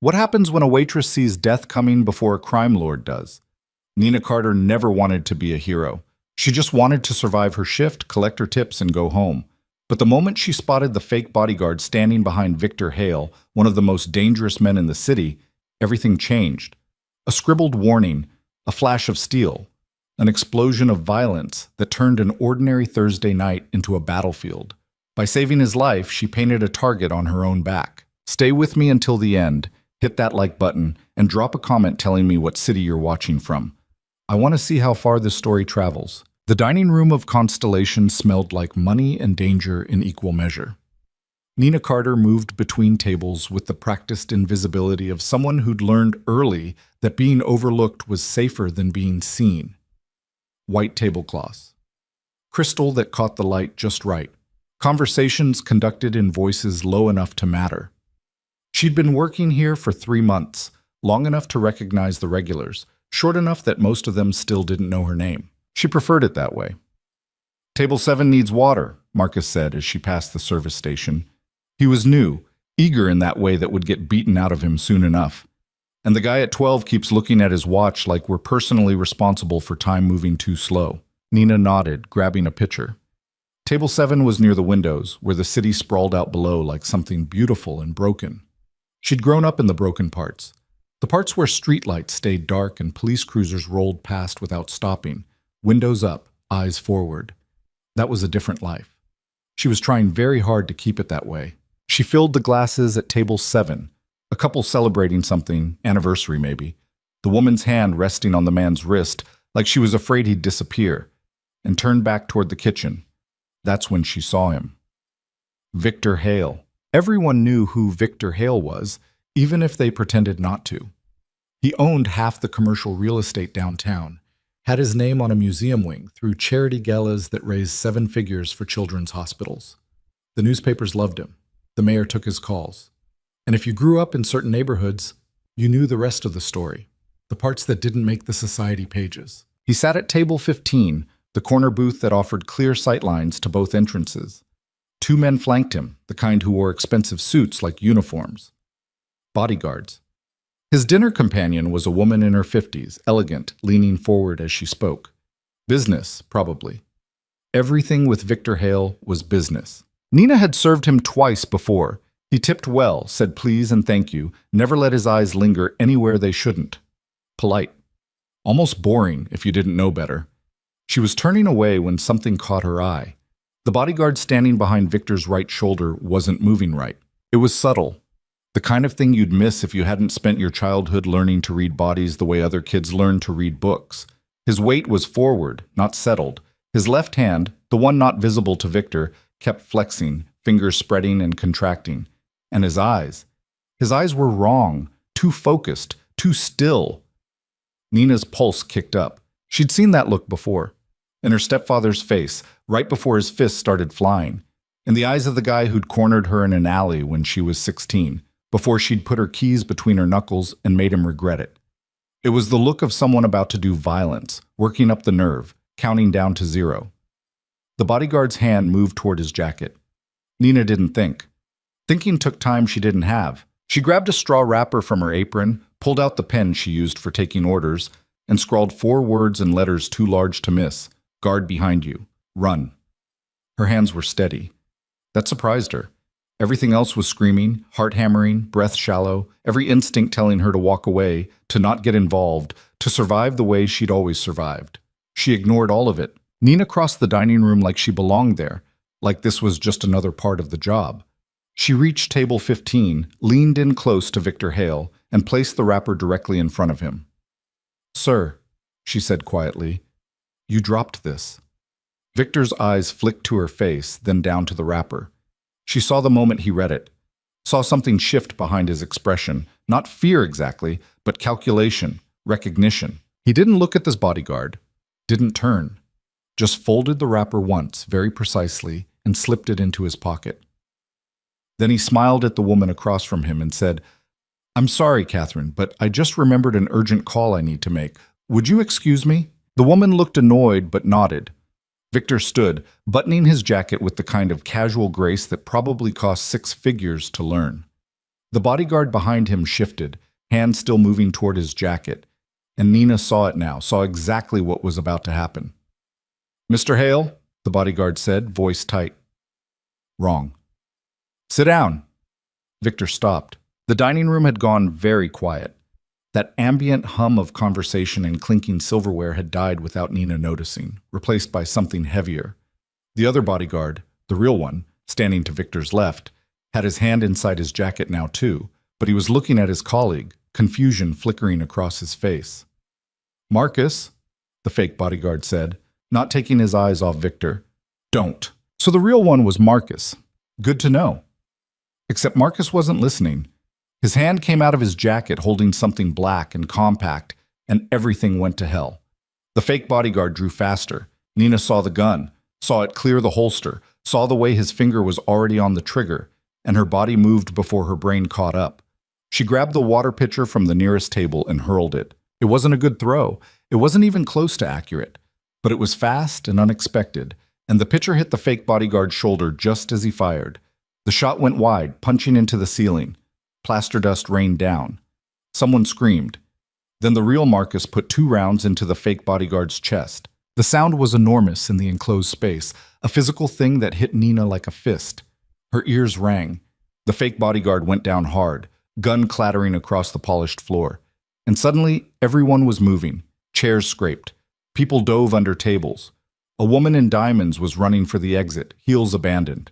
What happens when a waitress sees death coming before a crime lord does? Nina Carter never wanted to be a hero. She just wanted to survive her shift, collect her tips, and go home. But the moment she spotted the fake bodyguard standing behind Victor Hale, one of the most dangerous men in the city, everything changed. A scribbled warning, a flash of steel, an explosion of violence that turned an ordinary Thursday night into a battlefield. By saving his life, she painted a target on her own back. Stay with me until the end, hit that like button, and drop a comment telling me what city you're watching from. I want to see how far this story travels. The dining room of Constellation smelled like money and danger in equal measure. Nina Carter moved between tables with the practiced invisibility of someone who'd learned early that being overlooked was safer than being seen. White tablecloths. Crystal that caught the light just right. Conversations conducted in voices low enough to matter. She'd been working here for 3 months, long enough to recognize the regulars, short enough that most of them still didn't know her name. She preferred it that way. Table 7 needs water, Marcus said as she passed the service station. He was new, eager in that way that would get beaten out of him soon enough. And the guy at 12 keeps looking at his watch like we're personally responsible for time moving too slow. Nina nodded, grabbing a pitcher. Table 7 was near the windows, where the city sprawled out below like something beautiful and broken. She'd grown up in the broken parts. The parts where streetlights stayed dark and police cruisers rolled past without stopping, windows up, eyes forward. That was a different life. She was trying very hard to keep it that way. She filled the glasses at table 7, a couple celebrating something, anniversary maybe, the woman's hand resting on the man's wrist like she was afraid he'd disappear, and turned back toward the kitchen. That's when she saw him. Victor Hale. Everyone knew who Victor Hale was, even if they pretended not to. He owned half the commercial real estate downtown, had his name on a museum wing through charity galas that raised 7 figures for children's hospitals. The newspapers loved him. The mayor took his calls. And if you grew up in certain neighborhoods, you knew the rest of the story, the parts that didn't make the society pages. He sat at table 15, the corner booth that offered clear sightlines to both entrances. 2 men flanked him, the kind who wore expensive suits like uniforms. Bodyguards. His dinner companion was a woman in her 50s, elegant, leaning forward as she spoke. Business, probably. Everything with Victor Hale was business. Nina had served him twice before. He tipped well, said please and thank you, never let his eyes linger anywhere they shouldn't. Polite. Almost boring if you didn't know better. She was turning away when something caught her eye. The bodyguard standing behind Victor's right shoulder wasn't moving right. It was subtle. The kind of thing you'd miss if you hadn't spent your childhood learning to read bodies the way other kids learn to read books. His weight was forward, not settled. His left hand, the one not visible to Victor, kept flexing, fingers spreading and contracting. And his eyes were wrong, too focused, too still. Nina's pulse kicked up. She'd seen that look before. In her stepfather's face, right before his fists started flying. In the eyes of the guy who'd cornered her in an alley when she was 16, before she'd put her keys between her knuckles and made him regret it. It was the look of someone about to do violence, working up the nerve, counting down to 0. The bodyguard's hand moved toward his jacket. Nina didn't think. Thinking took time she didn't have. She grabbed a straw wrapper from her apron, pulled out the pen she used for taking orders, and scrawled 4 words in letters too large to miss. Guard behind you. Run. Her hands were steady. That surprised her. Everything else was screaming, heart-hammering, breath shallow, every instinct telling her to walk away, to not get involved, to survive the way she'd always survived. She ignored all of it. Nina crossed the dining room like she belonged there, like this was just another part of the job. She reached table 15, leaned in close to Victor Hale, and placed the wrapper directly in front of him. "Sir," she said quietly, "you dropped this." Victor's eyes flicked to her face, then down to the wrapper. She saw the moment he read it, saw something shift behind his expression, not fear exactly, but calculation, recognition. He didn't look at this bodyguard, didn't turn, just folded the wrapper once, very precisely, and slipped it into his pocket. Then he smiled at the woman across from him and said, "I'm sorry, Catherine, but I just remembered an urgent call I need to make. Would you excuse me?" The woman looked annoyed but nodded. Victor stood, buttoning his jacket with the kind of casual grace that probably cost 6 figures to learn. The bodyguard behind him shifted, hand still moving toward his jacket, and Nina saw it now, saw exactly what was about to happen. "Mr. Hale," the bodyguard said, voice tight. "Wrong." "Sit down." Victor stopped. The dining room had gone very quiet. That ambient hum of conversation and clinking silverware had died without Nina noticing, replaced by something heavier. The other bodyguard, the real one, standing to Victor's left, had his hand inside his jacket now too, but he was looking at his colleague, confusion flickering across his face. "Marcus," the fake bodyguard said, not taking his eyes off Victor. "Don't." So the real one was Marcus. Good to know. Except Marcus wasn't listening. His hand came out of his jacket holding something black and compact, and everything went to hell. The fake bodyguard drew faster. Nina saw the gun, saw it clear the holster, saw the way his finger was already on the trigger, and her body moved before her brain caught up. She grabbed the water pitcher from the nearest table and hurled it. It wasn't a good throw. It wasn't even close to accurate. But it was fast and unexpected, and the pitcher hit the fake bodyguard's shoulder just as he fired. The shot went wide, punching into the ceiling. Plaster dust rained down. Someone screamed. Then the real Marcus put 2 rounds into the fake bodyguard's chest. The sound was enormous in the enclosed space, a physical thing that hit Nina like a fist. Her ears rang. The fake bodyguard went down hard, gun clattering across the polished floor. And suddenly, everyone was moving. Chairs scraped. People dove under tables. A woman in diamonds was running for the exit, heels abandoned.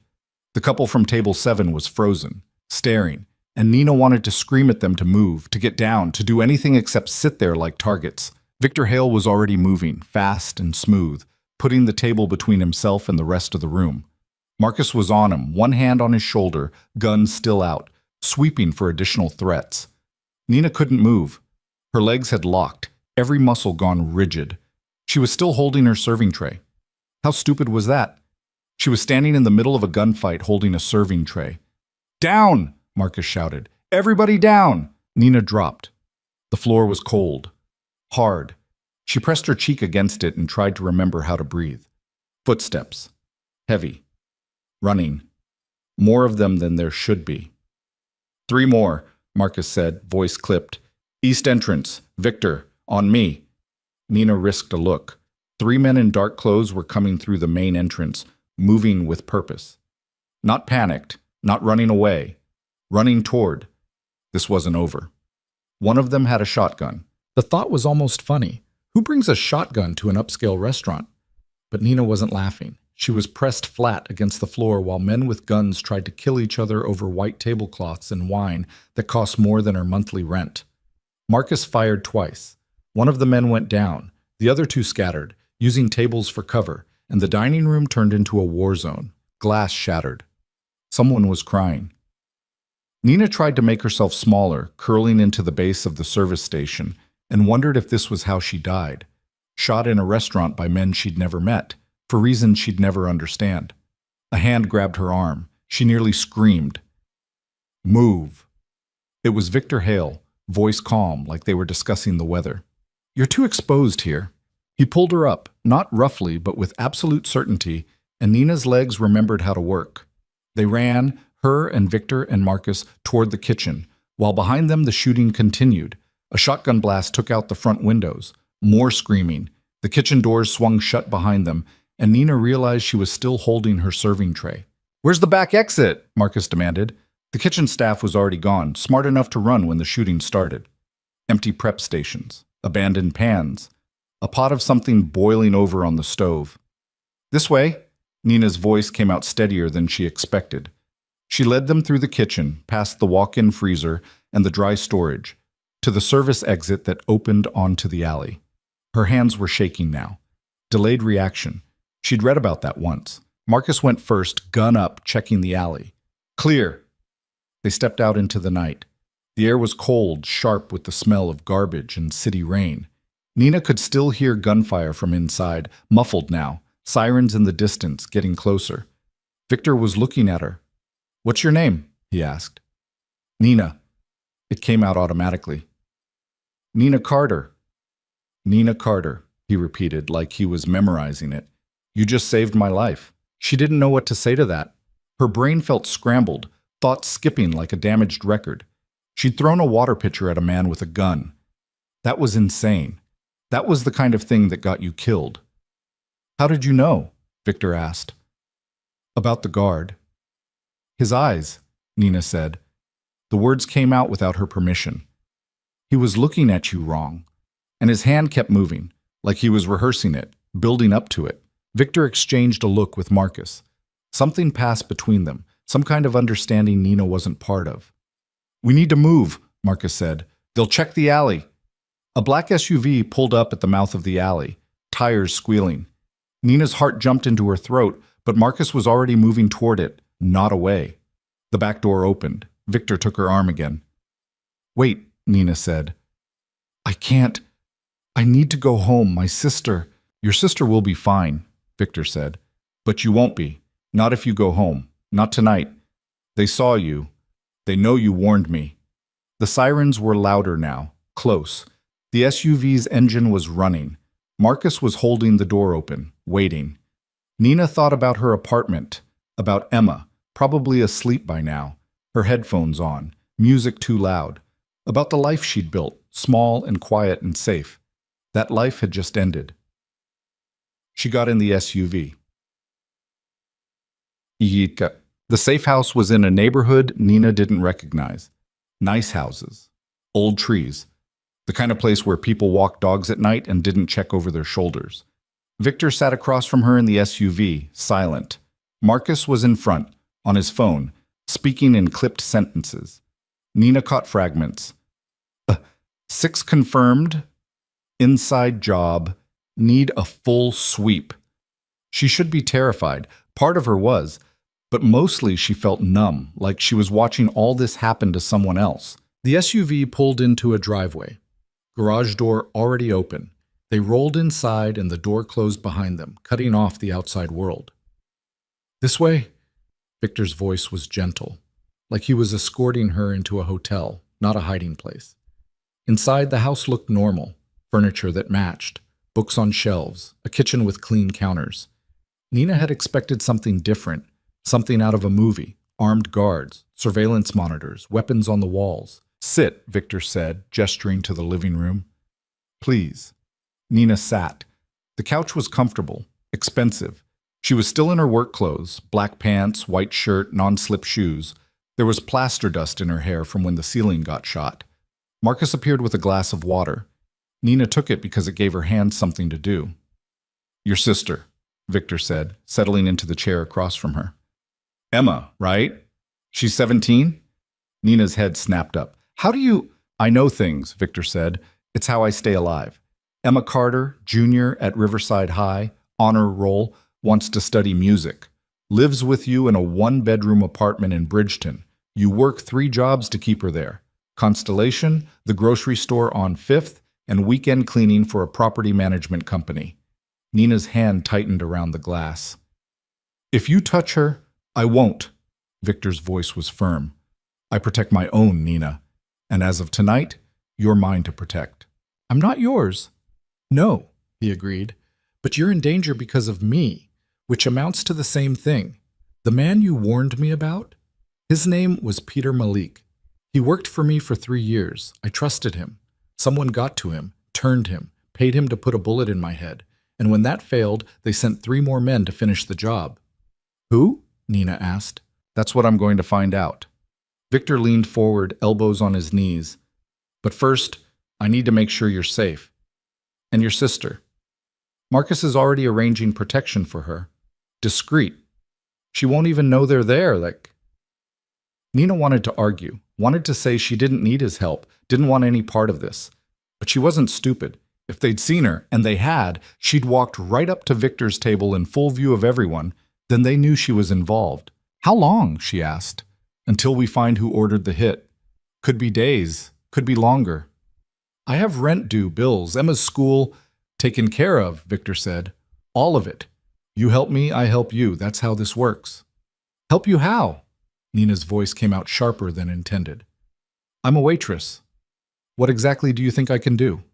The couple from table 7 was frozen, staring, and Nina wanted to scream at them to move, to get down, to do anything except sit there like targets. Victor Hale was already moving, fast and smooth, putting the table between himself and the rest of the room. Marcus was on him, one hand on his shoulder, gun still out, sweeping for additional threats. Nina couldn't move. Her legs had locked, every muscle gone rigid. She was still holding her serving tray. How stupid was that? She was standing in the middle of a gunfight holding a serving tray. "Down!" Marcus shouted. "Everybody down!" Nina dropped. The floor was cold, hard. She pressed her cheek against it and tried to remember how to breathe. Footsteps. Heavy. Running. More of them than there should be. "3 more, Marcus said, voice clipped. "East entrance. Victor. On me." Nina risked a look. 3 men in dark clothes were coming through the main entrance, moving with purpose. Not panicked, not running away. Running toward. This wasn't over. One of them had a shotgun. The thought was almost funny. Who brings a shotgun to an upscale restaurant? But Nina wasn't laughing. She was pressed flat against the floor while men with guns tried to kill each other over white tablecloths and wine that cost more than her monthly rent. Marcus fired twice. One of the men went down. The other 2 scattered, using tables for cover, and the dining room turned into a war zone. Glass shattered. Someone was crying. Nina tried to make herself smaller, curling into the base of the service station, and wondered if this was how she died. Shot in a restaurant by men she'd never met, for reasons she'd never understand. A hand grabbed her arm. She nearly screamed. "Move." It was Victor Hale, voice calm, like they were discussing the weather. "You're too exposed here." He pulled her up, not roughly, but with absolute certainty, and Nina's legs remembered how to work. They ran, her and Victor and Marcus, toward the kitchen, while behind them the shooting continued. A shotgun blast took out the front windows. More screaming. The kitchen doors swung shut behind them, and Nina realized she was still holding her serving tray. "Where's the back exit?" Marcus demanded. The kitchen staff was already gone, smart enough to run when the shooting started. Empty prep stations, abandoned pans, a pot of something boiling over on the stove. "This way." Nina's voice came out steadier than she expected. She led them through the kitchen, past the walk-in freezer and the dry storage, to the service exit that opened onto the alley. Her hands were shaking now. Delayed reaction. She'd read about that once. Marcus went first, gun up, checking the alley. "Clear." They stepped out into the night. The air was cold, sharp with the smell of garbage and city rain. Nina could still hear gunfire from inside, muffled now, sirens in the distance, getting closer. Victor was looking at her. "What's your name?" he asked. "Nina." It came out automatically. "Nina Carter." "Nina Carter," he repeated like he was memorizing it. "You just saved my life." She didn't know what to say to that. Her brain felt scrambled, thoughts skipping like a damaged record. She'd thrown a water pitcher at a man with a gun. That was insane. That was the kind of thing that got you killed. How did you know? Victor asked. About the guard. His eyes, Nina said. The words came out without her permission. He was looking at you wrong, and his hand kept moving, like he was rehearsing it, building up to it. Victor exchanged a look with Marcus. Something passed between them, some kind of understanding Nina wasn't part of. We need to move, Marcus said. They'll check the alley. A black SUV pulled up at the mouth of the alley, tires squealing. Nina's heart jumped into her throat, but Marcus was already moving toward it, not away. The back door opened. Victor took her arm again. Wait, Nina said. I can't. I need to go home. My sister. Your sister will be fine, Victor said. But you won't be. Not if you go home. Not tonight. They saw you. They know you warned me. The sirens were louder now, close. The SUV's engine was running. Marcus was holding the door open, waiting. Nina thought about her apartment, about Emma, probably asleep by now, her headphones on, music too loud, about the life she'd built, small and quiet and safe. That life had just ended. She got in the SUV. The safe house was in a neighborhood Nina didn't recognize. Nice houses, old trees, the kind of place where people walked dogs at night and didn't check over their shoulders. Victor sat across from her in the SUV, silent. Marcus was in front, on his phone, speaking in clipped sentences. Nina caught fragments. 6 confirmed. Inside job. Need a full sweep. She should be terrified. Part of her was. But mostly she felt numb, like she was watching all this happen to someone else. The SUV pulled into a driveway. Garage door already open. They rolled inside and the door closed behind them, cutting off the outside world. This way? Victor's voice was gentle, like he was escorting her into a hotel, not a hiding place. Inside, the house looked normal, furniture that matched, books on shelves, a kitchen with clean counters. Nina had expected something different, something out of a movie, armed guards, surveillance monitors, weapons on the walls. Sit, Victor said, gesturing to the living room. Please. Nina sat. The couch was comfortable, expensive. She was still in her work clothes, black pants, white shirt, non-slip shoes. There was plaster dust in her hair from when the ceiling got shot. Marcus appeared with a glass of water. Nina took it because it gave her hands something to do. Your sister, Victor said, settling into the chair across from her. Emma, right? She's 17? Nina's head snapped up. How do you... I know things, Victor said. It's how I stay alive. Emma Carter, junior at Riverside High, honor roll, wants to study music. Lives with you in a 1-bedroom apartment in Bridgeton. You work 3 jobs to keep her there. Constellation, the grocery store on 5th, and weekend cleaning for a property management company. Nina's hand tightened around the glass. If you touch her, I won't. Victor's voice was firm. I protect my own, Nina. And as of tonight, you're mine to protect. I'm not yours. No, he agreed. But you're in danger because of me, which amounts to the same thing. The man you warned me about? His name was Peter Malik. He worked for me for 3 years. I trusted him. Someone got to him, turned him, paid him to put a bullet in my head. And when that failed, they sent 3 more men to finish the job. Who? Nina asked. That's what I'm going to find out. Victor leaned forward, elbows on his knees. But first, I need to make sure you're safe. And your sister. Marcus is already arranging protection for her. Discreet. She won't even know they're there, like... Nina wanted to argue, wanted to say she didn't need his help, didn't want any part of this. But she wasn't stupid. If they'd seen her, and they had, she'd walked right up to Victor's table in full view of everyone, then they knew she was involved. How long, she asked, until we find who ordered the hit? Could be days, could be longer. I have rent due, bills, Emma's school, taken care of, Victor said. All of it. You help me, I help you. That's how this works. Help you how? Nina's voice came out sharper than intended. I'm a waitress. What exactly do you think I can do?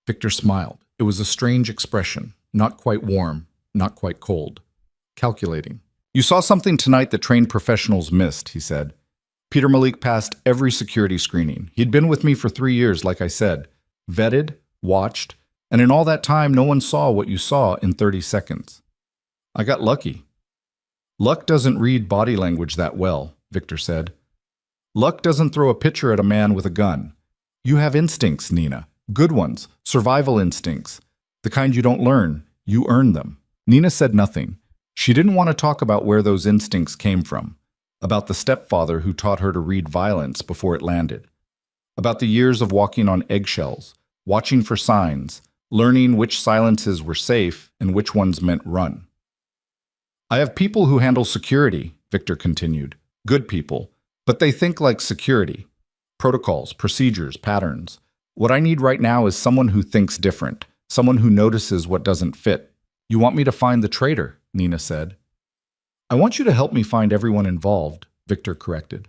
Victor smiled. It was a strange expression, not quite warm, not quite cold. Calculating. You saw something tonight that trained professionals missed, he said. Peter Malik passed every security screening. He'd been with me for 3 years, like I said. Vetted, watched, and in all that time, no one saw what you saw in 30 seconds. I got lucky. Luck doesn't read body language that well, Victor said. Luck doesn't throw a pitcher at a man with a gun. You have instincts, Nina. Good ones, survival instincts. The kind you don't learn, you earn them. Nina said nothing. She didn't want to talk about where those instincts came from, about the stepfather who taught her to read violence before it landed, about the years of walking on eggshells, watching for signs, learning which silences were safe and which ones meant run. I have people who handle security, Victor continued. Good people, but they think like security. Protocols, procedures, patterns. What I need right now is someone who thinks different, someone who notices what doesn't fit. You want me to find the traitor, Nina said. I want you to help me find everyone involved, Victor corrected.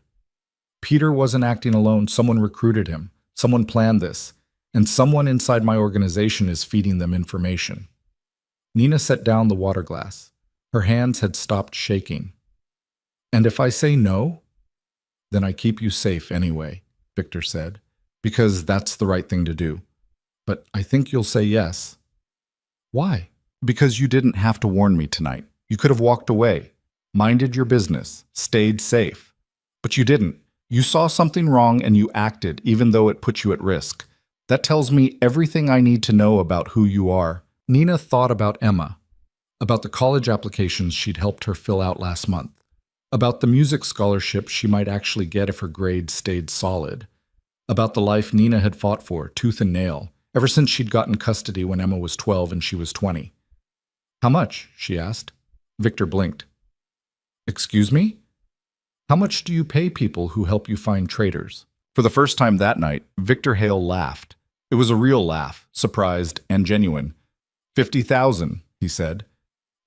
Peter wasn't acting alone. Someone recruited him. Someone planned this. And someone inside my organization is feeding them information. Nina set down the water glass. Her hands had stopped shaking. And if I say no, then I keep you safe anyway, Victor said, because that's the right thing to do. But I think you'll say yes. Why? Because you didn't have to warn me tonight. You could have walked away, minded your business, stayed safe. But you didn't. You saw something wrong and you acted, even though it put you at risk. That tells me everything I need to know about who you are. Nina thought about Emma, about the college applications she'd helped her fill out last month, about the music scholarship she might actually get if her grades stayed solid, about the life Nina had fought for, tooth and nail, ever since she'd gotten custody when Emma was 12 and she was 20. How much? She asked. Victor blinked. Excuse me? How much do you pay people who help you find traitors? For the first time that night, Victor Hale laughed. It was a real laugh, surprised and genuine. 50,000, he said.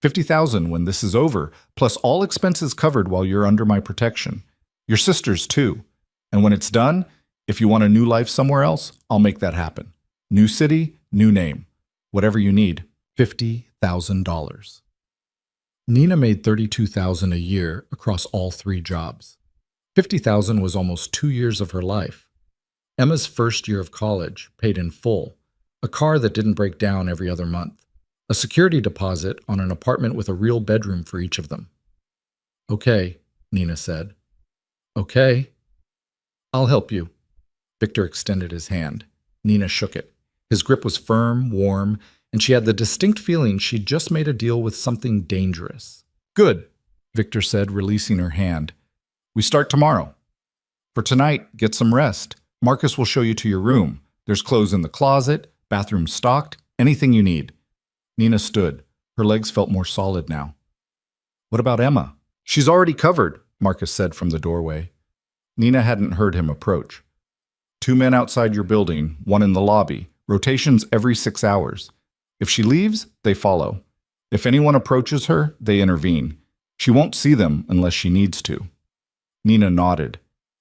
50,000 when this is over, plus all expenses covered while you're under my protection. Your sister's too. And when it's done, if you want a new life somewhere else, I'll make that happen. New city, new name. Whatever you need. $50,000. Nina made $32,000 a year across all 3 jobs. $50,000 was almost 2 years of her life. Emma's first year of college, paid in full, a car that didn't break down every other month, a security deposit on an apartment with a real bedroom for each of them. Okay, Nina said. Okay. I'll help you. Victor extended his hand. Nina shook it. His grip was firm, warm, and she had the distinct feeling she'd just made a deal with something dangerous. Good, Victor said, releasing her hand. We start tomorrow. For tonight, get some rest. Marcus will show you to your room. There's clothes in the closet, bathroom stocked, anything you need. Nina stood. Her legs felt more solid now. What about Emma? She's already covered, Marcus said from the doorway. Nina hadn't heard him approach. 2 men outside your building, 1 in the lobby. Rotations every 6 hours. If she leaves, they follow. If anyone approaches her, they intervene. She won't see them unless she needs to. Nina nodded.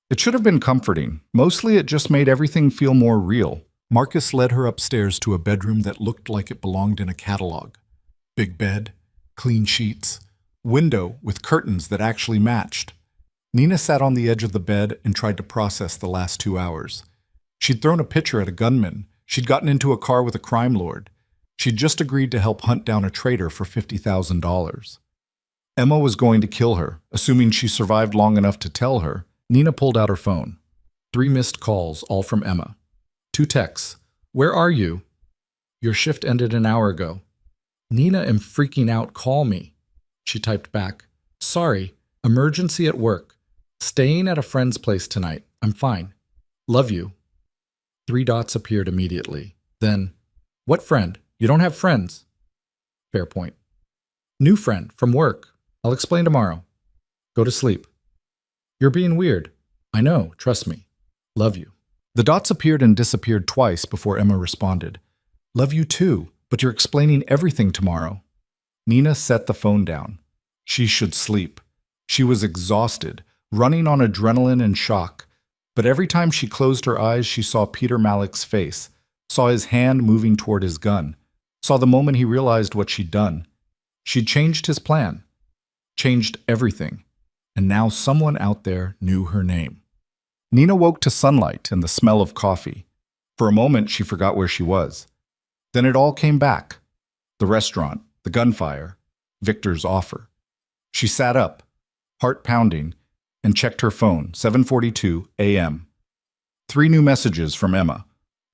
It should have been comforting. Mostly it just made everything feel more real. Marcus led her upstairs to a bedroom that looked like it belonged in a catalog. Big bed, clean sheets, window with curtains that actually matched. Nina sat on the edge of the bed and tried to process the last 2 hours. She'd thrown a pitcher at a gunman. She'd gotten into a car with a crime lord. She'd just agreed to help hunt down a traitor for $50,000. Emma was going to kill her, assuming she survived long enough to tell her. Nina pulled out her phone. 3 missed calls, all from Emma. 2 texts. Where are you? Your shift ended an hour ago. Nina, am freaking out. Call me. She typed back. Sorry. Emergency at work. Staying at a friend's place tonight. I'm fine. Love you. 3 dots appeared immediately. Then, what friend? You don't have friends. Fair point. New friend, from work. I'll explain tomorrow. Go to sleep. You're being weird. I know, trust me. Love you. The dots appeared and disappeared twice before Emma responded. Love you too, but you're explaining everything tomorrow. Nina set the phone down. She should sleep. She was exhausted, running on adrenaline and shock. But every time she closed her eyes, she saw Peter Malik's face, saw his hand moving toward his gun, saw the moment he realized what she'd done. She'd changed his plan, changed everything, and now someone out there knew her name. Nina woke to sunlight and the smell of coffee. For a moment, she forgot where she was. Then it all came back. The restaurant, the gunfire, Victor's offer. She sat up, heart pounding, and checked her phone, 7:42 a.m. 3 new messages from Emma,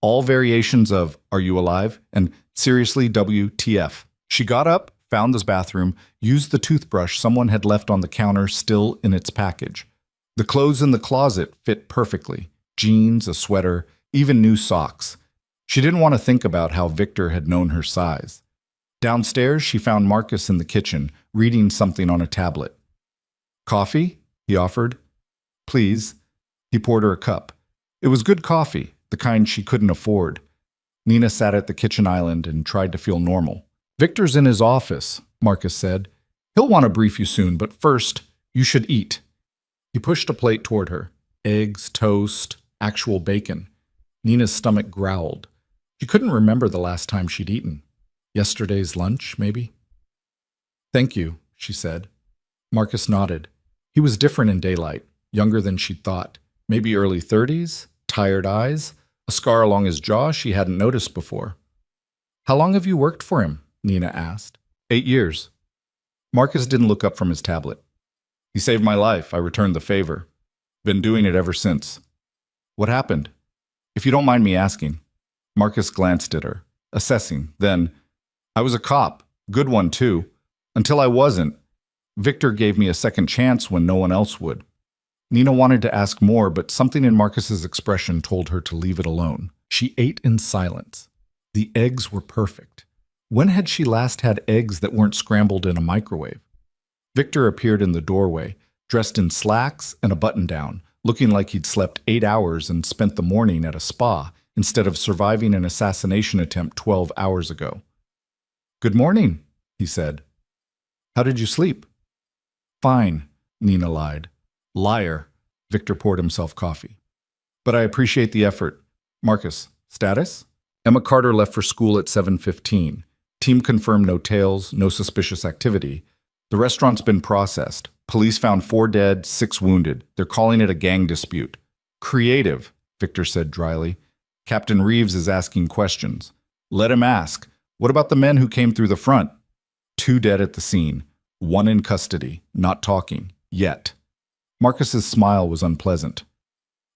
all variations of "Are you alive?" and "Seriously, WTF?" She got up, found the bathroom, used the toothbrush someone had left on the counter still in its package. The clothes in the closet fit perfectly. Jeans, a sweater, even new socks. She didn't want to think about how Victor had known her size. Downstairs, she found Marcus in the kitchen, reading something on a tablet. "Coffee?" he offered. "Please." He poured her a cup. It was good coffee, the kind she couldn't afford. Nina sat at the kitchen island and tried to feel normal. "Victor's in his office," Marcus said. "He'll want to brief you soon, but first, you should eat." He pushed a plate toward her. Eggs, toast, actual bacon. Nina's stomach growled. She couldn't remember the last time she'd eaten. Yesterday's lunch, maybe? "Thank you," she said. Marcus nodded. He was different in daylight, younger than she'd thought. Maybe early 30s, tired eyes, a scar along his jaw she hadn't noticed before. "How long have you worked for him?" Nina asked. 8 years. Marcus didn't look up from his tablet. "He saved my life. I returned the favor. Been doing it ever since." "What happened?" "If you don't mind me asking." Marcus glanced at her, assessing. Then, "I was a cop. Good one, too. Until I wasn't. Victor gave me a second chance when no one else would." Nina wanted to ask more, but something in Marcus's expression told her to leave it alone. She ate in silence. The eggs were perfect. When had she last had eggs that weren't scrambled in a microwave? Victor appeared in the doorway, dressed in slacks and a button-down, looking like he'd slept 8 hours and spent the morning at a spa instead of surviving an assassination attempt 12 hours ago. "Good morning," he said. "How did you sleep?" "Fine," Nina lied. "Liar." Victor poured himself coffee. "But I appreciate the effort." "Marcus, status?" Emma Carter left for school at 7:15. Team confirmed no tails, no suspicious activity. The restaurant's been processed. Police found 4 dead, 6 wounded. They're calling it a gang dispute. "Creative," Victor said dryly. "Captain Reeves is asking questions." "Let him ask. What about the men who came through the front?" 2 dead at the scene. 1 in custody, not talking. Yet. Marcus's smile was unpleasant.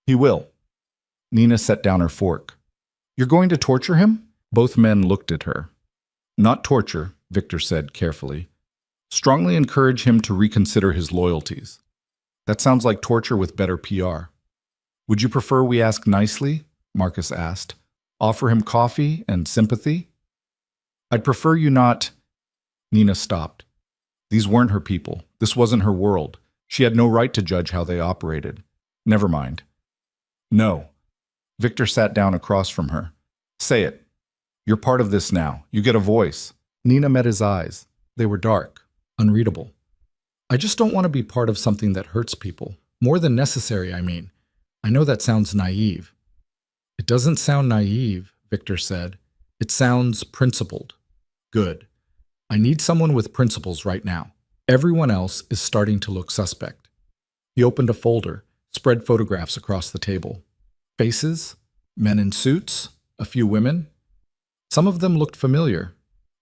"He will." Nina set down her fork. "You're going to torture him?" Both men looked at her. "Not torture," Victor said carefully. "Strongly encourage him to reconsider his loyalties." "That sounds like torture with better PR." "Would you prefer we ask nicely?" Marcus asked. "Offer him coffee and sympathy?" "I'd prefer you not." Nina stopped. These weren't her people. This wasn't her world. She had no right to judge how they operated. Never mind. "No." Victor sat down across from her. "Say it. You're part of this now. You get a voice." Nina met his eyes. They were dark, unreadable. "I just don't want to be part of something that hurts people. More than necessary, I mean. I know that sounds naive." "It doesn't sound naive," Victor said. "It sounds principled." "Good. I need someone with principles right now. Everyone else is starting to look suspect." He opened a folder, spread photographs across the table. Faces, men in suits, a few women. Some of them looked familiar.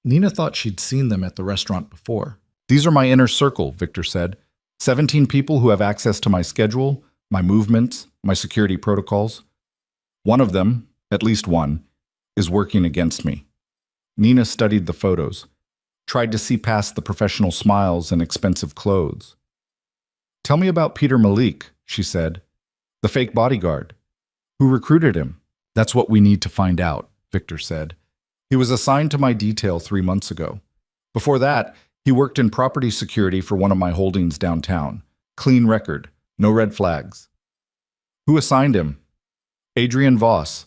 Nina thought she'd seen them at the restaurant before. "These are my inner circle," Victor said. 17 people who have access to my schedule, my movements, my security protocols. One of them, at least one, is working against me. Nina studied the photos, tried to see past the professional smiles and expensive clothes. "Tell me about Peter Malik," she said. "The fake bodyguard. Who recruited him?" "That's what we need to find out," Victor said. "He was assigned to my detail 3 months ago. Before that, he worked in property security for one of my holdings downtown. Clean record, no red flags." "Who assigned him?" "Adrian Voss."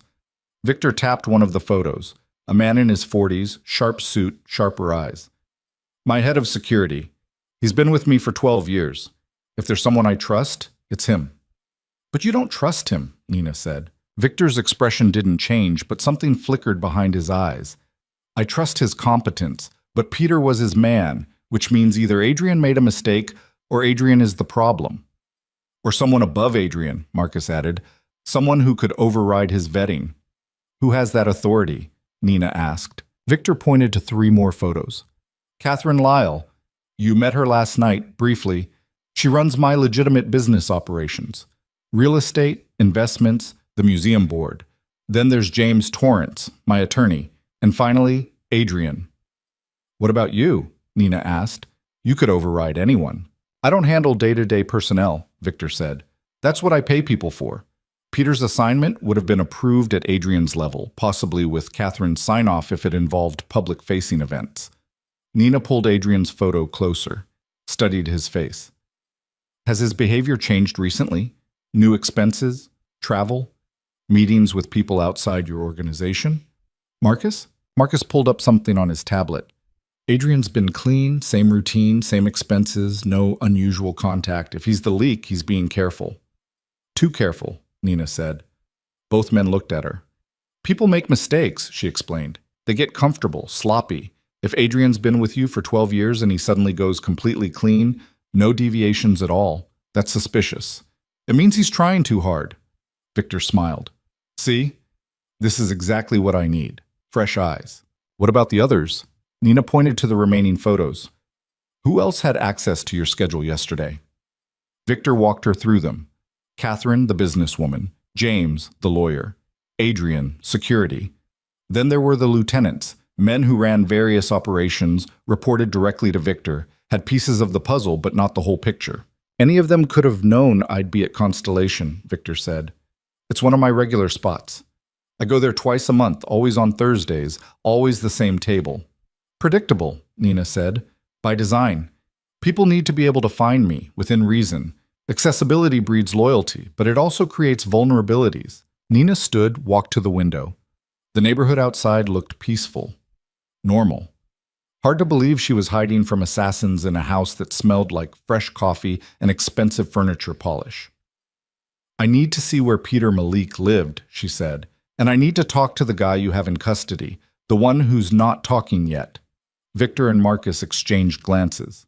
Victor tapped one of the photos. A man in his 40s, sharp suit, sharper eyes. "My head of security. He's been with me for 12 years. If there's someone I trust, it's him." "But you don't trust him," Nina said. Victor's expression didn't change, but something flickered behind his eyes. "I trust his competence, but Peter was his man, which means either Adrian made a mistake or Adrian is the problem." Or someone above Adrian, Marcus added. Someone who could override his vetting. Who has that authority? Nina asked. Victor pointed to 3 more photos. Catherine Lyle. You met her last night, briefly. She runs my legitimate business operations. Real estate, investments, the museum board. Then there's James Torrance, my attorney. And finally, Adrian. What about you? Nina asked. You could override anyone. I don't handle day-to-day personnel, Victor said. That's what I pay people for. Peter's assignment would have been approved at Adrian's level, possibly with Catherine's sign-off if it involved public-facing events. Nina pulled Adrian's photo closer, studied his face. Has his behavior changed recently? New expenses? Travel? Meetings with people outside your organization? Marcus? Marcus pulled up something on his tablet. Adrian's been clean, same routine, same expenses, no unusual contact. If he's the leak, he's being careful. Too careful, Nina said. Both men looked at her. People make mistakes, she explained. They get comfortable, sloppy. If Adrian's been with you for 12 years and he suddenly goes completely clean, no deviations at all, that's suspicious. It means he's trying too hard. Victor smiled. See? This is exactly what I need. Fresh eyes. What about the others? Nina pointed to the remaining photos. Who else had access to your schedule yesterday? Victor walked her through them. Catherine, the businesswoman. James, the lawyer. Adrian, security. Then there were the lieutenants, men who ran various operations, reported directly to Victor, had pieces of the puzzle but not the whole picture. Any of them could have known I'd be at Constellation, Victor said. It's one of my regular spots. I go there twice a month, always on Thursdays, always the same table. Predictable, Nina said. By design. People need to be able to find me, within reason. Accessibility breeds loyalty, but it also creates vulnerabilities. Nina stood, walked to the window. The neighborhood outside looked peaceful. Normal. Hard to believe she was hiding from assassins in a house that smelled like fresh coffee and expensive furniture polish. I need to see where Peter Malik lived, she said, and I need to talk to the guy you have in custody, the one who's not talking yet. Victor and Marcus exchanged glances.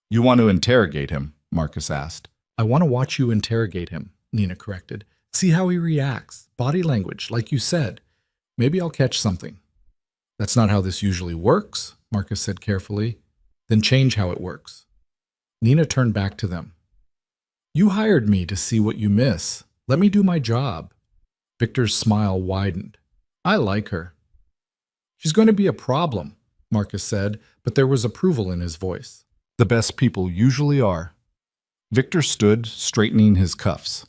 You want to interrogate him? Marcus asked. I want to watch you interrogate him, Nina corrected. See how he reacts. Body language, like you said. Maybe I'll catch something. That's not how this usually works, Marcus said carefully. Then change how it works. Nina turned back to them. You hired me to see what you miss. Let me do my job. Victor's smile widened. I like her. She's going to be a problem, Marcus said, but there was approval in his voice. The best people usually are. Victor stood, straightening his cuffs.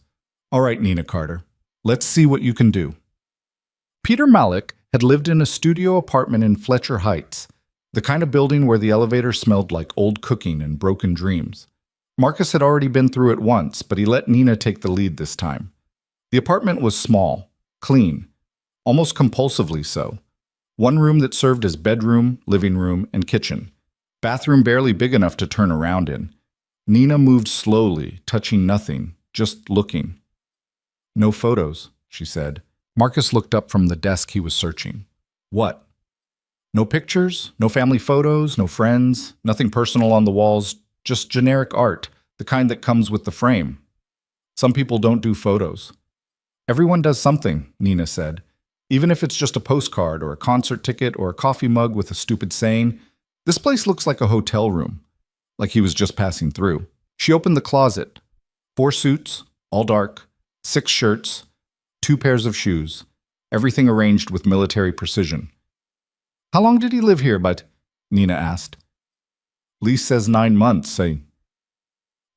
All right, Nina Carter, let's see what you can do. Peter Malik had lived in a studio apartment in Fletcher Heights, the kind of building where the elevator smelled like old cooking and broken dreams. Marcus had already been through it once, but he let Nina take the lead this time. The apartment was small, clean, almost compulsively so. One room that served as bedroom, living room, and kitchen. Bathroom barely big enough to turn around in. Nina moved slowly, touching nothing, just looking. No photos, she said. Marcus looked up from the desk he was searching. What? No pictures, no family photos, no friends, nothing personal on the walls, just generic art, the kind that comes with the frame. Some people don't do photos. Everyone does something, Nina said. Even if it's just a postcard or a concert ticket or a coffee mug with a stupid saying. This place looks like a hotel room, like he was just passing through. She opened the closet. 4 suits, all dark, 6 shirts, 2 pairs of shoes, everything arranged with military precision. How long did he live here, but? Nina asked. Lease says 9 months, say.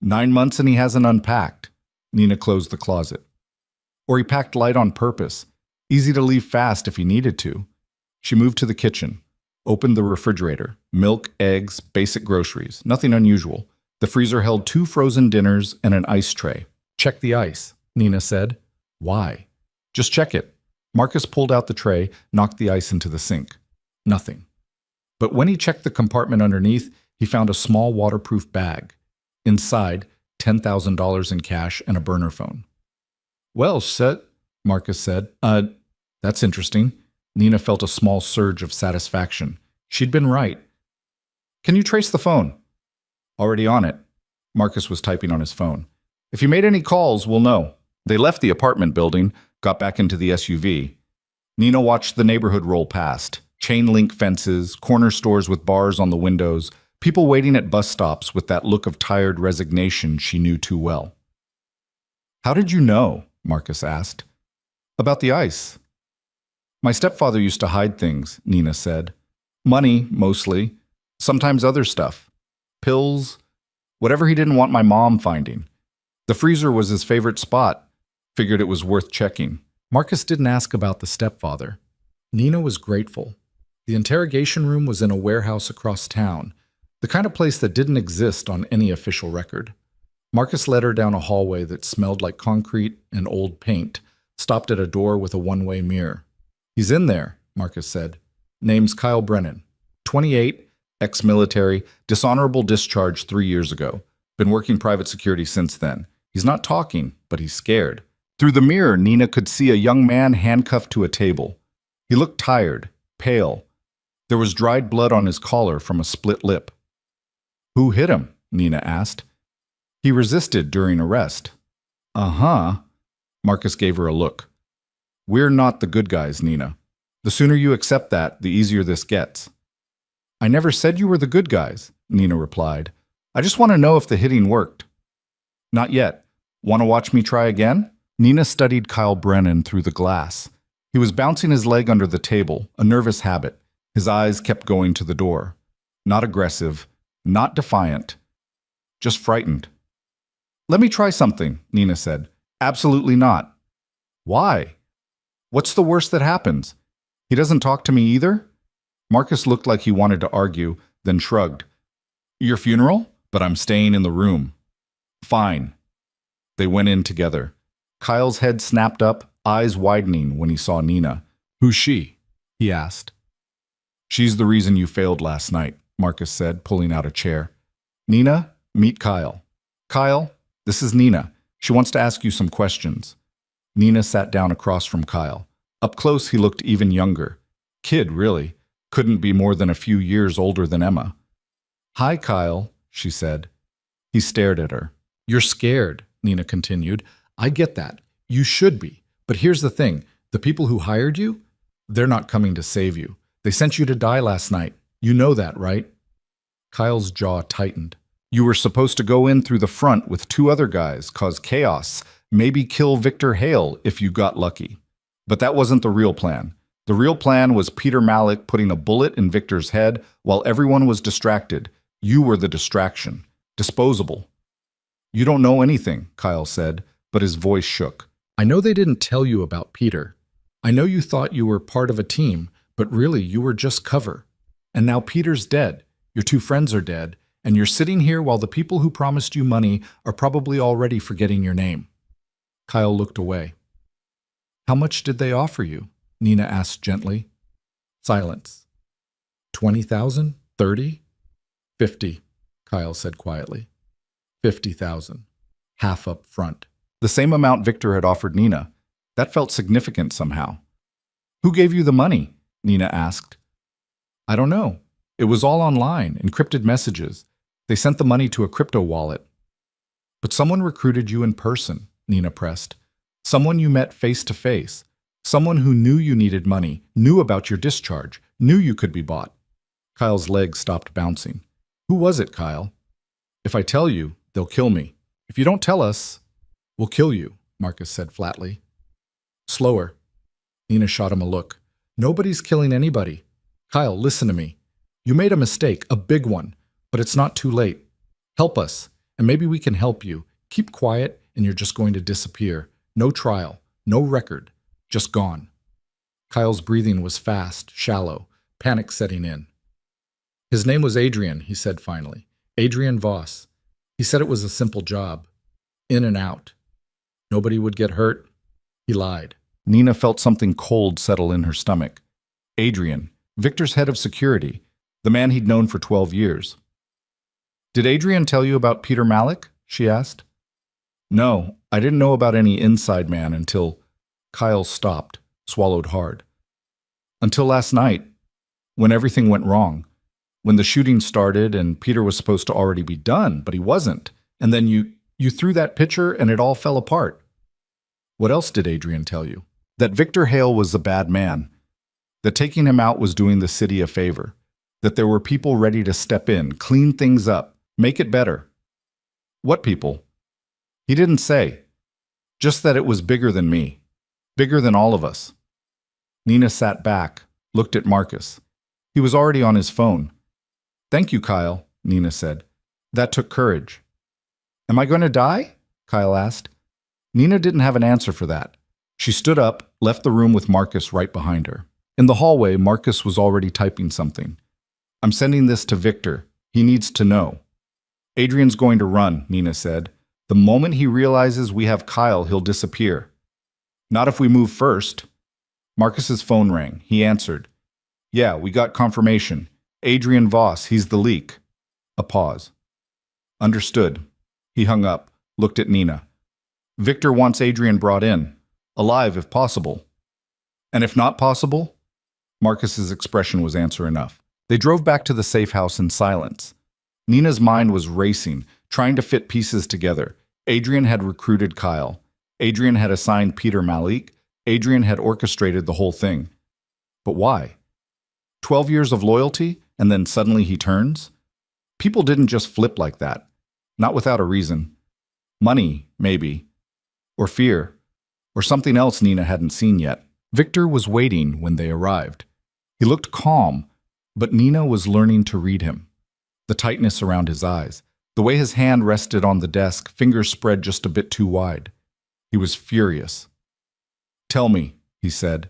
9 months and he hasn't unpacked. Nina closed the closet. Or he packed light on purpose. Easy to leave fast if he needed to. She moved to the kitchen, opened the refrigerator. Milk, eggs, basic groceries, nothing unusual. The freezer held 2 frozen dinners and an ice tray. Check the ice, Nina said. Why? Just check it. Marcus pulled out the tray, knocked the ice into the sink. Nothing. But when he checked the compartment underneath, he found a small waterproof bag. Inside, $10,000 in cash and a burner phone. Well, Set, Marcus said. That's interesting. Nina felt a small surge of satisfaction. She'd been right. Can you trace the phone? Already on it. Marcus was typing on his phone. If you made any calls, we'll know. They left the apartment building, got back into the SUV. Nina watched the neighborhood roll past. Chain link fences, corner stores with bars on the windows, people waiting at bus stops with that look of tired resignation she knew too well. How did you know? Marcus asked. About the ice. My stepfather used to hide things, Nina said. Money, mostly. Sometimes other stuff. Pills. Whatever he didn't want my mom finding. The freezer was his favorite spot. Figured it was worth checking. Marcus didn't ask about the stepfather. Nina was grateful. The interrogation room was in a warehouse across town, the kind of place that didn't exist on any official record. Marcus led her down a hallway that smelled like concrete and old paint, stopped at a door with a one-way mirror. He's in there, Marcus said. Name's Kyle Brennan. 28, ex-military, dishonorable discharge 3 years ago. Been working private security since then. He's not talking, but he's scared. Through the mirror, Nina could see a young man handcuffed to a table. He looked tired, pale. There was dried blood on his collar from a split lip. Who hit him? Nina asked. He resisted during arrest. Uh-huh. Marcus gave her a look. We're not the good guys, Nina. The sooner you accept that, the easier this gets. I never said you were the good guys, Nina replied. I just want to know if the hitting worked. Not yet. Want to watch me try again? Nina studied Kyle Brennan through the glass. He was bouncing his leg under the table, a nervous habit. His eyes kept going to the door. Not aggressive, not defiant, just frightened. Let me try something, Nina said. Absolutely not. Why? What's the worst that happens? He doesn't talk to me either? Marcus looked like he wanted to argue, then shrugged. Your funeral? But I'm staying in the room. Fine. They went in together. Kyle's head snapped up, eyes widening when he saw Nina. Who's she? He asked. She's the reason you failed last night, Marcus said, pulling out a chair. Nina, meet Kyle. Kyle, this is Nina. She wants to ask you some questions. Nina sat down across from Kyle. Up close, he looked even younger. Kid, really. Couldn't be more than a few years older than Emma. Hi, Kyle, she said. He stared at her. You're scared, Nina continued. I get that. You should be. But here's the thing. The people who hired you, they're not coming to save you. They sent you to die last night. You know that, right? Kyle's jaw tightened. You were supposed to go in through the front with 2 other guys, cause chaos, maybe kill Victor Hale if you got lucky. But that wasn't the real plan. The real plan was Peter Malik putting a bullet in Victor's head while everyone was distracted. You were the distraction. Disposable. You don't know anything, Kyle said, but his voice shook. I know they didn't tell you about Peter. I know you thought you were part of a team, but really you were just cover. And now Peter's dead, your 2 friends are dead, and you're sitting here while the people who promised you money are probably already forgetting your name. Kyle looked away. How much did they offer you? Nina asked gently. Silence. 20,000? 30? 50, Kyle said quietly. 50,000. Half up front. The same amount Victor had offered Nina. That felt significant somehow. Who gave you the money? Nina asked. I don't know. It was all online, encrypted messages. They sent the money to a crypto wallet. But someone recruited you in person, Nina pressed. Someone you met face to face. Someone who knew you needed money, knew about your discharge, knew you could be bought. Kyle's legs stopped bouncing. Who was it, Kyle? If I tell you, they'll kill me. If you don't tell us, we'll kill you, Marcus said flatly. Slower. Nina shot him a look. Nobody's killing anybody. Kyle, listen to me. You made a mistake, a big one, but it's not too late. Help us, and maybe we can help you. Keep quiet, and you're just going to disappear. No trial, no record, just gone. Kyle's breathing was fast, shallow, panic setting in. His name was Adrian, he said finally. Adrian Voss. He said it was a simple job. In and out. Nobody would get hurt. He lied. Nina felt something cold settle in her stomach. Adrian, Victor's head of security, the man he'd known for 12 years. Did Adrian tell you about Peter Malik? She asked. No, I didn't know about any inside man until... Kyle stopped, swallowed hard. Until last night, when everything went wrong. When the shooting started and Peter was supposed to already be done, but he wasn't. And then you... You threw that pitcher and it all fell apart. What else did Adrian tell you? That Victor Hale was a bad man. That taking him out was doing the city a favor. That there were people ready to step in, clean things up, make it better. What people? He didn't say. Just that it was bigger than me. Bigger than all of us. Nina sat back, looked at Marcus. He was already on his phone. Thank you, Kyle, Nina said. That took courage. Am I going to die? Kyle asked. Nina didn't have an answer for that. She stood up, left the room with Marcus right behind her. In the hallway, Marcus was already typing something. I'm sending this to Victor. He needs to know. Adrian's going to run, Nina said. The moment he realizes we have Kyle, he'll disappear. Not if we move first. Marcus's phone rang. He answered. Yeah, we got confirmation. Adrian Voss, he's the leak. A pause. Understood. He hung up, looked at Nina. Victor wants Adrian brought in. Alive if possible. And if not possible? Marcus's expression was answer enough. They drove back to the safe house in silence. Nina's mind was racing, trying to fit pieces together. Adrian had recruited Kyle. Adrian had assigned Peter Malik. Adrian had orchestrated the whole thing. But why? 12 years of loyalty, and then suddenly he turns? People didn't just flip like that. Not without a reason. Money, maybe. Or fear. Or something else Nina hadn't seen yet. Victor was waiting when they arrived. He looked calm, but Nina was learning to read him. The tightness around his eyes, the way his hand rested on the desk, fingers spread just a bit too wide. He was furious. Tell me, he said.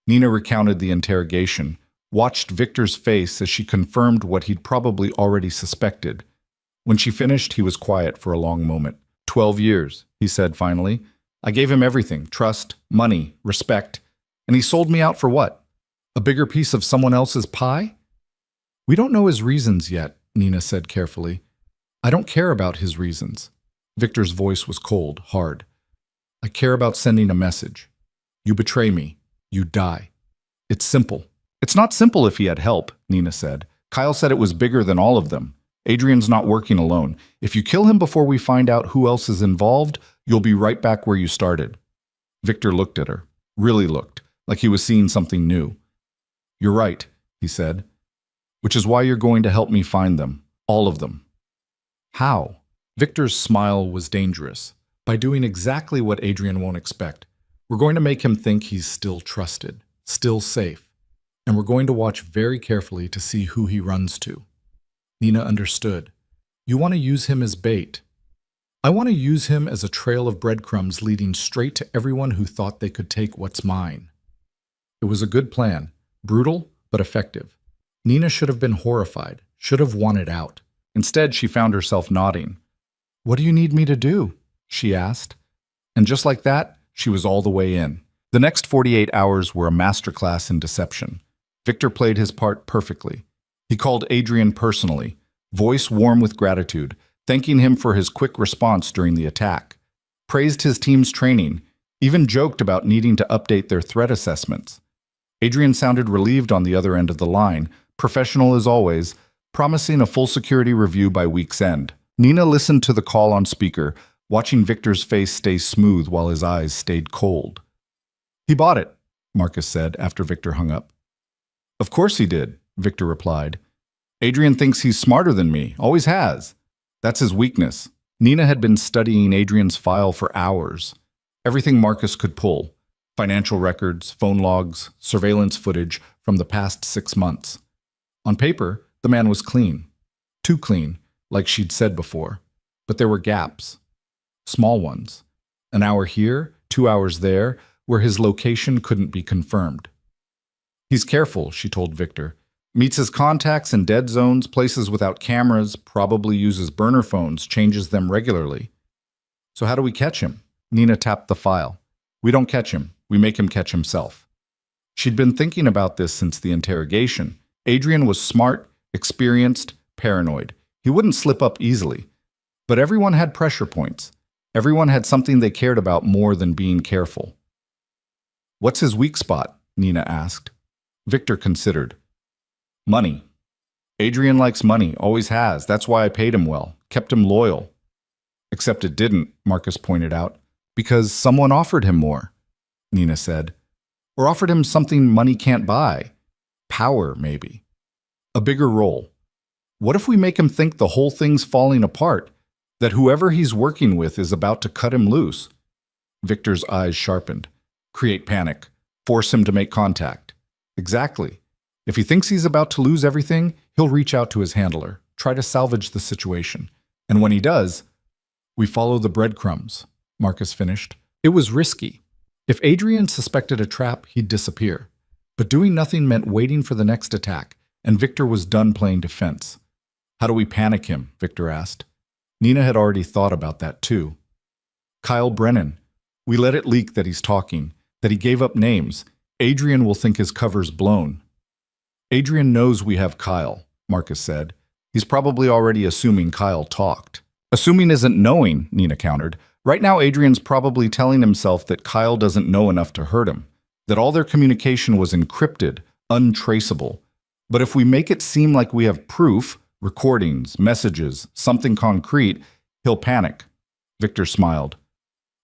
Nina recounted the interrogation, watched Victor's face as she confirmed what he'd probably already suspected. When she finished, he was quiet for a long moment. 12 years, he said finally. I gave him everything, trust, money, respect, and he sold me out for what? A bigger piece of someone else's pie? We don't know his reasons yet, Nina said carefully. I don't care about his reasons. Victor's voice was cold, hard. I care about sending a message. You betray me, you die. It's simple. It's not simple if he had help, Nina said. Kyle said it was bigger than all of them. Adrian's not working alone. If you kill him before we find out who else is involved, you'll be right back where you started. Victor looked at her, really looked, like he was seeing something new. You're right, he said. Which is why you're going to help me find them, all of them. How? Victor's smile was dangerous. By doing exactly what Adrian won't expect. We're going to make him think he's still trusted, still safe. And we're going to watch very carefully to see who he runs to. Nina understood. You want to use him as bait. I want to use him as a trail of breadcrumbs leading straight to everyone who thought they could take what's mine. It was a good plan, brutal but effective. Nina should have been horrified, should have wanted out. Instead, she found herself nodding. What do you need me to do? She asked. And just like that, she was all the way in. The next 48 hours were a masterclass in deception. Victor played his part perfectly. He called Adrian personally, voice warm with gratitude, thanking him for his quick response during the attack. Praised his team's training, even joked about needing to update their threat assessments. Adrian sounded relieved on the other end of the line, professional as always, promising a full security review by week's end. Nina listened to the call on speaker, watching Victor's face stay smooth while his eyes stayed cold. He bought it, Marcus said after Victor hung up. Of course he did, Victor replied. Adrian thinks he's smarter than me, always has. That's his weakness. Nina had been studying Adrian's file for hours. Everything Marcus could pull. Financial records, phone logs, surveillance footage from the past 6 months. On paper, the man was clean. Too clean, like she'd said before. But there were gaps. Small ones. An hour here, 2 hours there, where his location couldn't be confirmed. He's careful, she told Victor. Meets his contacts in dead zones, places without cameras, probably uses burner phones, changes them regularly. So how do we catch him? Nina tapped the file. We don't catch him. We make him catch himself. She'd been thinking about this since the interrogation. Adrian was smart, experienced, paranoid. He wouldn't slip up easily. But everyone had pressure points. Everyone had something they cared about more than being careful. What's his weak spot? Nina asked. Victor considered. Money. Adrian likes money, always has. That's why I paid him well, kept him loyal. Except it didn't, Marcus pointed out, because someone offered him more, Nina said. Or offered him something money can't buy. Power, maybe. A bigger role. What if we make him think the whole thing's falling apart? That whoever he's working with is about to cut him loose? Victor's eyes sharpened. Create panic. Force him to make contact. Exactly. If he thinks he's about to lose everything, he'll reach out to his handler, try to salvage the situation. And when he does, we follow the breadcrumbs, Marcus finished. It was risky. If Adrian suspected a trap, he'd disappear. But doing nothing meant waiting for the next attack, and Victor was done playing defense. How do we panic him? Victor asked. Nina had already thought about that too. Kyle Brennan. We let it leak that he's talking, that he gave up names. Adrian will think his cover's blown. Adrian knows we have Kyle, Marcus said. He's probably already assuming Kyle talked. Assuming isn't knowing, Nina countered. Right now, Adrian's probably telling himself that Kyle doesn't know enough to hurt him, that all their communication was encrypted, untraceable. But if we make it seem like we have proof, recordings, messages, something concrete, he'll panic. Victor smiled.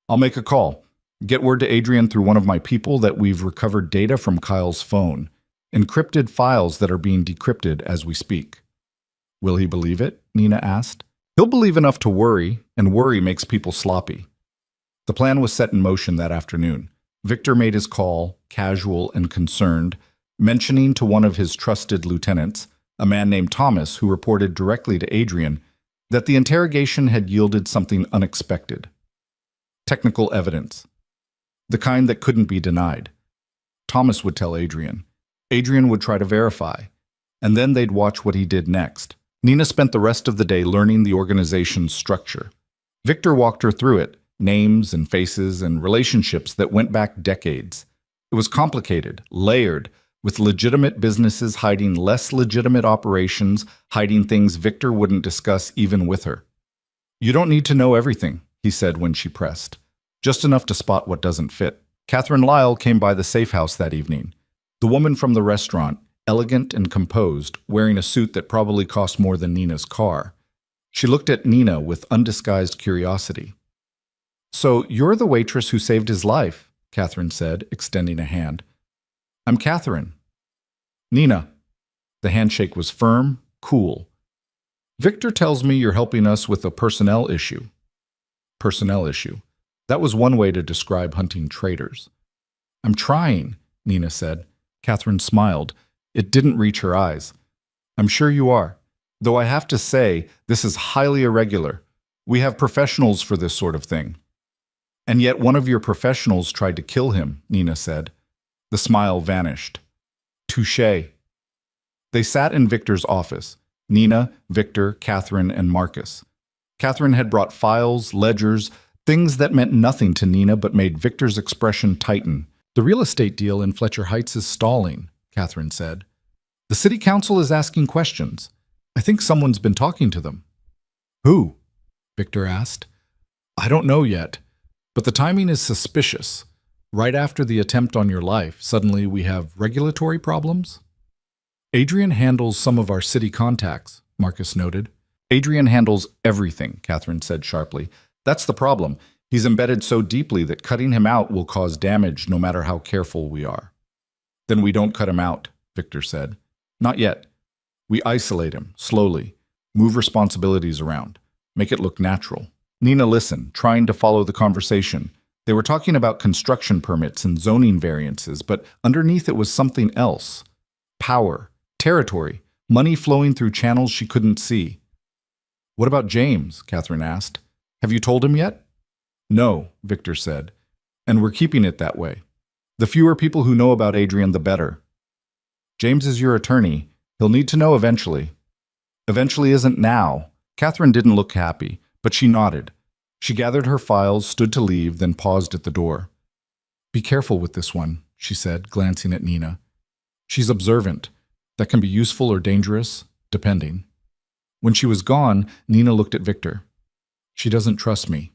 I'll make a call. Get word to Adrian through one of my people that we've recovered data from Kyle's phone, encrypted files that are being decrypted as we speak. Will he believe it? Nina asked. He'll believe enough to worry, and worry makes people sloppy. The plan was set in motion that afternoon. Victor made his call, casual and concerned, mentioning to one of his trusted lieutenants, a man named Thomas who reported directly to Adrian, that the interrogation had yielded something unexpected. Technical evidence. The kind that couldn't be denied. Thomas would tell Adrian. Adrian would try to verify, and then they'd watch what he did next. Nina spent the rest of the day learning the organization's structure. Victor walked her through it, names and faces and relationships that went back decades. It was complicated, layered, with legitimate businesses hiding less legitimate operations, hiding things Victor wouldn't discuss even with her. You don't need to know everything, he said when she pressed. Just enough to spot what doesn't fit. Catherine Lyle came by the safe house that evening. The woman from the restaurant, elegant and composed, wearing a suit that probably cost more than Nina's car. She looked at Nina with undisguised curiosity. So you're the waitress who saved his life, Catherine said, extending a hand. I'm Catherine. Nina. The handshake was firm, cool. Victor tells me you're helping us with a personnel issue. Personnel issue. That was one way to describe hunting traitors. I'm trying, Nina said. Catherine smiled. It didn't reach her eyes. I'm sure you are. Though I have to say, this is highly irregular. We have professionals for this sort of thing. And yet one of your professionals tried to kill him, Nina said. The smile vanished. Touché. They sat in Victor's office. Nina, Victor, Catherine, and Marcus. Catherine had brought files, ledgers, things that meant nothing to Nina but made Victor's expression tighten. The real estate deal in Fletcher Heights is stalling, Catherine said. The city council is asking questions. I think someone's been talking to them. Who? Victor asked. I don't know yet, but the timing is suspicious. Right after the attempt on your life, suddenly we have regulatory problems? Adrian handles some of our city contacts, Marcus noted. Adrian handles everything, Catherine said sharply. That's the problem. He's embedded so deeply that cutting him out will cause damage no matter how careful we are. Then we don't cut him out, Victor said. Not yet. We isolate him, slowly, move responsibilities around, make it look natural. Nina listened, trying to follow the conversation. They were talking about construction permits and zoning variances, but underneath it was something else. Power, territory, money flowing through channels she couldn't see. What about James? Catherine asked. Have you told him yet? No, Victor said, and we're keeping it that way. The fewer people who know about Adrian, the better. James is your attorney. He'll need to know eventually. Eventually isn't now. Catherine didn't look happy, but she nodded. She gathered her files, stood to leave, then paused at the door. Be careful with this one, she said, glancing at Nina. She's observant. That can be useful or dangerous, depending. When she was gone, Nina looked at Victor. She doesn't trust me.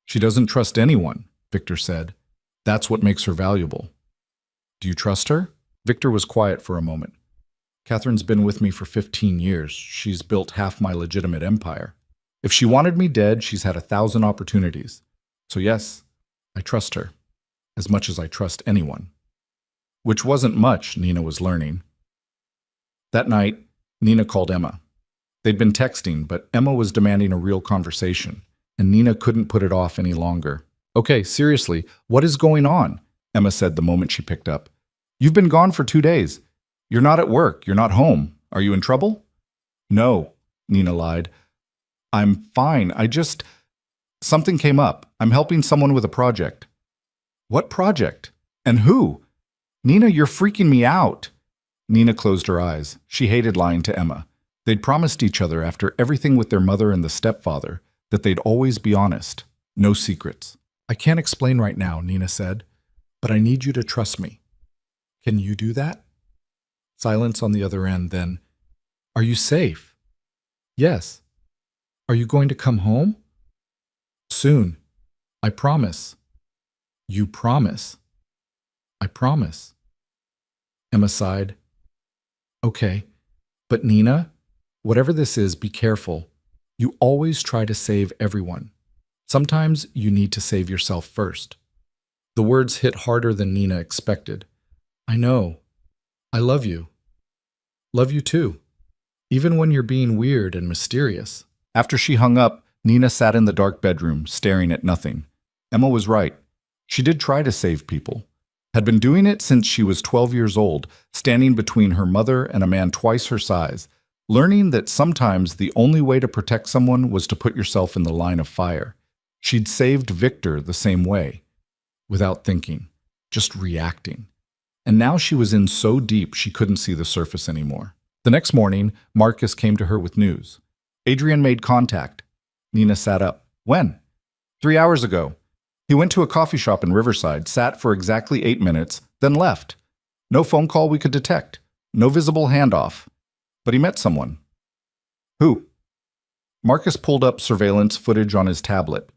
She doesn't trust anyone, Victor said. That's what makes her valuable. Do you trust her? Victor was quiet for a moment. Catherine's been with me for 15 years. She's built half my legitimate empire. If she wanted me dead, she's had 1,000 opportunities. So yes, I trust her, as much as I trust anyone. Which wasn't much, Nina was learning. That night, Nina called Emma. They'd been texting, but Emma was demanding a real conversation, and Nina couldn't put it off any longer. Okay, seriously, what is going on? Emma said the moment she picked up. You've been gone for 2 days. You're not at work. You're not home. Are you in trouble? No, Nina lied. I'm fine. Something came up. I'm helping someone with a project. What project? And who? Nina, you're freaking me out. Nina closed her eyes. She hated lying to Emma. They'd promised each other after everything with their mother and the stepfather that they'd always be honest. No secrets. I can't explain right now, Nina said, but I need you to trust me. Can you do that? Silence on the other end, then. Are you safe? Yes. Are you going to come home? Soon. I promise. You promise. I promise. Emma sighed. Okay, but Nina, whatever this is, be careful. You always try to save everyone. Sometimes you need to save yourself first. The words hit harder than Nina expected. I know. I love you. Love you too. Even when you're being weird and mysterious. After she hung up, Nina sat in the dark bedroom, staring at nothing. Emma was right. She did try to save people. Had been doing it since she was 12 years old, standing between her mother and a man twice her size, learning that sometimes the only way to protect someone was to put yourself in the line of fire. She'd saved Victor the same way, without thinking, just reacting. And now she was in so deep she couldn't see the surface anymore. The next morning, Marcus came to her with news. Adrian made contact. Nina sat up. When? 3 hours ago. He went to a coffee shop in Riverside, sat for exactly 8 minutes, then left. No phone call we could detect. No visible handoff. But he met someone. Who? Marcus pulled up surveillance footage on his tablet.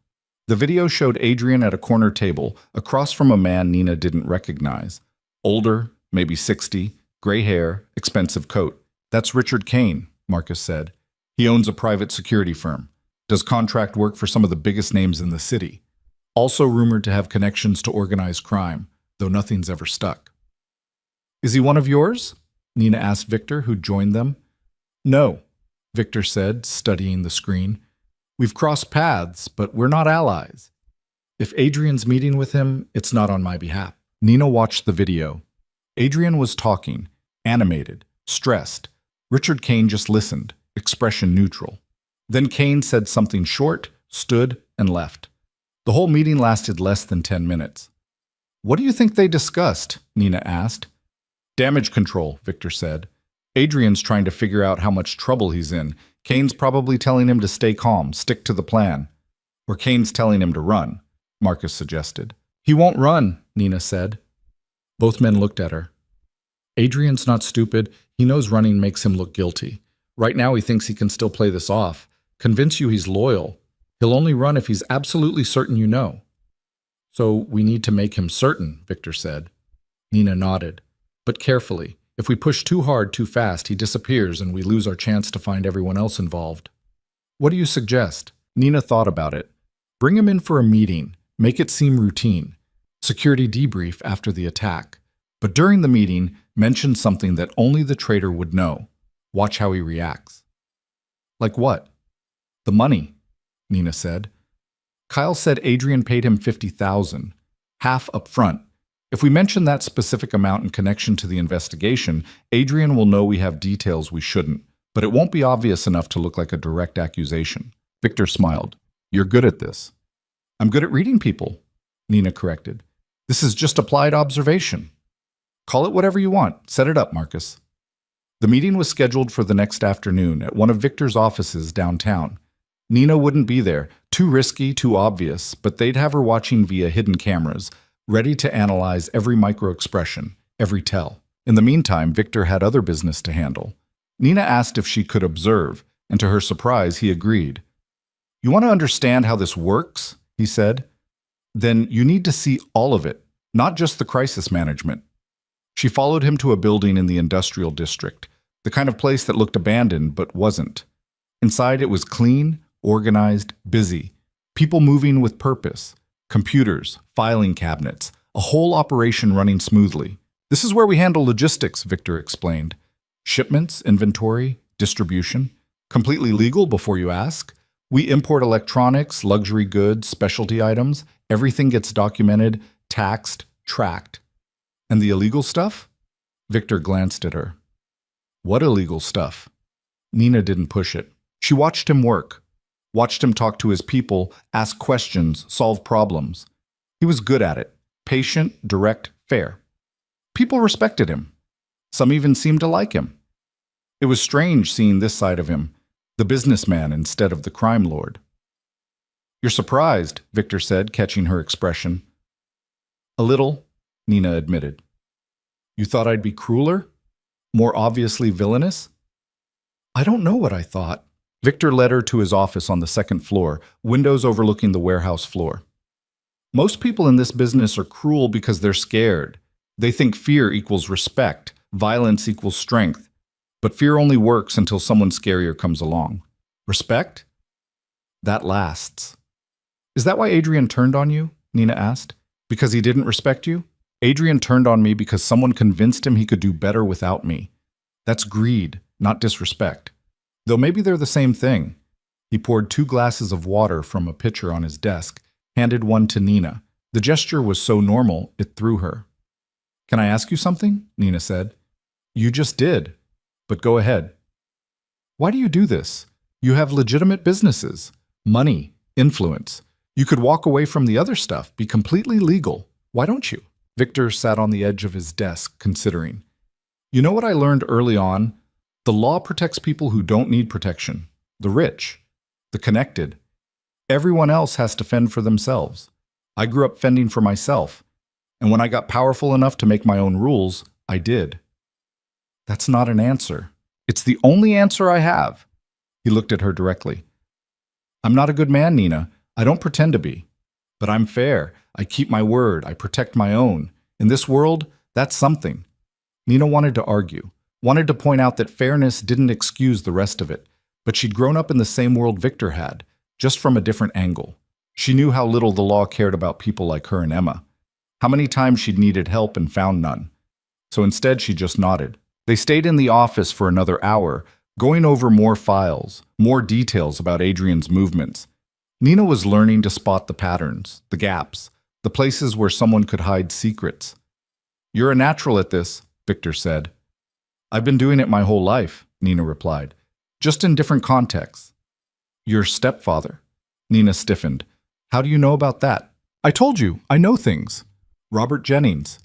The video showed Adrian at a corner table, across from a man Nina didn't recognize. Older, maybe 60, gray hair, expensive coat. That's Richard Kane, Marcus said. He owns a private security firm. Does contract work for some of the biggest names in the city. Also rumored to have connections to organized crime, though nothing's ever stuck. Is he one of yours? Nina asked Victor, who'd joined them. No, Victor said, studying the screen. We've crossed paths, but we're not allies. If Adrian's meeting with him, it's not on my behalf. Nina watched the video. Adrian was talking, animated, stressed. Richard Kane just listened, expression neutral. Then Kane said something short, stood, and left. The whole meeting lasted less than 10 minutes. What do you think they discussed? Nina asked. Damage control, Victor said. Adrian's trying to figure out how much trouble he's in. Kane's probably telling him to stay calm, stick to the plan. Or Kane's telling him to run, Marcus suggested. He won't run, Nina said. Both men looked at her. Adrian's not stupid. He knows running makes him look guilty. Right now he thinks he can still play this off, convince you he's loyal. He'll only run if he's absolutely certain you know. So we need to make him certain, Victor said. Nina nodded. But carefully. If we push too hard too fast, he disappears and we lose our chance to find everyone else involved. What do you suggest? Nina thought about it. Bring him in for a meeting. Make it seem routine. Security debrief after the attack. But during the meeting, mention something that only the traitor would know. Watch how he reacts. Like what? The money, Nina said. Kyle said Adrian paid him $50,000, half up front. If we mention that specific amount in connection to the investigation, Adrian will know we have details we shouldn't, but it won't be obvious enough to look like a direct accusation. Victor smiled. You're good at this. I'm good at reading people, Nina corrected. This is just applied observation. Call it whatever you want. Set it up, Marcus. The meeting was scheduled for the next afternoon at one of Victor's offices downtown. Nina wouldn't be there. Too risky, too obvious, but they'd have her watching via hidden cameras, ready to analyze every micro-expression, every tell. In the meantime, Victor had other business to handle. Nina asked if she could observe, and to her surprise, he agreed. You want to understand how this works? He said. Then you need to see all of it, not just the crisis management. She followed him to a building in the industrial district, the kind of place that looked abandoned but wasn't. Inside it was clean, organized, busy. People moving with purpose. Computers, filing cabinets, a whole operation running smoothly. This is where we handle logistics, Victor explained. Shipments, inventory, distribution. Completely legal before you ask. We import electronics, luxury goods, specialty items. Everything gets documented, taxed, tracked. And the illegal stuff? Victor glanced at her. What illegal stuff? Nina didn't push it. She watched him work, watched him talk to his people, ask questions, solve problems. He was good at it, patient, direct, fair. People respected him. Some even seemed to like him. It was strange seeing this side of him, the businessman instead of the crime lord. You're surprised, Victor said, catching her expression. A little, Nina admitted. You thought I'd be crueler? More obviously villainous? I don't know what I thought. Victor led her to his office on the second floor, windows overlooking the warehouse floor. Most people in this business are cruel because they're scared. They think fear equals respect, violence equals strength. But fear only works until someone scarier comes along. Respect? That lasts. Is that why Adrian turned on you? Nina asked. Because he didn't respect you? Adrian turned on me because someone convinced him he could do better without me. That's greed, not disrespect. Though maybe they're the same thing. He poured 2 glasses of water from a pitcher on his desk, handed one to Nina. The gesture was so normal, it threw her. Can I ask you something? Nina said. You just did. But go ahead. Why do you do this? You have legitimate businesses, money, influence. You could walk away from the other stuff, be completely legal. Why don't you? Victor sat on the edge of his desk, considering. You know what I learned early on? The law protects people who don't need protection. The rich, the connected. Everyone else has to fend for themselves. I grew up fending for myself. And when I got powerful enough to make my own rules, I did. That's not an answer. It's the only answer I have. He looked at her directly. I'm not a good man, Nina. I don't pretend to be. But I'm fair. I keep my word. I protect my own. In this world, that's something. Nina wanted to argue, wanted to point out that fairness didn't excuse the rest of it, but she'd grown up in the same world Victor had, just from a different angle. She knew how little the law cared about people like her and Emma, how many times she'd needed help and found none. So instead, she just nodded. They stayed in the office for another hour, going over more files, more details about Adrian's movements. Nina was learning to spot the patterns, the gaps, the places where someone could hide secrets. You're a natural at this, Victor said. I've been doing it my whole life, Nina replied, just in different contexts. Your stepfather. Nina stiffened. How do you know about that? I told you, I know things. Robert Jennings.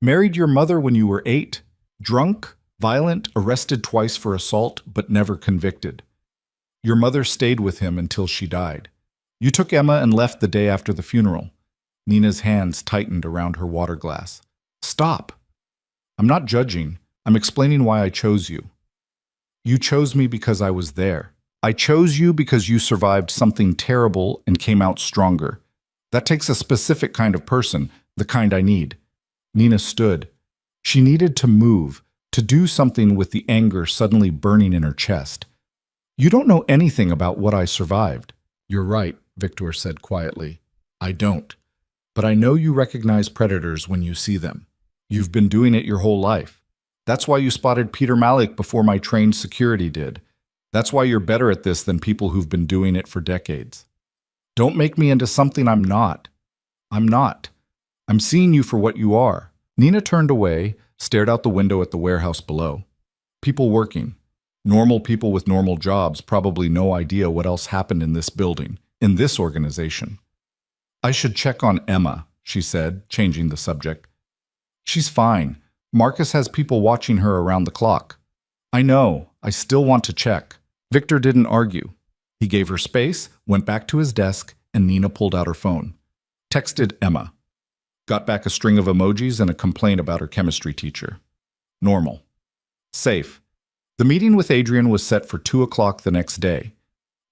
Married your mother when you were 8. Drunk, violent, arrested twice for assault, but never convicted. Your mother stayed with him until she died. You took Emma and left the day after the funeral. Nina's hands tightened around her water glass. Stop. I'm not judging. I'm explaining why I chose you. You chose me because I was there. I chose you because you survived something terrible and came out stronger. That takes a specific kind of person, the kind I need. Nina stood. She needed to move, to do something with the anger suddenly burning in her chest. You don't know anything about what I survived. You're right, Victor said quietly. I don't. But I know you recognize predators when you see them. You've been doing it your whole life. That's why you spotted Peter Malik before my trained security did. That's why you're better at this than people who've been doing it for decades. Don't make me into something I'm not. I'm not. I'm seeing you for what you are. Nina turned away, stared out the window at the warehouse below. People working. Normal people with normal jobs, probably no idea what else happened in this building, in this organization. I should check on Emma, she said, changing the subject. She's fine. Marcus has people watching her around the clock. I know. I still want to check. Victor didn't argue. He gave her space, went back to his desk, and Nina pulled out her phone. Texted Emma. Got back a string of emojis and a complaint about her chemistry teacher. Normal. Safe. The meeting with Adrian was set for 2 o'clock the next day.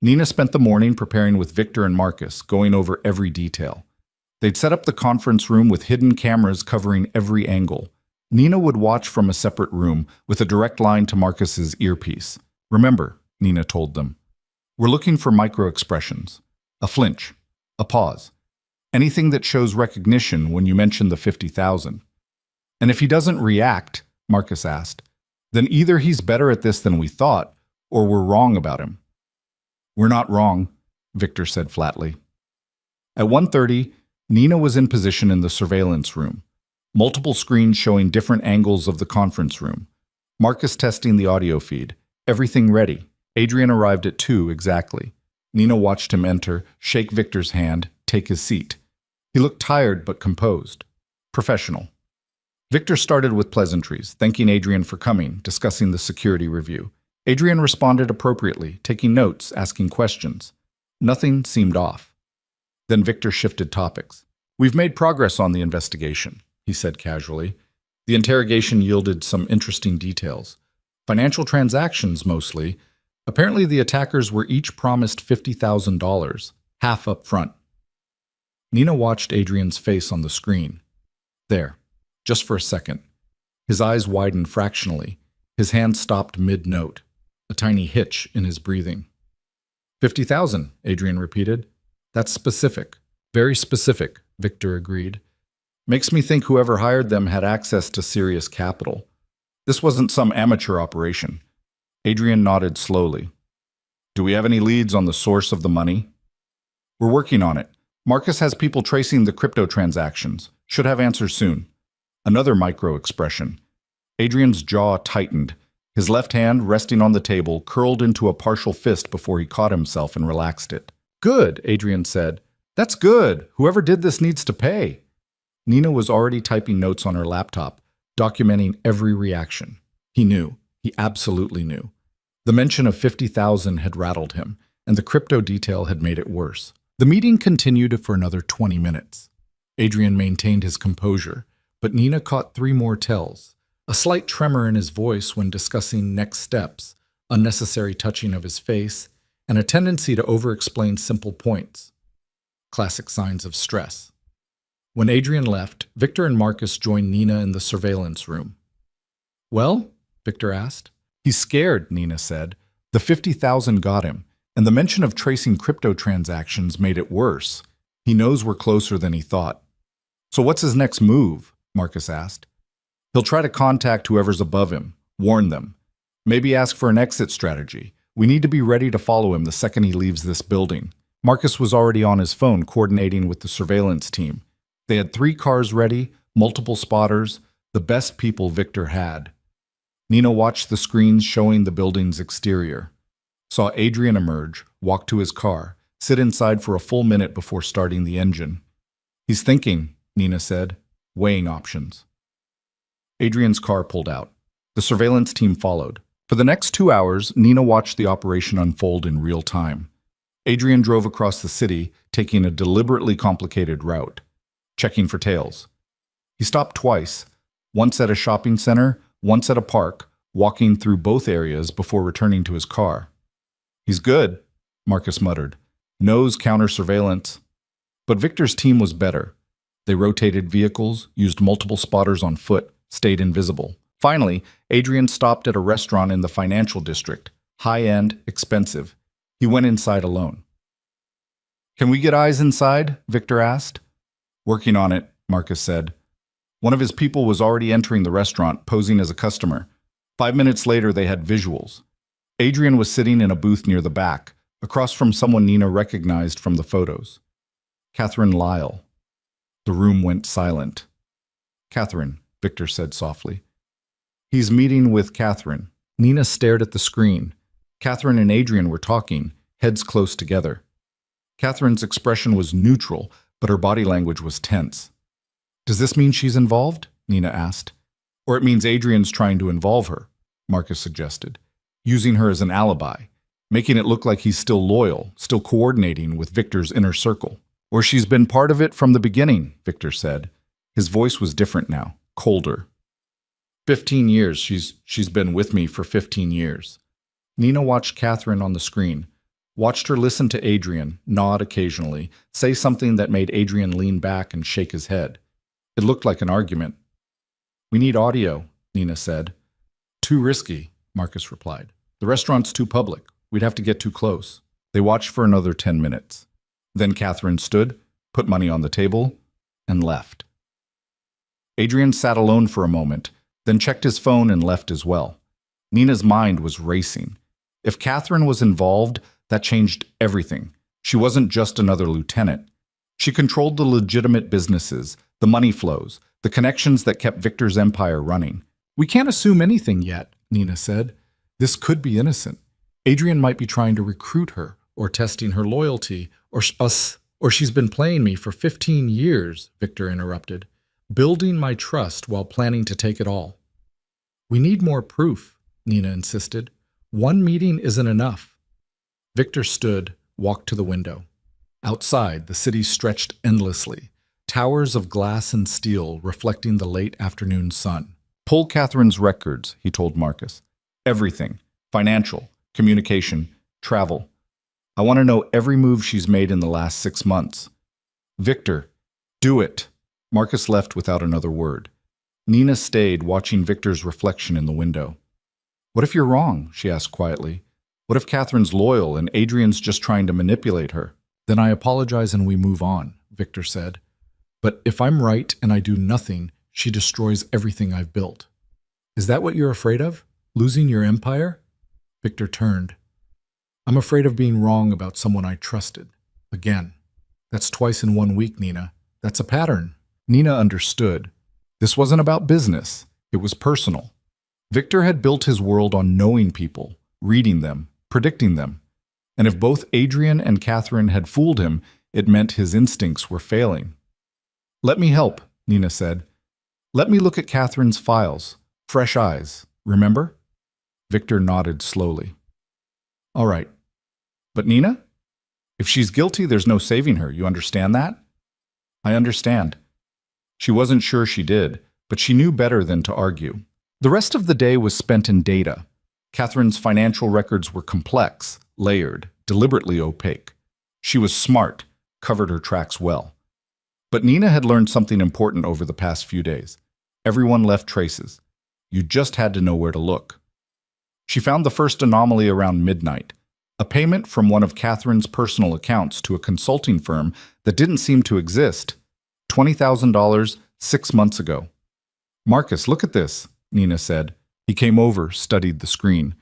Nina spent the morning preparing with Victor and Marcus, going over every detail. They'd set up the conference room with hidden cameras covering every angle. Nina would watch from a separate room with a direct line to Marcus's earpiece. Remember, Nina told them, We're looking for micro-expressions. A flinch. A pause. Anything that shows recognition when you mention the 50,000. And if he doesn't react, Marcus asked, then either he's better at this than we thought, or we're wrong about him. We're not wrong, Victor said flatly. At 1:30, Nina was in position in the surveillance room. Multiple screens showing different angles of the conference room. Marcus testing the audio feed. Everything ready. Adrian arrived at 2 exactly. Nina watched him enter, shake Victor's hand, take his seat. He looked tired but composed. Professional. Victor started with pleasantries, thanking Adrian for coming, discussing the security review. Adrian responded appropriately, taking notes, asking questions. Nothing seemed off. Then Victor shifted topics. We've made progress on the investigation, he said casually. The interrogation yielded some interesting details. Financial transactions, mostly. Apparently the attackers were each promised $50,000, half up front. Nina watched Adrian's face on the screen. There, just for a second. His eyes widened fractionally. His hand stopped mid-note, a tiny hitch in his breathing. 50,000, Adrian repeated. That's specific. Very specific, Victor agreed. Makes me think whoever hired them had access to serious capital. This wasn't some amateur operation. Adrian nodded slowly. Do we have any leads on the source of the money? We're working on it. Marcus has people tracing the crypto transactions. Should have answers soon. Another micro-expression. Adrian's jaw tightened. His left hand, resting on the table, curled into a partial fist before he caught himself and relaxed it. Good, Adrian said. That's good. Whoever did this needs to pay. Nina was already typing notes on her laptop, documenting every reaction. He knew. He absolutely knew. The mention of 50,000 had rattled him, and the crypto detail had made it worse. The meeting continued for another 20 minutes. Adrian maintained his composure, but Nina caught 3 more tells. A slight tremor in his voice when discussing next steps, unnecessary touching of his face, and a tendency to over-explain simple points. Classic signs of stress. When Adrian left, Victor and Marcus joined Nina in the surveillance room. Well? Victor asked. He's scared, Nina said. The 50,000 got him, and the mention of tracing crypto transactions made it worse. He knows we're closer than he thought. So what's his next move? Marcus asked. He'll try to contact whoever's above him, warn them. Maybe ask for an exit strategy. We need to be ready to follow him the second he leaves this building. Marcus was already on his phone coordinating with the surveillance team. They had 3 cars ready, multiple spotters, the best people Victor had. Nina watched the screens showing the building's exterior. Saw Adrian emerge, walk to his car, sit inside for a full minute before starting the engine. He's thinking, Nina said, weighing options. Adrian's car pulled out. The surveillance team followed. For the next 2 hours, Nina watched the operation unfold in real time. Adrian drove across the city, taking a deliberately complicated route, checking for tails. He stopped twice, once at a shopping center, once at a park, walking through both areas before returning to his car. He's good, Marcus muttered. Knows counter-surveillance. But Victor's team was better. They rotated vehicles, used multiple spotters on foot, stayed invisible. Finally, Adrian stopped at a restaurant in the financial district. High-end, expensive. He went inside alone. Can we get eyes inside? Victor asked. Working on it, Marcus said. One of his people was already entering the restaurant, posing as a customer. 5 minutes later, they had visuals. Adrian was sitting in a booth near the back, across from someone Nina recognized from the photos. Catherine Lyle. The room went silent. Catherine, Victor said softly. He's meeting with Catherine. Nina stared at the screen. Catherine and Adrian were talking, heads close together. Catherine's expression was neutral, but her body language was tense. Does this mean she's involved? Nina asked. Or it means Adrian's trying to involve her, Marcus suggested, using her as an alibi, making it look like he's still loyal, still coordinating with Victor's inner circle. Or she's been part of it from the beginning, Victor said. His voice was different now, colder. 15 years. She's been with me for 15 years. Nina watched Catherine on the screen, watched her listen to Adrian, nod occasionally, say something that made Adrian lean back and shake his head. It looked like an argument. We need audio, Nina said. Too risky, Marcus replied. The restaurant's too public. We'd have to get too close. They watched for another 10 minutes. Then Catherine stood, put money on the table, and left. Adrian sat alone for a moment, then checked his phone and left as well. Nina's mind was racing. If Catherine was involved, that changed everything. She wasn't just another lieutenant. She controlled the legitimate businesses, the money flows, the connections that kept Victor's empire running. "We can't assume anything yet," Nina said. "This could be innocent. Adrian might be trying to recruit her, or testing her loyalty, or she's been playing me for 15 years, Victor interrupted, building my trust while planning to take it all. "We need more proof," Nina insisted. "One meeting isn't enough." Victor stood, walked to the window. Outside, the city stretched endlessly, towers of glass and steel reflecting the late afternoon sun. "Pull Catherine's records," he told Marcus. "Everything. Financial, communication, travel. I want to know every move she's made in the last 6 months." "Victor, do it." Marcus left without another word. Nina stayed, watching Victor's reflection in the window. "What if you're wrong?" she asked quietly. "What if Catherine's loyal and Adrian's just trying to manipulate her?" "Then I apologize and we move on," Victor said. "But if I'm right and I do nothing, she destroys everything I've built." "Is that what you're afraid of? Losing your empire?" Victor turned. "I'm afraid of being wrong about someone I trusted. Again. That's twice in 1 week, Nina. That's a pattern." Nina understood. This wasn't about business. It was personal. Victor had built his world on knowing people, reading them, predicting them. And if both Adrian and Catherine had fooled him, it meant his instincts were failing. "Let me help," Nina said. "Let me look at Catherine's files. Fresh eyes. Remember?" Victor nodded slowly. "All right. But Nina? If she's guilty, there's no saving her. You understand that?" "I understand." She wasn't sure she did, but she knew better than to argue. The rest of the day was spent in data. Catherine's financial records were complex, layered, deliberately opaque. She was smart, covered her tracks well. But Nina had learned something important over the past few days. Everyone left traces. You just had to know where to look. She found the first anomaly around midnight, a payment from one of Catherine's personal accounts to a consulting firm that didn't seem to exist. $20,000 6 months ago. "Marcus, look at this," Nina said. He came over, studied the screen,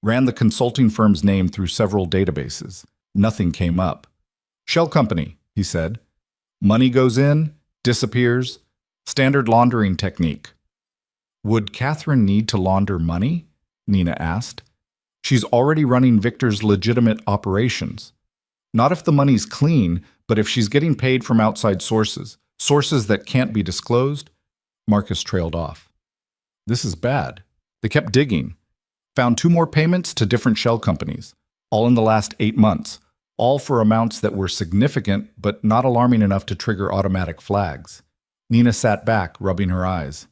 ran the consulting firm's name through several databases. Nothing came up. "Shell company," he said. "Money goes in, disappears. Standard laundering technique." "Would Catherine need to launder money?" Nina asked. "She's already running Victor's legitimate operations. Not if the money's clean, but if she's getting paid from outside sources that can't be disclosed." Marcus trailed off. "This is bad." They kept digging. Found 2 more payments to different shell companies, all in the last 8 months, all for amounts that were significant but not alarming enough to trigger automatic flags. Nina sat back, rubbing her eyes.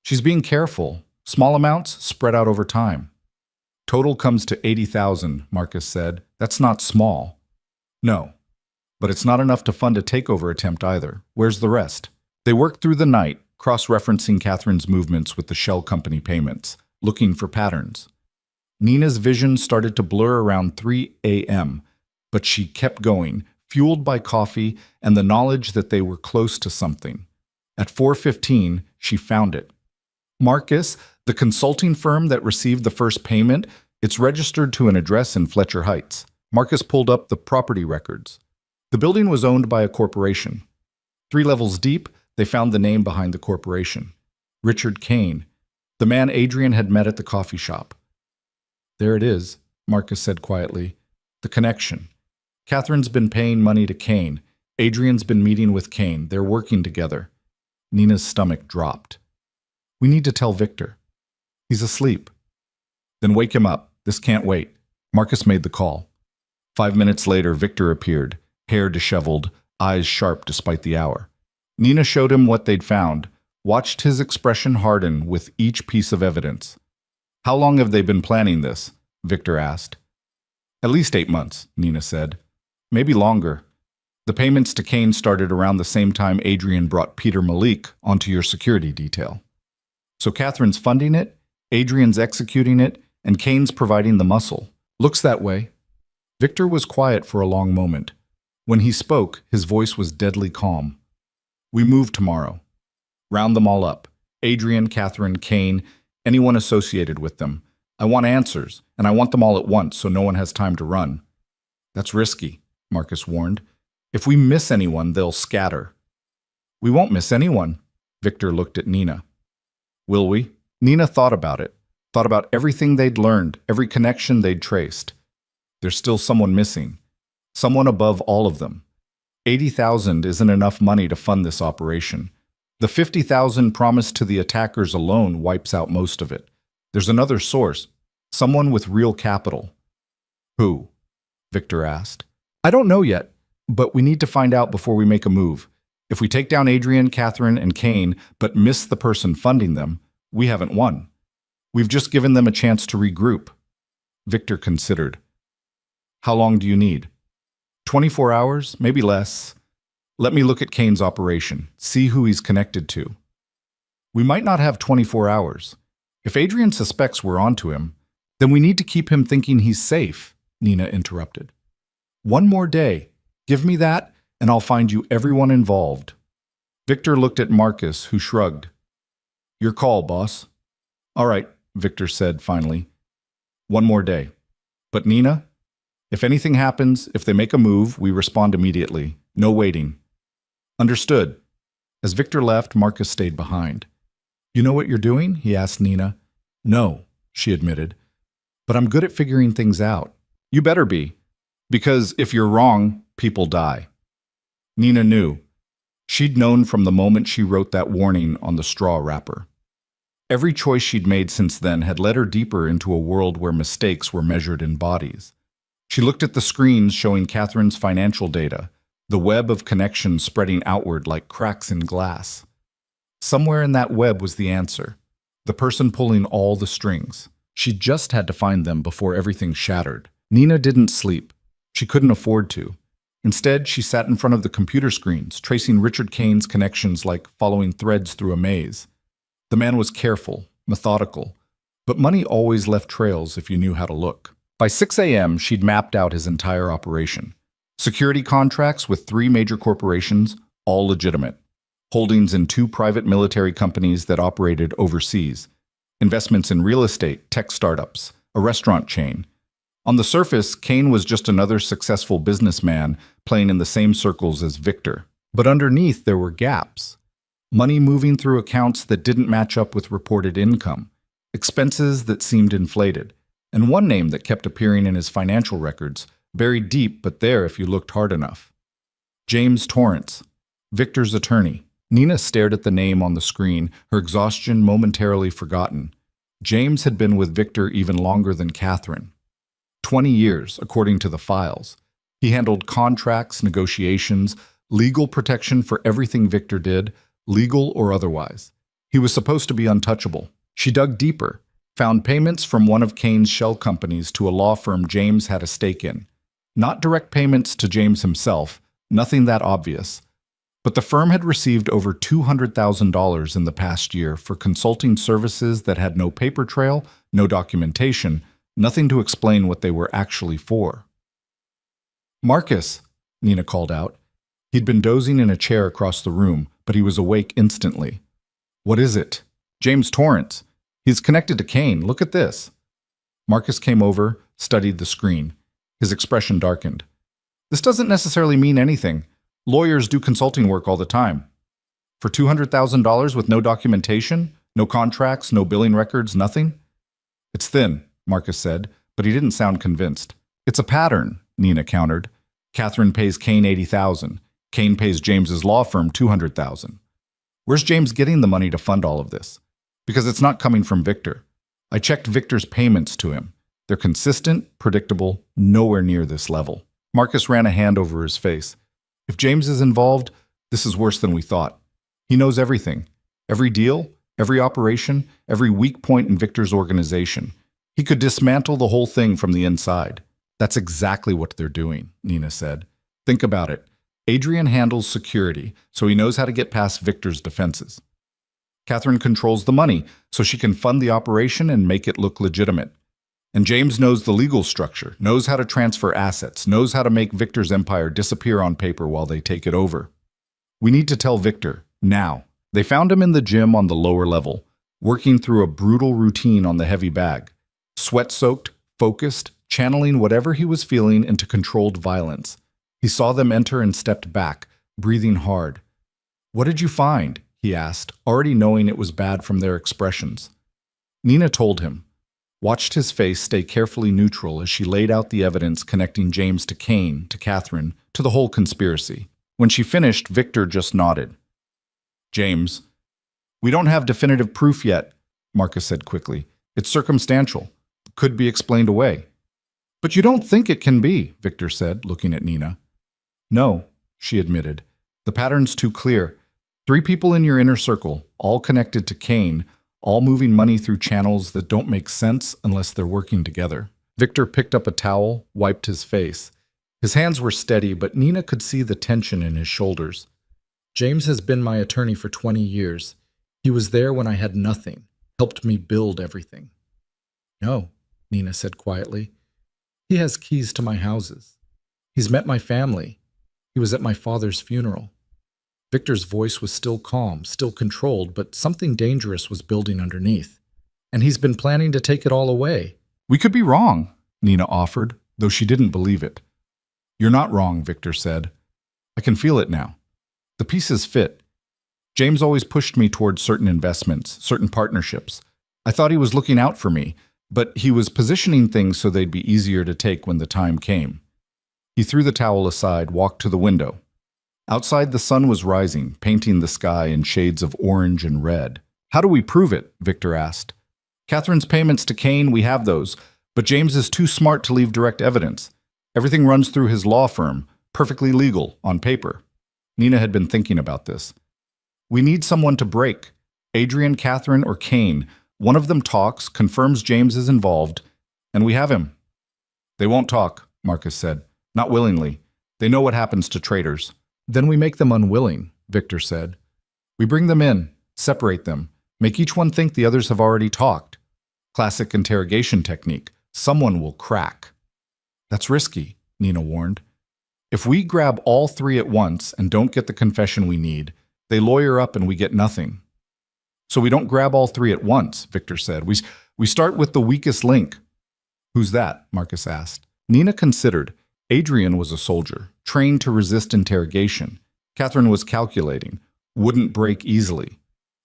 "She's being careful. Small amounts spread out over time." "Total comes to 80,000, Marcus said. "That's not small." "No. But it's not enough to fund a takeover attempt either. Where's the rest?" They worked through the night, cross-referencing Catherine's movements with the shell company payments, looking for patterns. Nina's vision started to blur around 3 a.m., but she kept going, fueled by coffee and the knowledge that they were close to something. At 4:15, she found it. "Marcus, the consulting firm that received the first payment, it's registered to an address in Fletcher Heights." Marcus pulled up the property records. The building was owned by a corporation. 3 levels deep, they found the name behind the corporation. Richard Kane, the man Adrian had met at the coffee shop. "There it is," Marcus said quietly. "The connection. Catherine's been paying money to Kane. Adrian's been meeting with Kane. They're working together." Nina's stomach dropped. "We need to tell Victor." "He's asleep." "Then wake him up. This can't wait." Marcus made the call. 5 minutes later, Victor appeared, hair disheveled, eyes sharp despite the hour. Nina showed him what they'd found, watched his expression harden with each piece of evidence. "How long have they been planning this?" Victor asked. "At least 8 months, Nina said. "Maybe longer. The payments to Kane started around the same time Adrian brought Peter Malik onto your security detail. So Catherine's funding it, Adrian's executing it, and Kane's providing the muscle. Looks that way." Victor was quiet for a long moment. When he spoke, his voice was deadly calm. We move tomorrow. Round them all up. Adrian, Catherine, Kane, anyone associated with them. I want answers, and I want them all at once so no one has time to run. That's risky, Marcus warned. If we miss anyone, they'll scatter. We won't miss anyone. Victor looked at Nina. Will we? Nina thought about it. Thought about everything they'd learned, every connection they'd traced. There's still someone missing. Someone above all of them. 80,000 isn't enough money to fund this operation. The 50,000 promised to the attackers alone wipes out most of it. There's another source. Someone with real capital. Who? Victor asked. I don't know yet, but we need to find out before we make a move. If we take down Adrian, Catherine, and Kane, but miss the person funding them, we haven't won. We've just given them a chance to regroup. Victor considered. How long do you need? 24 hours, maybe less. Let me look at Kane's operation, see who he's connected to. We might not have 24 hours. If Adrian suspects we're onto him, then we need to keep him thinking he's safe, Nina interrupted. One more day. Give me that, and I'll find you everyone involved. Victor looked at Marcus, who shrugged. Your call, boss. All right, Victor said finally. One more day. But Nina, if anything happens, if they make a move, we respond immediately. No waiting. Understood. As Victor left, Marcus stayed behind. You know what you're doing? He asked Nina. No, she admitted. But I'm good at figuring things out. You better be. Because if you're wrong, people die. Nina knew. She'd known from the moment she wrote that warning on the straw wrapper. Every choice she'd made since then had led her deeper into a world where mistakes were measured in bodies. She looked at the screens showing Catherine's financial data, the web of connections spreading outward like cracks in glass. Somewhere in that web was the answer, the person pulling all the strings. She just had to find them before everything shattered. Nina didn't sleep. She couldn't afford to. Instead, she sat in front of the computer screens, tracing Richard Kane's connections like following threads through a maze. The man was careful, methodical, but money always left trails if you knew how to look. By 6 a.m., she'd mapped out his entire operation. Security contracts with 3 major corporations, all legitimate. Holdings in 2 private military companies that operated overseas. Investments in real estate, tech startups, a restaurant chain. On the surface, Kane was just another successful businessman playing in the same circles as Victor. But underneath, there were gaps. Money moving through accounts that didn't match up with reported income. Expenses that seemed inflated. And one name that kept appearing in his financial records, buried deep but there if you looked hard enough. James Torrance, Victor's attorney. Nina stared at the name on the screen, her exhaustion momentarily forgotten. James had been with Victor even longer than Catherine. 20 years, according to the files. He handled contracts, negotiations, legal protection for everything Victor did, legal or otherwise. He was supposed to be untouchable. She dug deeper, found payments from one of Kane's shell companies to a law firm James had a stake in. Not direct payments to James himself, nothing that obvious. But the firm had received over $200,000 in the past year for consulting services that had no paper trail, no documentation, nothing to explain what they were actually for. Marcus, Nina called out. He'd been dozing in a chair across the room, but he was awake instantly. What is it? James Torrance. He's connected to Kane. Look at this. Marcus came over, studied the screen. His expression darkened. This doesn't necessarily mean anything. Lawyers do consulting work all the time. For $200,000 with no documentation, no contracts, no billing records, nothing? It's thin, Marcus said, but he didn't sound convinced. It's a pattern, Nina countered. Catherine pays Kane $80,000. Kane pays James's law firm $200,000. Where's James getting the money to fund all of this? Because it's not coming from Victor. I checked Victor's payments to him. They're consistent, predictable, nowhere near this level. Marcus ran a hand over his face. If James is involved, this is worse than we thought. He knows everything. Every deal, every operation, every weak point in Victor's organization. He could dismantle the whole thing from the inside. That's exactly what they're doing, Nina said. Think about it. Adrian handles security, so he knows how to get past Victor's defenses. Catherine controls the money, so she can fund the operation and make it look legitimate. And James knows the legal structure, knows how to transfer assets, knows how to make Victor's empire disappear on paper while they take it over. We need to tell Victor, now. They found him in the gym on the lower level, working through a brutal routine on the heavy bag. Sweat-soaked, focused, channeling whatever he was feeling into controlled violence. He saw them enter and stepped back, breathing hard. "What did you find?" he asked, already knowing it was bad from their expressions. Nina told him, watched his face stay carefully neutral as she laid out the evidence connecting James to Kane, to Catherine, to the whole conspiracy. When she finished, Victor just nodded. "James, we don't have definitive proof yet," Marcus said quickly. "It's circumstantial. Could be explained away." "But you don't think it can be," Victor said, looking at Nina. "No," she admitted. "The pattern's too clear. 3 people in your inner circle, all connected to Kane, all moving money through channels that don't make sense unless they're working together." Victor picked up a towel, wiped his face. His hands were steady, but Nina could see the tension in his shoulders. "James has been my attorney for 20 years. He was there when I had nothing, helped me build everything." "No," Nina said quietly. "He has keys to my houses. He's met my family. He was at my father's funeral." Victor's voice was still calm, still controlled, but something dangerous was building underneath. "And he's been planning to take it all away." "We could be wrong," Nina offered, though she didn't believe it. "You're not wrong," Victor said. "I can feel it now. The pieces fit. James always pushed me towards certain investments, certain partnerships. I thought he was looking out for me, but he was positioning things so they'd be easier to take when the time came." He threw the towel aside, walked to the window. Outside, the sun was rising, painting the sky in shades of orange and red. "How do we prove it?" Victor asked. "Catherine's payments to Kane, we have those, but James is too smart to leave direct evidence. Everything runs through his law firm, perfectly legal, on paper." Nina had been thinking about this. "We need someone to break. Adrian, Catherine, or Kane. One of them talks, confirms James is involved, and we have him." "They won't talk," Marcus said. "Not willingly. They know what happens to traitors." "Then we make them unwilling," Victor said. "We bring them in, separate them, make each one think the others have already talked. Classic interrogation technique. Someone will crack." "That's risky," Nina warned. "If we grab all 3 at once and don't get the confession we need, they lawyer up and we get nothing." "So we don't grab all 3 at once," Victor said. We start with the weakest link." "Who's that?" Marcus asked. Nina considered. Adrian was a soldier, trained to resist interrogation. Catherine was calculating, wouldn't break easily.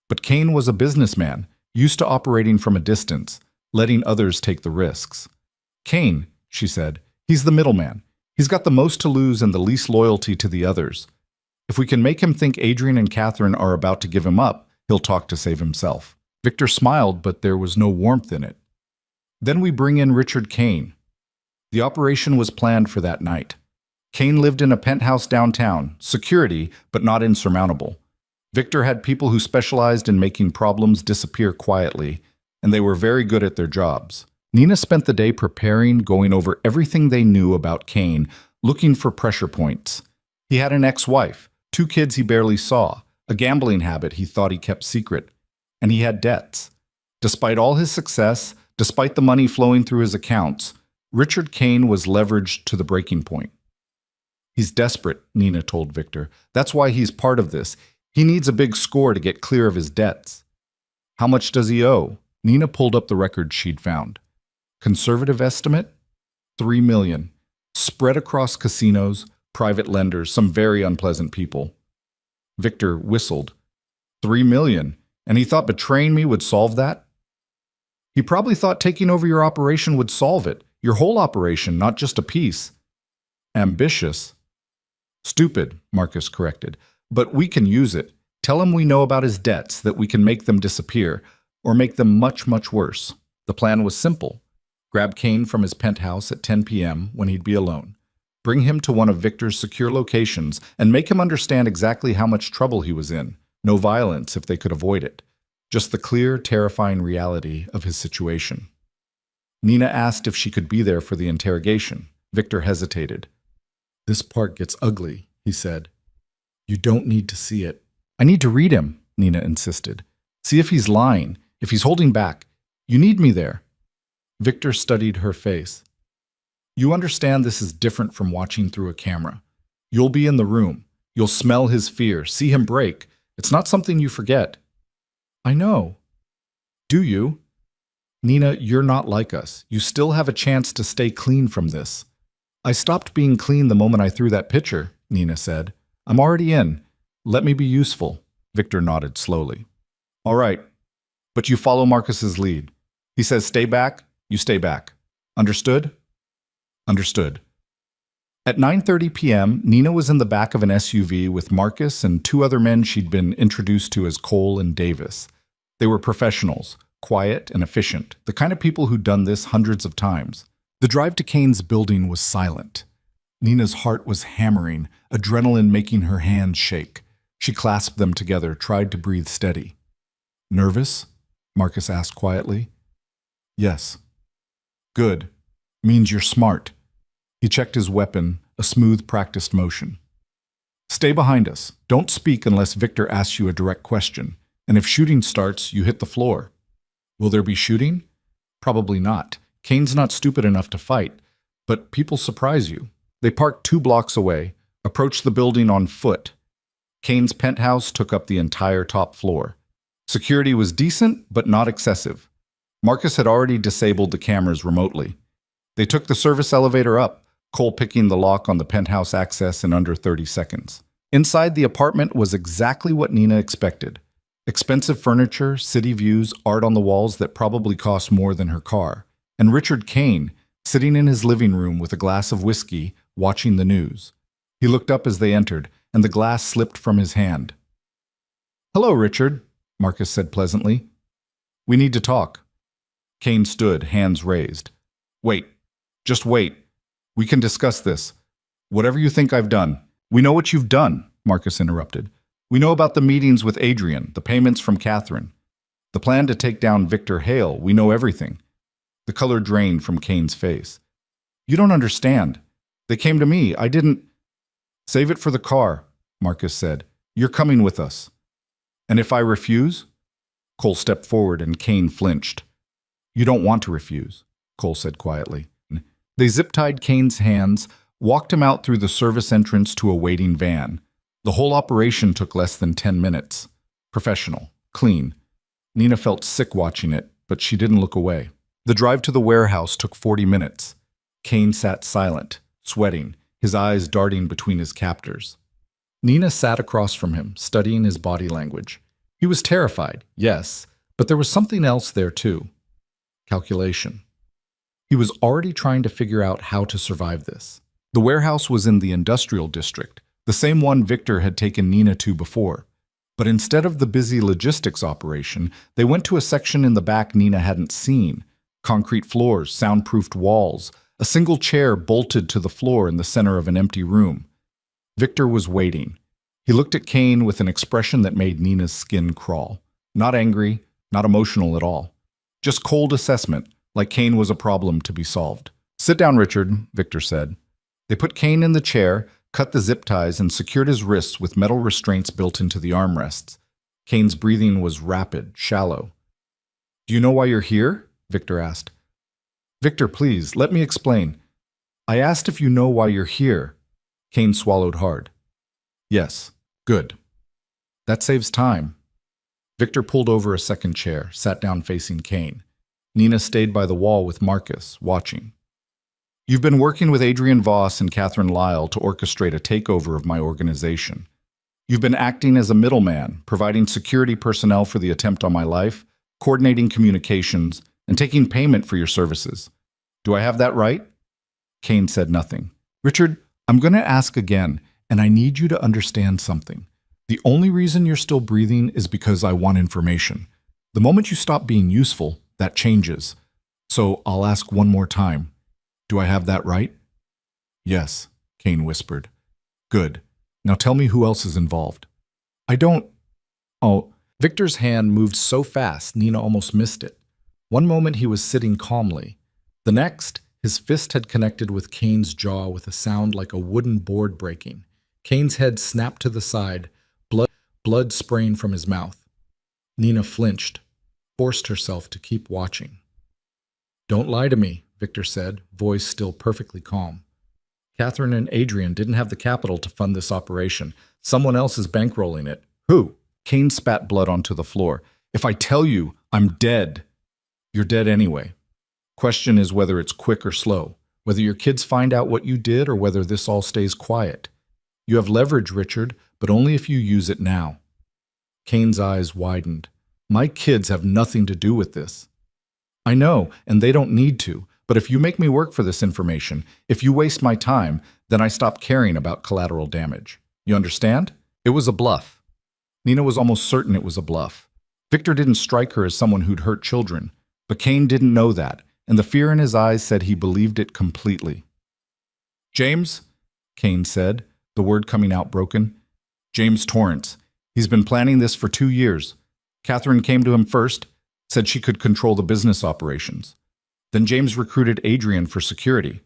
But Kane was a businessman, used to operating from a distance, letting others take the risks. "Kane," she said, "he's the middleman. He's got the most to lose and the least loyalty to the others. If we can make him think Adrian and Catherine are about to give him up, he'll talk to save himself." Victor smiled, but there was no warmth in it. "Then we bring in Richard Kane." The operation was planned for that night. Kane lived in a penthouse downtown, security, but not insurmountable. Victor had people who specialized in making problems disappear quietly, and they were very good at their jobs. Nina spent the day preparing, going over everything they knew about Kane, looking for pressure points. He had an ex-wife, 2 kids he barely saw, a gambling habit he thought he kept secret, and he had debts. Despite all his success, despite the money flowing through his accounts, Richard Kane was leveraged to the breaking point. "He's desperate," Nina told Victor. "That's why he's part of this. He needs a big score to get clear of his debts." "How much does he owe?" Nina pulled up the records she'd found. Conservative estimate? $3 million. Spread across casinos, private lenders, some very unpleasant people. Victor whistled. $3 million. And he thought betraying me would solve that? He probably thought taking over your operation would solve it. Your whole operation, not just a piece. Ambitious. Stupid, Marcus corrected. But we can use it. Tell him we know about his debts, that we can make them disappear, or make them much, much worse. The plan was simple. Grab Kane from his penthouse at 10 p.m. when he'd be alone. Bring him to one of Victor's secure locations and make him understand exactly how much trouble he was in. No violence if they could avoid it. Just the clear, terrifying reality of his situation. Nina asked if she could be there for the interrogation. Victor hesitated. "This part gets ugly," he said. "You don't need to see it." "I need to read him," Nina insisted. "See if he's lying, if he's holding back. You need me there." Victor studied her face. You understand this is different from watching through a camera. You'll be in the room. You'll smell his fear, see him break. It's not something you forget. I know. Do you? Nina, you're not like us. You still have a chance to stay clean from this. I stopped being clean the moment I threw that picture, Nina said. I'm already in. Let me be useful. Victor nodded slowly. All right, but you follow Marcus's lead. He says stay back, you stay back. Understood? Understood. At 9:30 p.m., Nina was in the back of an SUV with Marcus and two other men she'd been introduced to as Cole and Davis. They were professionals, quiet and efficient, the kind of people who'd done this hundreds of times. The drive to Kane's building was silent. Nina's heart was hammering, adrenaline making her hands shake. She clasped them together, tried to breathe steady. Nervous? Marcus asked quietly. Yes. Good. Means you're smart. He checked his weapon, a smooth, practiced motion. Stay behind us. Don't speak unless Victor asks you a direct question. And if shooting starts, you hit the floor. Will there be shooting? Probably not. Kane's not stupid enough to fight, but people surprise you. They parked 2 blocks away, approached the building on foot. Kane's penthouse took up the entire top floor. Security was decent, but not excessive. Marcus had already disabled the cameras remotely. They took the service elevator up, Cole picking the lock on the penthouse access in under 30 seconds. Inside the apartment was exactly what Nina expected. Expensive furniture, city views, art on the walls that probably cost more than her car. And Richard Kane, sitting in his living room with a glass of whiskey, watching the news. He looked up as they entered, and the glass slipped from his hand. Hello, Richard, Marcus said pleasantly. We need to talk. Kane stood, hands raised. Wait. Just wait. We can discuss this. Whatever you think I've done. We know what you've done, Marcus interrupted. We know about the meetings with Adrian, the payments from Catherine. The plan to take down Victor Hale. We know everything. The color drained from Kane's face. You don't understand. They came to me. I didn't... Save it for the car, Marcus said. You're coming with us. And if I refuse? Cole stepped forward and Kane flinched. You don't want to refuse, Cole said quietly. They zip-tied Kane's hands, walked him out through the service entrance to a waiting van. The whole operation took less than 10 minutes. Professional, clean. Nina felt sick watching it, but she didn't look away. The drive to the warehouse took 40 minutes. Kane sat silent, sweating, his eyes darting between his captors. Nina sat across from him, studying his body language. He was terrified, yes, but there was something else there too. Calculation. He was already trying to figure out how to survive this. The warehouse was in the industrial district, the same one Victor had taken Nina to before. But instead of the busy logistics operation, they went to a section in the back Nina hadn't seen. Concrete floors, soundproofed walls, a single chair bolted to the floor in the center of an empty room. Victor was waiting. He looked at Kane with an expression that made Nina's skin crawl. Not angry, not emotional at all. Just cold assessment, like Kane was a problem to be solved. Sit down, Richard, Victor said. They put Kane in the chair, cut the zip ties, and secured his wrists with metal restraints built into the armrests. Kane's breathing was rapid, shallow. Do you know why you're here? Victor asked. Victor, please, let me explain. I asked if you know why you're here. Kane swallowed hard. Yes. Good. That saves time. Victor pulled over a second chair, sat down facing Kane. Nina stayed by the wall with Marcus, watching. You've been working with Adrian Voss and Catherine Lyle to orchestrate a takeover of my organization. You've been acting as a middleman, providing security personnel for the attempt on my life, coordinating communications, and taking payment for your services. Do I have that right? Kane said nothing. Richard, I'm going to ask again, and I need you to understand something. The only reason you're still breathing is because I want information. The moment you stop being useful, that changes. So I'll ask one more time. Do I have that right? Yes, Kane whispered. Good. Now tell me who else is involved. I don't... Oh, Victor's hand moved so fast Nina almost missed it. One moment he was sitting calmly. The next, his fist had connected with Kane's jaw with a sound like a wooden board breaking. Kane's head snapped to the side, blood spraying from his mouth. Nina flinched, forced herself to keep watching. Don't lie to me, Victor said, voice still perfectly calm. Catherine and Adrian didn't have the capital to fund this operation. Someone else is bankrolling it. Who? Kane spat blood onto the floor. If I tell you, I'm dead. You're dead anyway. Question is whether it's quick or slow, whether your kids find out what you did or whether this all stays quiet. You have leverage, Richard, but only if you use it now. Kane's eyes widened. My kids have nothing to do with this. I know, and they don't need to, but if you make me work for this information, if you waste my time, then I stop caring about collateral damage. You understand? It was a bluff. Nina was almost certain it was a bluff. Victor didn't strike her as someone who'd hurt children, but Kane didn't know that, and the fear in his eyes said he believed it completely. James, Kane said, the word coming out broken. James Torrance. He's been planning this for 2 years. Catherine came to him first, said she could control the business operations. Then James recruited Adrian for security.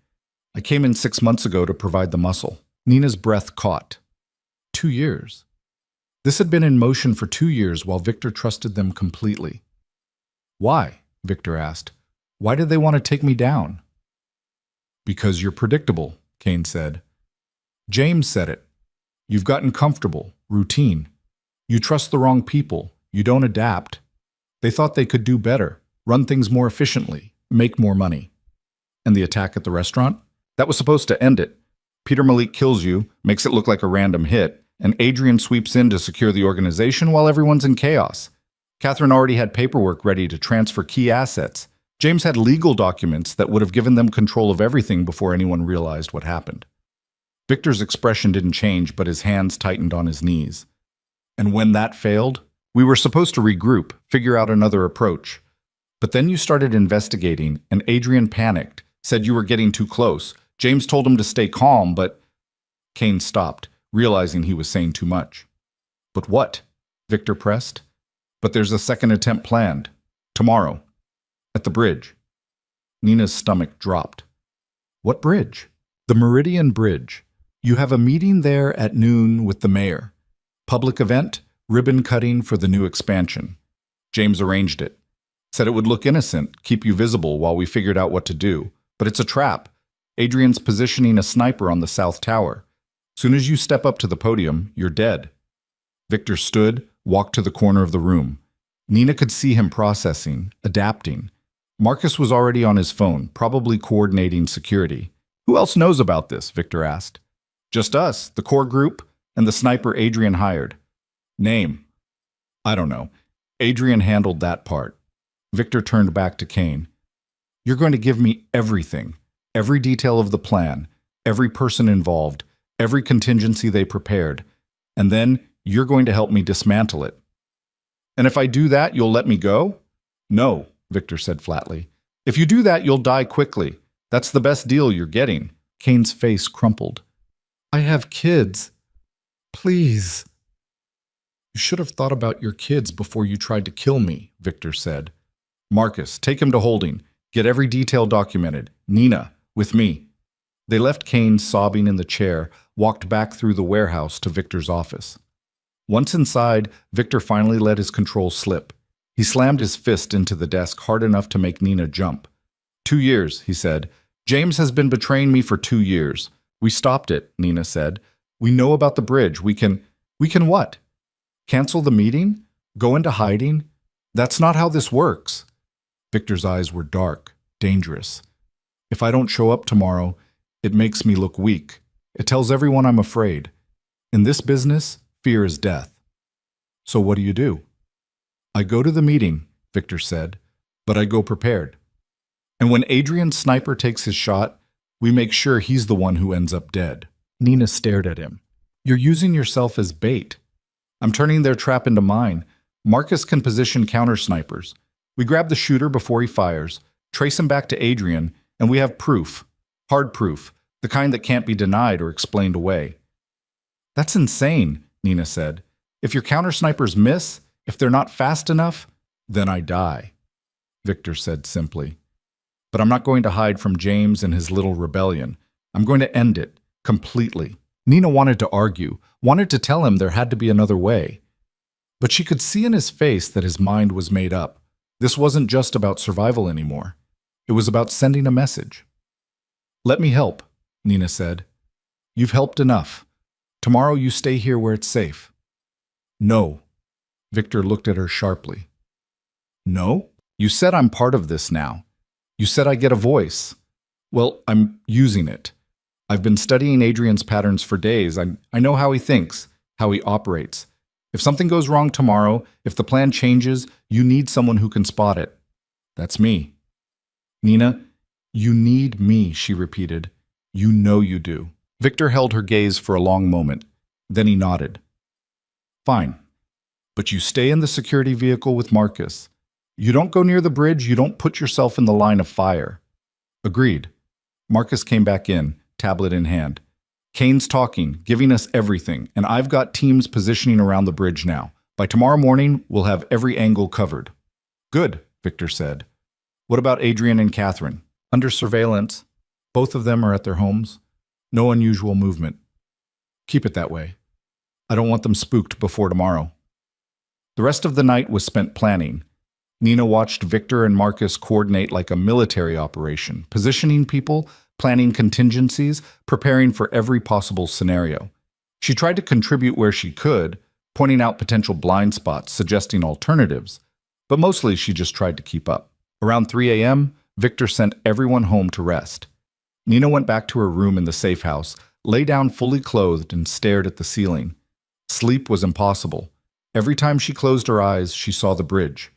I came in 6 months ago to provide the muscle. Nina's breath caught. 2 years. This had been in motion for 2 years while Victor trusted them completely. Why? Victor asked. Why did they want to take me down? Because you're predictable, Kane said. James said it. You've gotten comfortable, routine. You trust the wrong people. You don't adapt. They thought they could do better, run things more efficiently, make more money. And the attack at the restaurant? That was supposed to end it. Peter Malik kills you, makes it look like a random hit, and Adrian sweeps in to secure the organization while everyone's in chaos. Catherine already had paperwork ready to transfer key assets. James had legal documents that would have given them control of everything before anyone realized what happened. Victor's expression didn't change, but his hands tightened on his knees. And when that failed, we were supposed to regroup, figure out another approach. But then you started investigating, and Adrian panicked, said you were getting too close. James told him to stay calm, but... Kane stopped, realizing he was saying too much. But what? Victor pressed. But there's a second attempt planned. Tomorrow. At the bridge. Nina's stomach dropped. What bridge? The Meridian Bridge. You have a meeting there at noon with the mayor. Public event, ribbon cutting for the new expansion. James arranged it. Said it would look innocent, keep you visible while we figured out what to do. But it's a trap. Adrian's positioning a sniper on the south tower. Soon as you step up to the podium, you're dead. Victor stood, walked to the corner of the room. Nina could see him processing, adapting. Marcus was already on his phone, probably coordinating security. Who else knows about this? Victor asked. Just us, the core group, and the sniper Adrian hired. Name? I don't know. Adrian handled that part. Victor turned back to Kane. You're going to give me everything. Every detail of the plan, every person involved, every contingency they prepared. And then you're going to help me dismantle it. And if I do that, you'll let me go? No, Victor said flatly. If you do that, you'll die quickly. That's the best deal you're getting. Kane's face crumpled. I have kids. Please. You should have thought about your kids before you tried to kill me, Victor said. Marcus, take him to holding. Get every detail documented. Nina, with me. They left Kane sobbing in the chair, walked back through the warehouse to Victor's office. Once inside, Victor finally let his control slip. He slammed his fist into the desk hard enough to make Nina jump. 2 years, he said. James has been betraying me for 2 years. We stopped it, Nina said. We know about the bridge. We can what? Cancel the meeting? Go into hiding? That's not how this works. Victor's eyes were dark, dangerous. If I don't show up tomorrow, it makes me look weak. It tells everyone I'm afraid. In this business, fear is death. So what do? I go to the meeting, Victor said, but I go prepared. And when Adrian's sniper takes his shot, we make sure he's the one who ends up dead. Nina stared at him. You're using yourself as bait. I'm turning their trap into mine. Marcus can position counter snipers. We grab the shooter before he fires, trace him back to Adrian, and we have proof. Hard proof, the kind that can't be denied or explained away. That's insane, Nina said. If your counter snipers miss, if they're not fast enough, then I die, Victor said simply. But I'm not going to hide from James and his little rebellion. I'm going to end it, completely. Nina wanted to argue, wanted to tell him there had to be another way. But she could see in his face that his mind was made up. This wasn't just about survival anymore. It was about sending a message. "Let me help," Nina said. "You've helped enough. Tomorrow you stay here where it's safe." "No." Victor looked at her sharply. "No? You said I'm part of this now. You said I get a voice. Well, I'm using it. I've been studying Adrian's patterns for days. I know how he thinks, how he operates. If something goes wrong tomorrow, if the plan changes, you need someone who can spot it. That's me." "Nina, you need me," she repeated. "You know you do." Victor held her gaze for a long moment. Then he nodded. "Fine. But you stay in the security vehicle with Marcus. You don't go near the bridge, you don't put yourself in the line of fire." "Agreed." Marcus came back in, tablet in hand. "Kane's talking, giving us everything, and I've got teams positioning around the bridge now. By tomorrow morning, we'll have every angle covered." "Good," Victor said. "What about Adrian and Catherine?" "Under surveillance. Both of them are at their homes. No unusual movement." "Keep it that way. I don't want them spooked before tomorrow." The rest of the night was spent planning. Nina watched Victor and Marcus coordinate like a military operation, positioning people, planning contingencies, preparing for every possible scenario. She tried to contribute where she could, pointing out potential blind spots, suggesting alternatives, but mostly she just tried to keep up. Around 3 a.m., Victor sent everyone home to rest. Nina went back to her room in the safe house, lay down fully clothed and stared at the ceiling. Sleep was impossible. Every time she closed her eyes, she saw the bridge,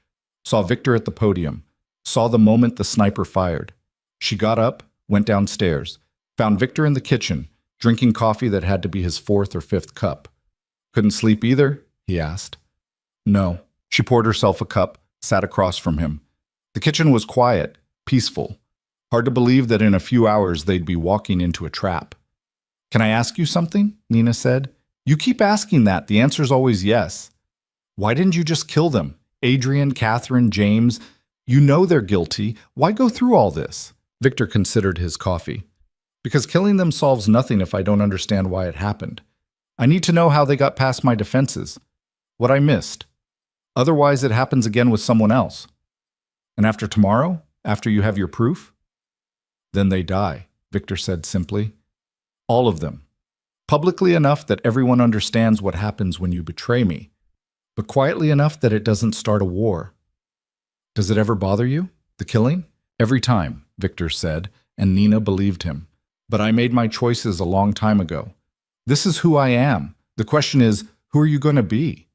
saw Victor at the podium, saw the moment the sniper fired. She got up, went downstairs, found Victor in the kitchen, drinking coffee that had to be his 4th or 5th cup. "Couldn't sleep either?" he asked. "No." She poured herself a cup, sat across from him. The kitchen was quiet, peaceful. Hard to believe that in a few hours they'd be walking into a trap. "Can I ask you something?" Nina said. "You keep asking that. The answer's always yes. Why didn't you just kill them? Adrian, Catherine, James. You know they're guilty. Why go through all this?" Victor considered his coffee. "Because killing them solves nothing if I don't understand why it happened. I need to know how they got past my defenses, what I missed. Otherwise, it happens again with someone else. And after tomorrow, after you have your proof?" "Then they die," Victor said simply. "All of them. Publicly enough that everyone understands what happens when you betray me, but quietly enough that it doesn't start a war." "Does it ever bother you, the killing?" "Every time," Victor said, and Nina believed him. "But I made my choices a long time ago. This is who I am. The question is, who are you going to be?"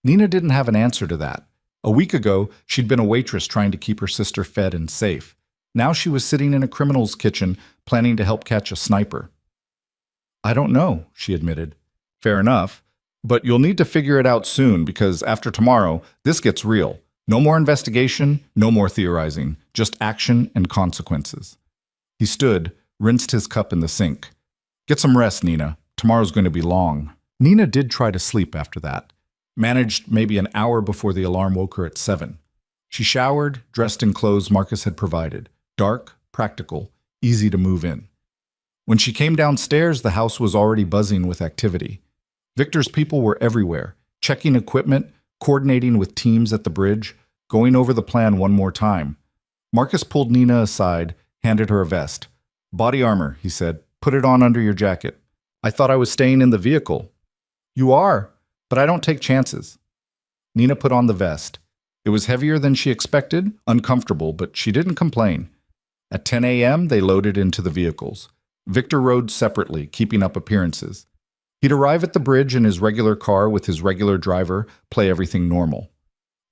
Nina didn't have an answer to that. A week ago, she'd been a waitress trying to keep her sister fed and safe. Now she was sitting in a criminal's kitchen, planning to help catch a sniper. "I don't know," she admitted. "Fair enough. But you'll need to figure it out soon because after tomorrow, this gets real. No more investigation, no more theorizing, just action and consequences." He stood, rinsed his cup in the sink. "Get some rest, Nina. Tomorrow's going to be long." Nina did try to sleep after that. Managed maybe an hour before the alarm woke her at 7. She showered, dressed in clothes Marcus had provided. Dark, practical, easy to move in. When she came downstairs, the house was already buzzing with activity. Victor's people were everywhere, checking equipment, coordinating with teams at the bridge, going over the plan one more time. Marcus pulled Nina aside, handed her a vest. "Body armor," he said. "Put it on under your jacket." "I thought I was staying in the vehicle." "You are, but I don't take chances." Nina put on the vest. It was heavier than she expected, uncomfortable, but she didn't complain. At 10 a.m., they loaded into the vehicles. Victor rode separately, keeping up appearances. He'd arrive at the bridge in his regular car with his regular driver, play everything normal.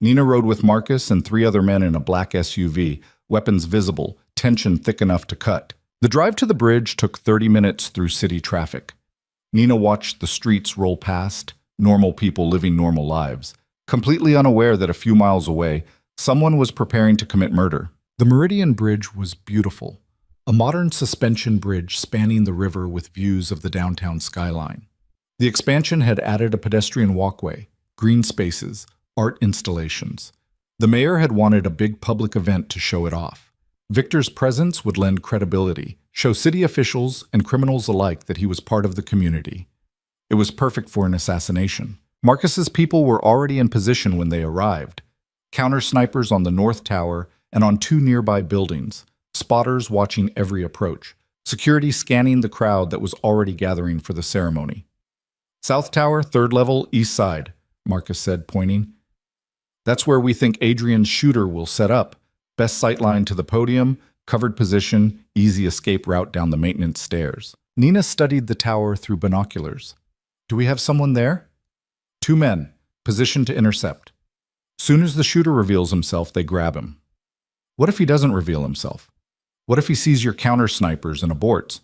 Nina rode with Marcus and 3 other men in a black SUV, weapons visible, tension thick enough to cut. The drive to the bridge took 30 minutes through city traffic. Nina watched the streets roll past, normal people living normal lives, completely unaware that a few miles away, someone was preparing to commit murder. The Meridian Bridge was beautiful, a modern suspension bridge spanning the river with views of the downtown skyline. The expansion had added a pedestrian walkway, green spaces, art installations. The mayor had wanted a big public event to show it off. Victor's presence would lend credibility, show city officials and criminals alike that he was part of the community. It was perfect for an assassination. Marcus's people were already in position when they arrived. Counter snipers on the North Tower and on two nearby buildings, spotters watching every approach, security scanning the crowd that was already gathering for the ceremony. South Tower, third level, east side, Marcus said, pointing. That's where we think Adrian's shooter will set up. Best sightline to the podium, covered position, easy escape route down the maintenance stairs. Nina studied the tower through binoculars. Do we have someone there? 2 men, positioned to intercept. Soon as the shooter reveals himself, they grab him. What if he doesn't reveal himself? What if he sees your counter snipers and aborts?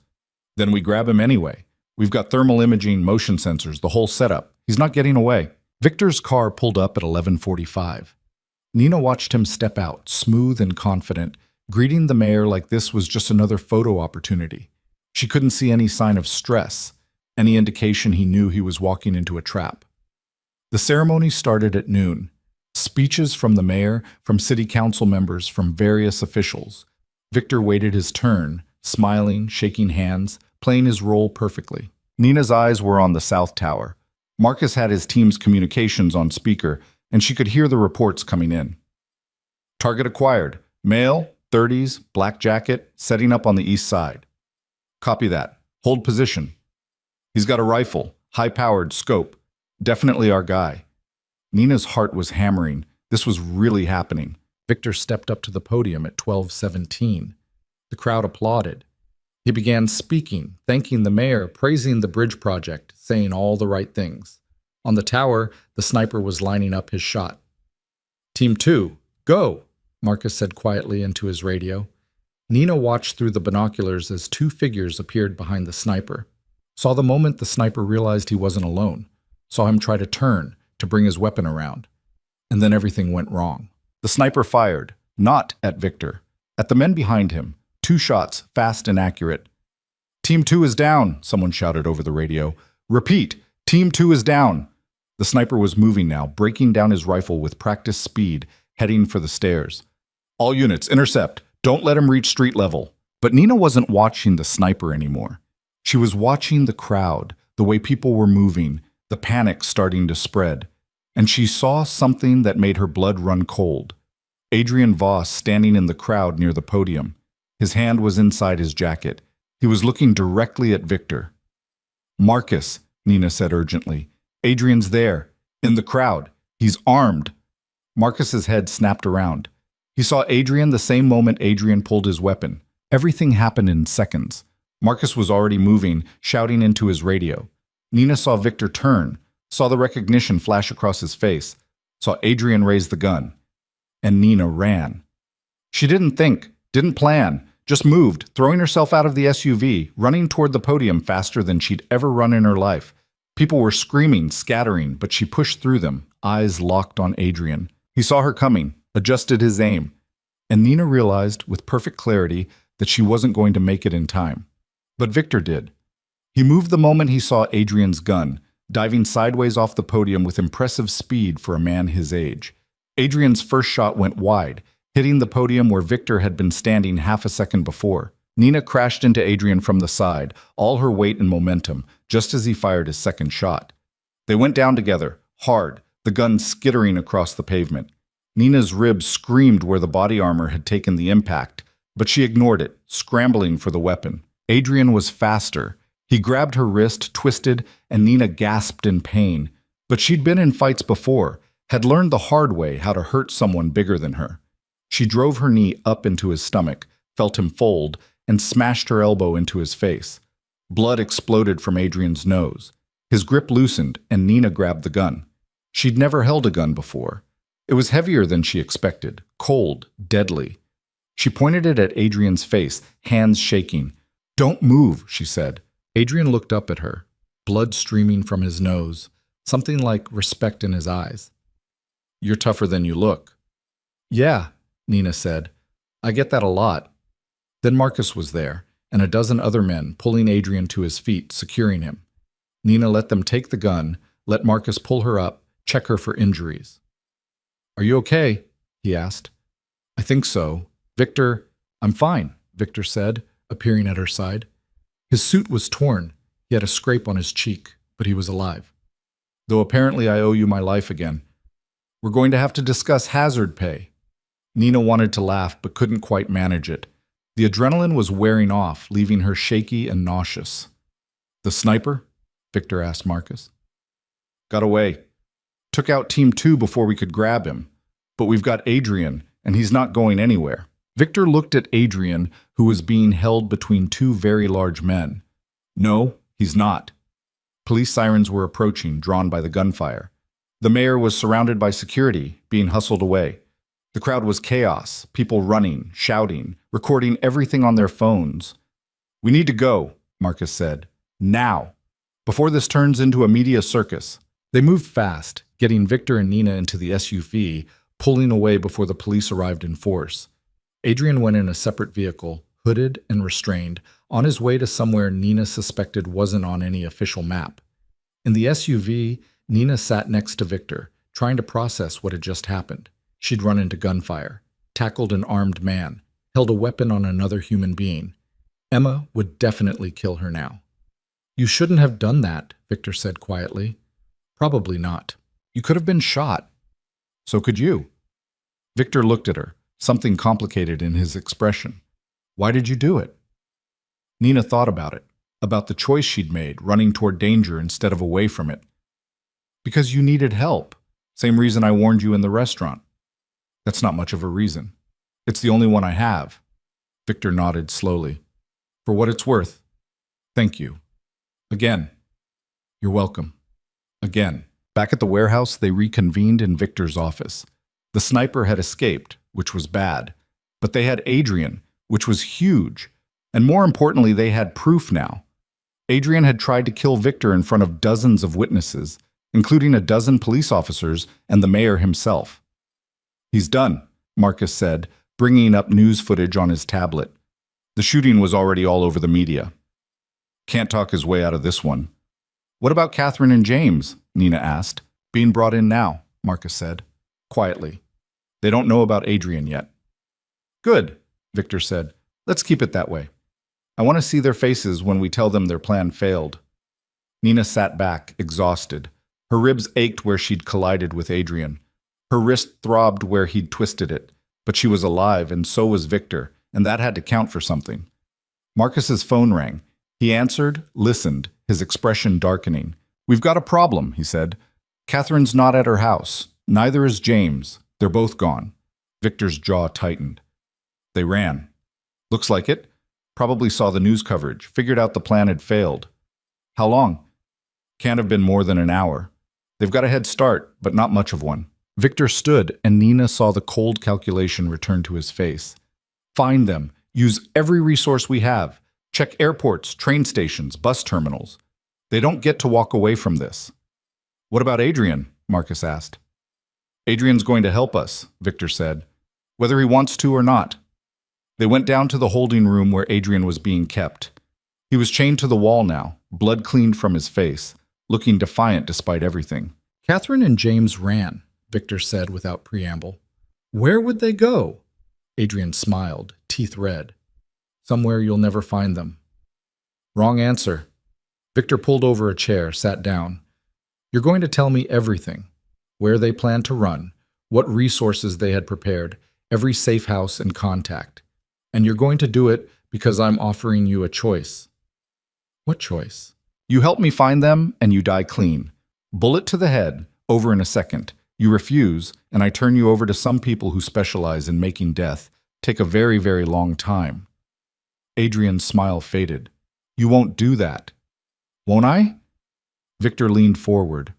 Then we grab him anyway. We've got thermal imaging, motion sensors, the whole setup. He's not getting away. Victor's car pulled up at 11:45. Nina watched him step out, smooth and confident, greeting the mayor like this was just another photo opportunity. She couldn't see any sign of stress, any indication he knew he was walking into a trap. The ceremony started at noon. Speeches from the mayor, from city council members, from various officials. Victor waited his turn, smiling, shaking hands, playing his role perfectly. Nina's eyes were on the South Tower. Marcus had his team's communications on speaker, and she could hear the reports coming in. Target acquired. Male, 30s, black jacket, setting up on the east side. Copy that. Hold position. He's got a rifle, high-powered scope. Definitely our guy. Nina's heart was hammering. This was really happening. Victor stepped up to the podium at 12:17. The crowd applauded. He began speaking, thanking the mayor, praising the bridge project, saying all the right things. On the tower, the sniper was lining up his shot. Team 2, go, Marcus said quietly into his radio. Nina watched through the binoculars as 2 figures appeared behind the sniper. Saw the moment the sniper realized he wasn't alone. Saw him try to turn, to bring his weapon around. And then everything went wrong. The sniper fired, not at Victor, at the men behind him. 2 shots, fast and accurate. Team 2 is down, someone shouted over the radio. Repeat, Team 2 is down. The sniper was moving now, breaking down his rifle with practiced speed, heading for the stairs. All units, intercept. Don't let him reach street level. But Nina wasn't watching the sniper anymore. She was watching the crowd, the way people were moving, the panic starting to spread. And she saw something that made her blood run cold. Adrian Voss standing in the crowd near the podium. His hand was inside his jacket. He was looking directly at Victor. Marcus, Nina said urgently. Adrian's there, in the crowd. He's armed. Marcus's head snapped around. He saw Adrian the same moment Adrian pulled his weapon. Everything happened in seconds. Marcus was already moving, shouting into his radio. Nina saw Victor turn, saw the recognition flash across his face, saw Adrian raise the gun. And Nina ran. She didn't think, didn't plan, just moved, throwing herself out of the SUV, running toward the podium faster than she'd ever run in her life. People were screaming, scattering, but she pushed through them, eyes locked on Adrian. He saw her coming, adjusted his aim, and Nina realized with perfect clarity that she wasn't going to make it in time. But Victor did. He moved the moment he saw Adrian's gun, diving sideways off the podium with impressive speed for a man his age. Adrian's first shot went wide, hitting the podium where Victor had been standing half a second before. Nina crashed into Adrian from the side, all her weight and momentum, just as he fired his second shot. They went down together, hard, the gun skittering across the pavement. Nina's ribs screamed where the body armor had taken the impact, but she ignored it, scrambling for the weapon. Adrian was faster. He grabbed her wrist, twisted, and Nina gasped in pain. But she'd been in fights before, had learned the hard way how to hurt someone bigger than her. She drove her knee up into his stomach, felt him fold, and smashed her elbow into his face. Blood exploded from Adrian's nose. His grip loosened, and Nina grabbed the gun. She'd never held a gun before. It was heavier than she expected, cold, deadly. She pointed it at Adrian's face, hands shaking. "Don't move," she said. Adrian looked up at her, blood streaming from his nose, something like respect in his eyes. "You're tougher than you look." "Yeah," Nina said. "I get that a lot." Then Marcus was there, and a dozen other men pulling Adrian to his feet, securing him. Nina let them take the gun, let Marcus pull her up, check her for injuries. "Are you okay?" he asked. "I think so. Victor—" "I'm fine," Victor said, appearing at her side. His suit was torn. He had a scrape on his cheek, but he was alive. "Though apparently I owe you my life again. We're going to have to discuss hazard pay." Nina wanted to laugh but couldn't quite manage it. The adrenaline was wearing off, leaving her shaky and nauseous. "The sniper?" Victor asked Marcus. "Got away. Took out Team 2 before we could grab him. But we've got Adrian, and he's not going anywhere." Victor looked at Adrian, who was being held between two very large men. "No, he's not." Police sirens were approaching, drawn by the gunfire. The mayor was surrounded by security, being hustled away. The crowd was chaos, people running, shouting, recording everything on their phones. "We need to go," Marcus said. "Now, before this turns into a media circus." They moved fast, getting Victor and Nina into the SUV, pulling away before the police arrived in force. Adrian went in a separate vehicle, hooded and restrained, on his way to somewhere Nina suspected wasn't on any official map. In the SUV, Nina sat next to Victor, trying to process what had just happened. She'd run into gunfire, tackled an armed man, held a weapon on another human being. Emma would definitely kill her now. "You shouldn't have done that," Victor said quietly. "Probably not. You could have been shot." "So could you." Victor looked at her, something complicated in his expression. "Why did you do it?" Nina thought about the choice she'd made, running toward danger instead of away from it. "Because you needed help. Same reason I warned you in the restaurant." "That's not much of a reason. It's the only one I have." Victor nodded slowly. "For what it's worth, thank you. Again." "You're welcome." Again. Back at the warehouse, they reconvened in Victor's office. The sniper had escaped, which was bad, but they had Adrian, which was huge, and more importantly, they had proof now. Adrian had tried to kill Victor in front of dozens of witnesses, including a dozen police officers and the mayor himself. "He's done," Marcus said, bringing up news footage on his tablet. The shooting was already all over the media. "Can't talk his way out of this one." "What about Catherine and James?" Nina asked. "Being brought in now," Marcus said, quietly. "They don't know about Adrian yet." "Good," Victor said. "Let's keep it that way. I want to see their faces when we tell them their plan failed." Nina sat back, exhausted. Her ribs ached where she'd collided with Adrian. Her wrist throbbed where he'd twisted it. But she was alive, and so was Victor, and that had to count for something. Marcus's phone rang. He answered, listened, his expression darkening. "We've got a problem," he said. "Catherine's not at her house. Neither is James. They're both gone." Victor's jaw tightened. "They ran." "Looks like it. Probably saw the news coverage, figured out the plan had failed." "How long?" "Can't have been more than an hour. They've got a head start, but not much of one." Victor stood, and Nina saw the cold calculation return to his face. "Find them. Use every resource we have. Check airports, train stations, bus terminals. They don't get to walk away from this." "What about Adrian?" Marcus asked. "Adrian's going to help us," Victor said, "whether he wants to or not." They went down to the holding room where Adrian was being kept. He was chained to the wall now, blood cleaned from his face, looking defiant despite everything. "Catherine and James ran," Victor said without preamble. "Where would they go?" Adrian smiled, teeth red. "Somewhere you'll never find them." "Wrong answer." Victor pulled over a chair, sat down. "You're going to tell me everything. Where they planned to run, what resources they had prepared, every safe house and contact. And you're going to do it because I'm offering you a choice." "What choice?" "You help me find them, and you die clean. Bullet to the head, over in a second. You refuse, and I turn you over to some people who specialize in making death take a very, very long time." Adrian's smile faded. "You won't do that." "Won't I?" Victor leaned forward.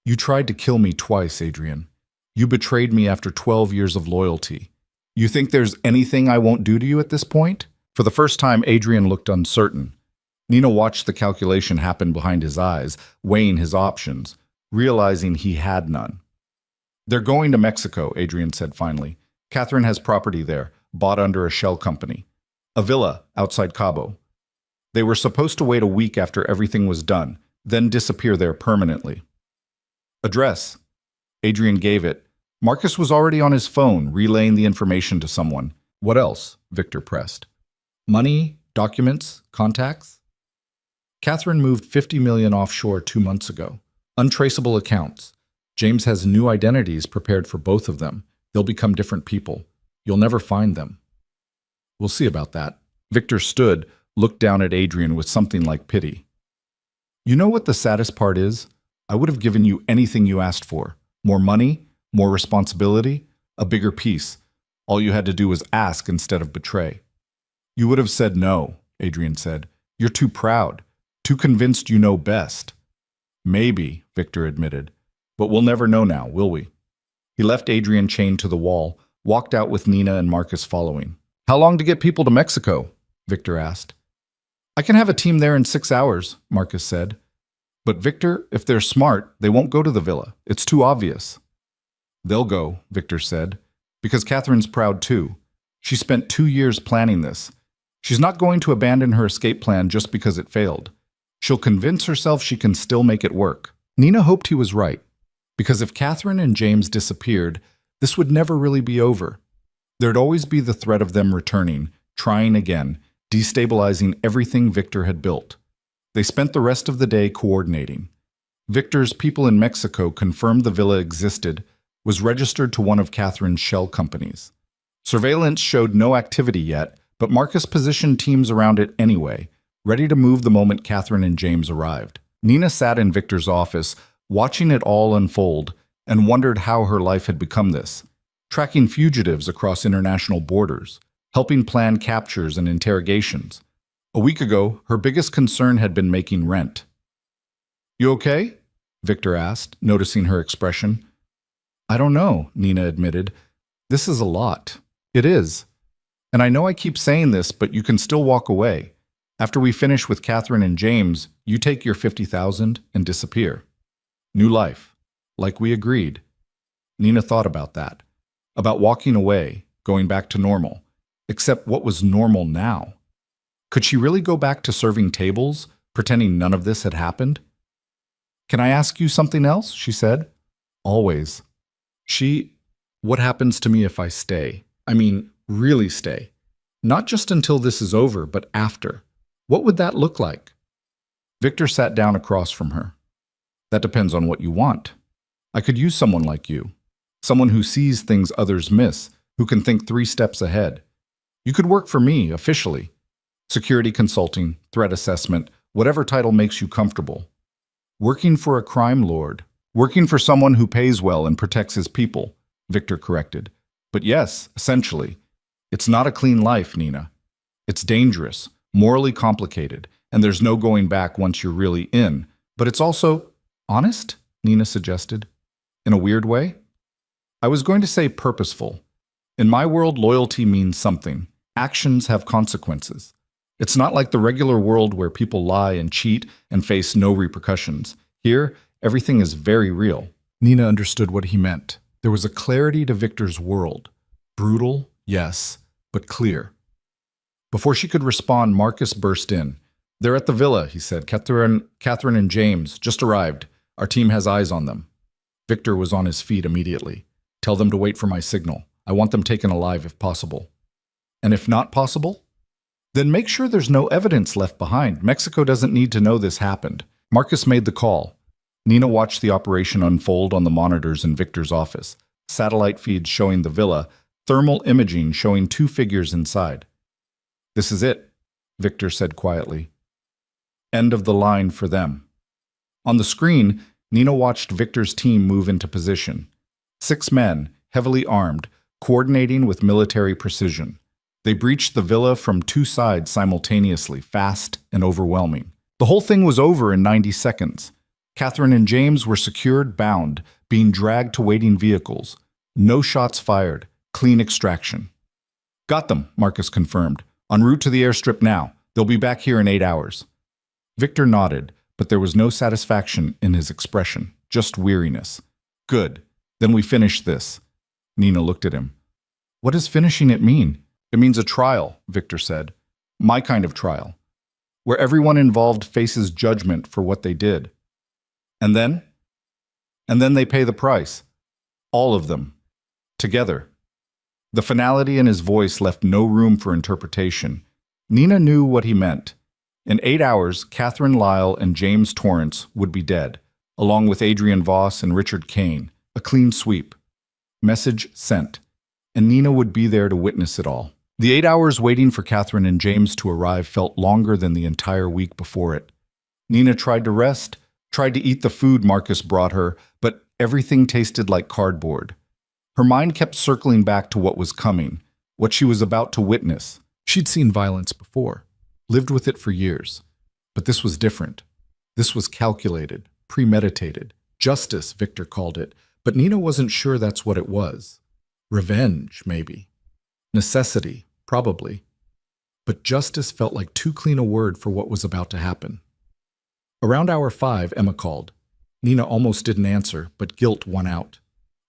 "You tried to kill me twice, Adrian. You betrayed me after 12 years of loyalty. You think there's anything I won't do to you at this point?" For the first time, Adrian looked uncertain. Nina watched the calculation happen behind his eyes, weighing his options, realizing he had none. "They're going to Mexico," Adrian said finally. "Catherine has property there, bought under a shell company. A villa outside Cabo. They were supposed to wait a week after everything was done, then disappear there permanently." "Address." Adrian gave it. Marcus was already on his phone, relaying the information to someone. "What else?" Victor pressed. "Money, documents, contacts?" "Catherine moved $50 million offshore 2 months ago. Untraceable accounts. James has new identities prepared for both of them. They'll become different people. You'll never find them. We'll see about that. Victor stood, looked down at Adrian with something like pity. You know what the saddest part is? I would have given you anything you asked for. More money, more responsibility, a bigger piece. All you had to do was ask instead of betray. You would have said no, Adrian said. You're too proud, too convinced you know best. Maybe, Victor admitted. But we'll never know now, will we? He left Adrian chained to the wall, walked out with Nina and Marcus following. How long to get people to Mexico? Victor asked. I can have a team there in 6 hours, Marcus said. But Victor, if they're smart, they won't go to the villa. It's too obvious. They'll go, Victor said, because Catherine's proud too. She spent 2 years planning this. She's not going to abandon her escape plan just because it failed. She'll convince herself she can still make it work. Nina hoped he was right, because if Catherine and James disappeared, this would never really be over. There'd always be the threat of them returning, trying again, destabilizing everything Victor had built. They spent the rest of the day coordinating. Victor's people in Mexico confirmed the villa existed, was registered to one of Catherine's shell companies. Surveillance showed no activity yet, but Marcus positioned teams around it anyway, ready to move the moment Catherine and James arrived. Nina sat in Victor's office, watching it all unfold, and wondered how her life had become this. Tracking fugitives across international borders, helping plan captures and interrogations. A week ago, her biggest concern had been making rent. You okay? Victor asked, noticing her expression. I don't know, Nina admitted. This is a lot. It is. And I know I keep saying this, but you can still walk away. After we finish with Catherine and James, you take your $50,000 and disappear. New life. Like we agreed. Nina thought about that. About walking away, going back to normal. Except what was normal now? Could she really go back to serving tables, pretending none of this had happened? Can I ask you something else? She said. Always. What happens to me if I stay? I mean, really stay. Not just until this is over, but after. What would that look like? Victor sat down across from her. That depends on what you want. I could use someone like you. Someone who sees things others miss, who can think 3 steps ahead. You could work for me, officially. Security consulting, threat assessment, whatever title makes you comfortable. Working for a crime lord. Working for someone who pays well and protects his people, Victor corrected. But yes, essentially. It's not a clean life, Nina. It's dangerous, morally complicated, and there's no going back once you're really in. But it's also honest, Nina suggested. In a weird way? I was going to say purposeful. In my world, loyalty means something. Actions have consequences. It's not like the regular world where people lie and cheat and face no repercussions. Here, everything is very real. Nina understood what he meant. There was a clarity to Victor's world. Brutal, yes, but clear. Before she could respond, Marcus burst in. They're at the villa, he said. Catherine and James just arrived. Our team has eyes on them. Victor was on his feet immediately. Tell them to wait for my signal. I want them taken alive if possible. And if not possible? Then make sure there's no evidence left behind. Mexico doesn't need to know this happened. Marcus made the call. Nina watched the operation unfold on the monitors in Victor's office. Satellite feeds showing the villa, thermal imaging showing 2 figures inside. This is it, Victor said quietly. End of the line for them. On the screen, Nina watched Victor's team move into position. 6 men, heavily armed, coordinating with military precision. They breached the villa from 2 sides simultaneously, fast and overwhelming. The whole thing was over in 90 seconds. Catherine and James were secured, bound, being dragged to waiting vehicles. No shots fired. Clean extraction. Got them, Marcus confirmed. En route to the airstrip now. They'll be back here in 8 hours. Victor nodded, but there was no satisfaction in his expression, just weariness. Good. Then we finish this. Nina looked at him. What does finishing it mean? It means a trial, Victor said. My kind of trial. Where everyone involved faces judgment for what they did. And then? And then they pay the price. All of them. Together. The finality in his voice left no room for interpretation. Nina knew what he meant. In 8 hours, Catherine Lyle and James Torrance would be dead, along with Adrian Voss and Richard Kane. A clean sweep. Message sent. and Nina would be there to witness it all. The 8 hours waiting for Catherine and James to arrive felt longer than the entire week before it. Nina tried to rest, tried to eat the food Marcus brought her, but everything tasted like cardboard. Her mind kept circling back to what was coming, what she was about to witness. She'd seen violence before, lived with it for years. But this was different. This was calculated, premeditated. Justice, Victor called it, but Nina wasn't sure that's what it was. Revenge, maybe. Necessity, probably. But justice felt like too clean a word for what was about to happen. Around hour 5, Emma called. Nina almost didn't answer, but guilt won out.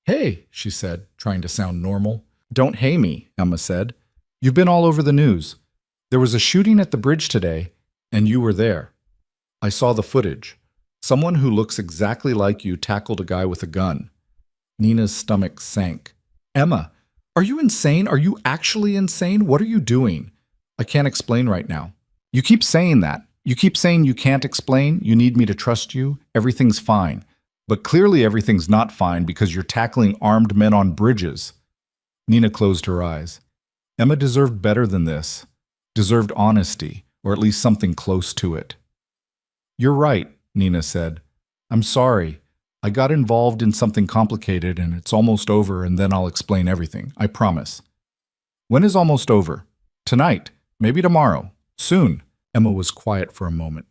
"Hey," she said, trying to sound normal. "Don't hey me," Emma said. "You've been all over the news. There was a shooting at the bridge today, and you were there. I saw the footage. Someone who looks exactly like you tackled a guy with a gun." Nina's stomach sank. "Emma, are you insane? Are you actually insane? What are you doing?" "I can't explain right now." "You keep saying that. You keep saying you can't explain, you need me to trust you, everything's fine. But clearly everything's not fine because you're tackling armed men on bridges." Nina closed her eyes. Emma deserved better than this. Deserved honesty, or at least something close to it. "You're right," Nina said. "I'm sorry. I got involved in something complicated and it's almost over and then I'll explain everything. I promise." "When is almost over?" "Tonight. Maybe tomorrow. Soon." Emma was quiet for a moment.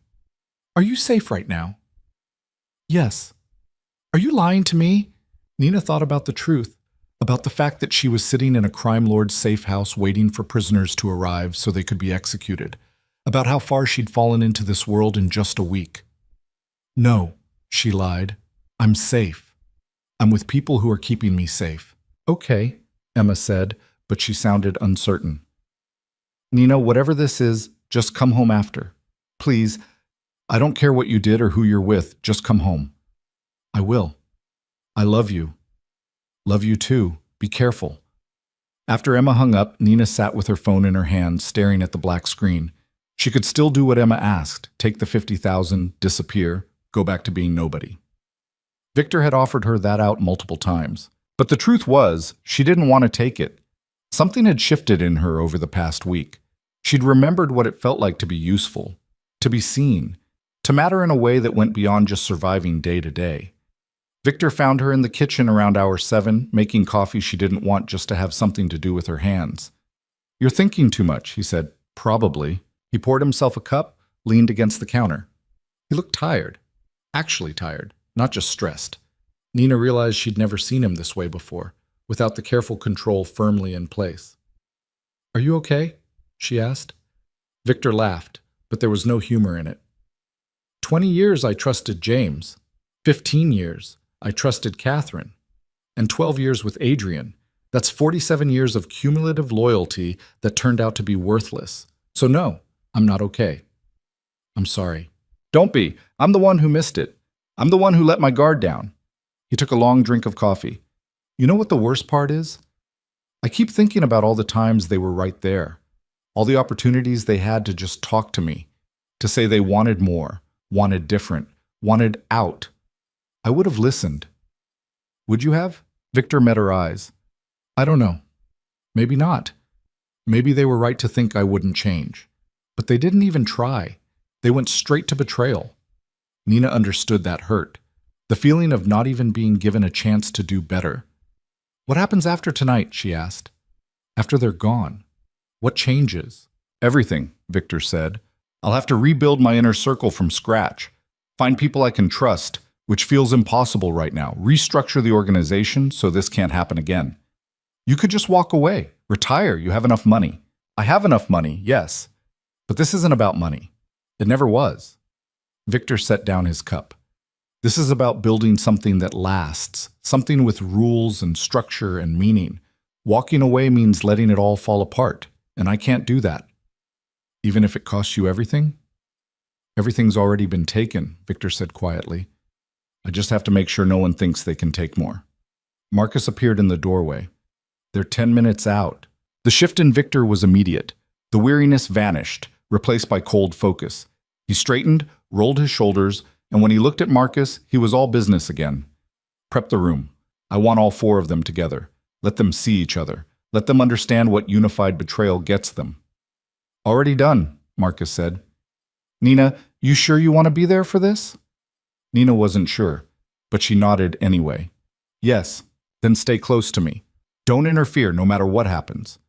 "Are you safe right now?" "Yes." "Are you lying to me?" Nina thought about the truth, about the fact that she was sitting in a crime lord's safe house waiting for prisoners to arrive so they could be executed, about how far she'd fallen into this world in just a week. "No," she lied. "I'm safe. I'm with people who are keeping me safe." "Okay," Emma said, but she sounded uncertain. "Nina, whatever this is, just come home after. Please, I don't care what you did or who you're with, just come home." "I will. I love you." "Love you too. Be careful." After Emma hung up, Nina sat with her phone in her hand, staring at the black screen. She could still do what Emma asked, take the 50,000, disappear, go back to being nobody. Victor had offered her that out multiple times. But the truth was, she didn't want to take it. Something had shifted in her over the past week. She'd remembered what it felt like to be useful, to be seen, to matter in a way that went beyond just surviving day to day. Victor found her in the kitchen around hour 7, making coffee she didn't want just to have something to do with her hands. "You're thinking too much," he said. "Probably." He poured himself a cup, leaned against the counter. He looked tired. Actually tired, not just stressed. Nina realized she'd never seen him this way before, without the careful control firmly in place. "Are you okay?" she asked. Victor laughed, but there was no humor in it. 20 years I trusted James. 15 years I trusted Catherine. And 12 years with Adrian. That's 47 years of cumulative loyalty that turned out to be worthless. So no, I'm not okay. "I'm sorry." "Don't be. I'm the one who missed it. I'm the one who let my guard down." He took a long drink of coffee. "You know what the worst part is? I keep thinking about all the times they were right there. All the opportunities they had to just talk to me, to say they wanted more, wanted different, wanted out. I would have listened." "Would you have?" Victor met her eyes. "I don't know. Maybe not. Maybe they were right to think I wouldn't change. But they didn't even try. They went straight to betrayal." Nina understood that hurt. The feeling of not even being given a chance to do better. "What happens after tonight?" she asked. "After they're gone? What changes?" "Everything," Victor said. "I'll have to rebuild my inner circle from scratch. Find people I can trust, which feels impossible right now. Restructure the organization so this can't happen again. You could just walk away. Retire. You have enough money." "I have enough money, yes. But this isn't about money. It never was." Victor set down his cup. "This is about building something that lasts, something with rules and structure and meaning. Walking away means letting it all fall apart, and I can't do that." "Even if it costs you everything?" "Everything's already been taken," Victor said quietly. "I just have to make sure no one thinks they can take more." Marcus appeared in the doorway. "They're 10 minutes out." The shift in Victor was immediate. The weariness vanished, replaced by cold focus. He straightened, rolled his shoulders, and when he looked at Marcus, he was all business again. "Prep the room. I want all 4 of them together. Let them see each other. Let them understand what unified betrayal gets them. Already done, Marcus said. Nina, you sure you want to be there for this? Nina wasn't sure, but she nodded anyway. Yes, then stay close to me. Don't interfere no matter what happens.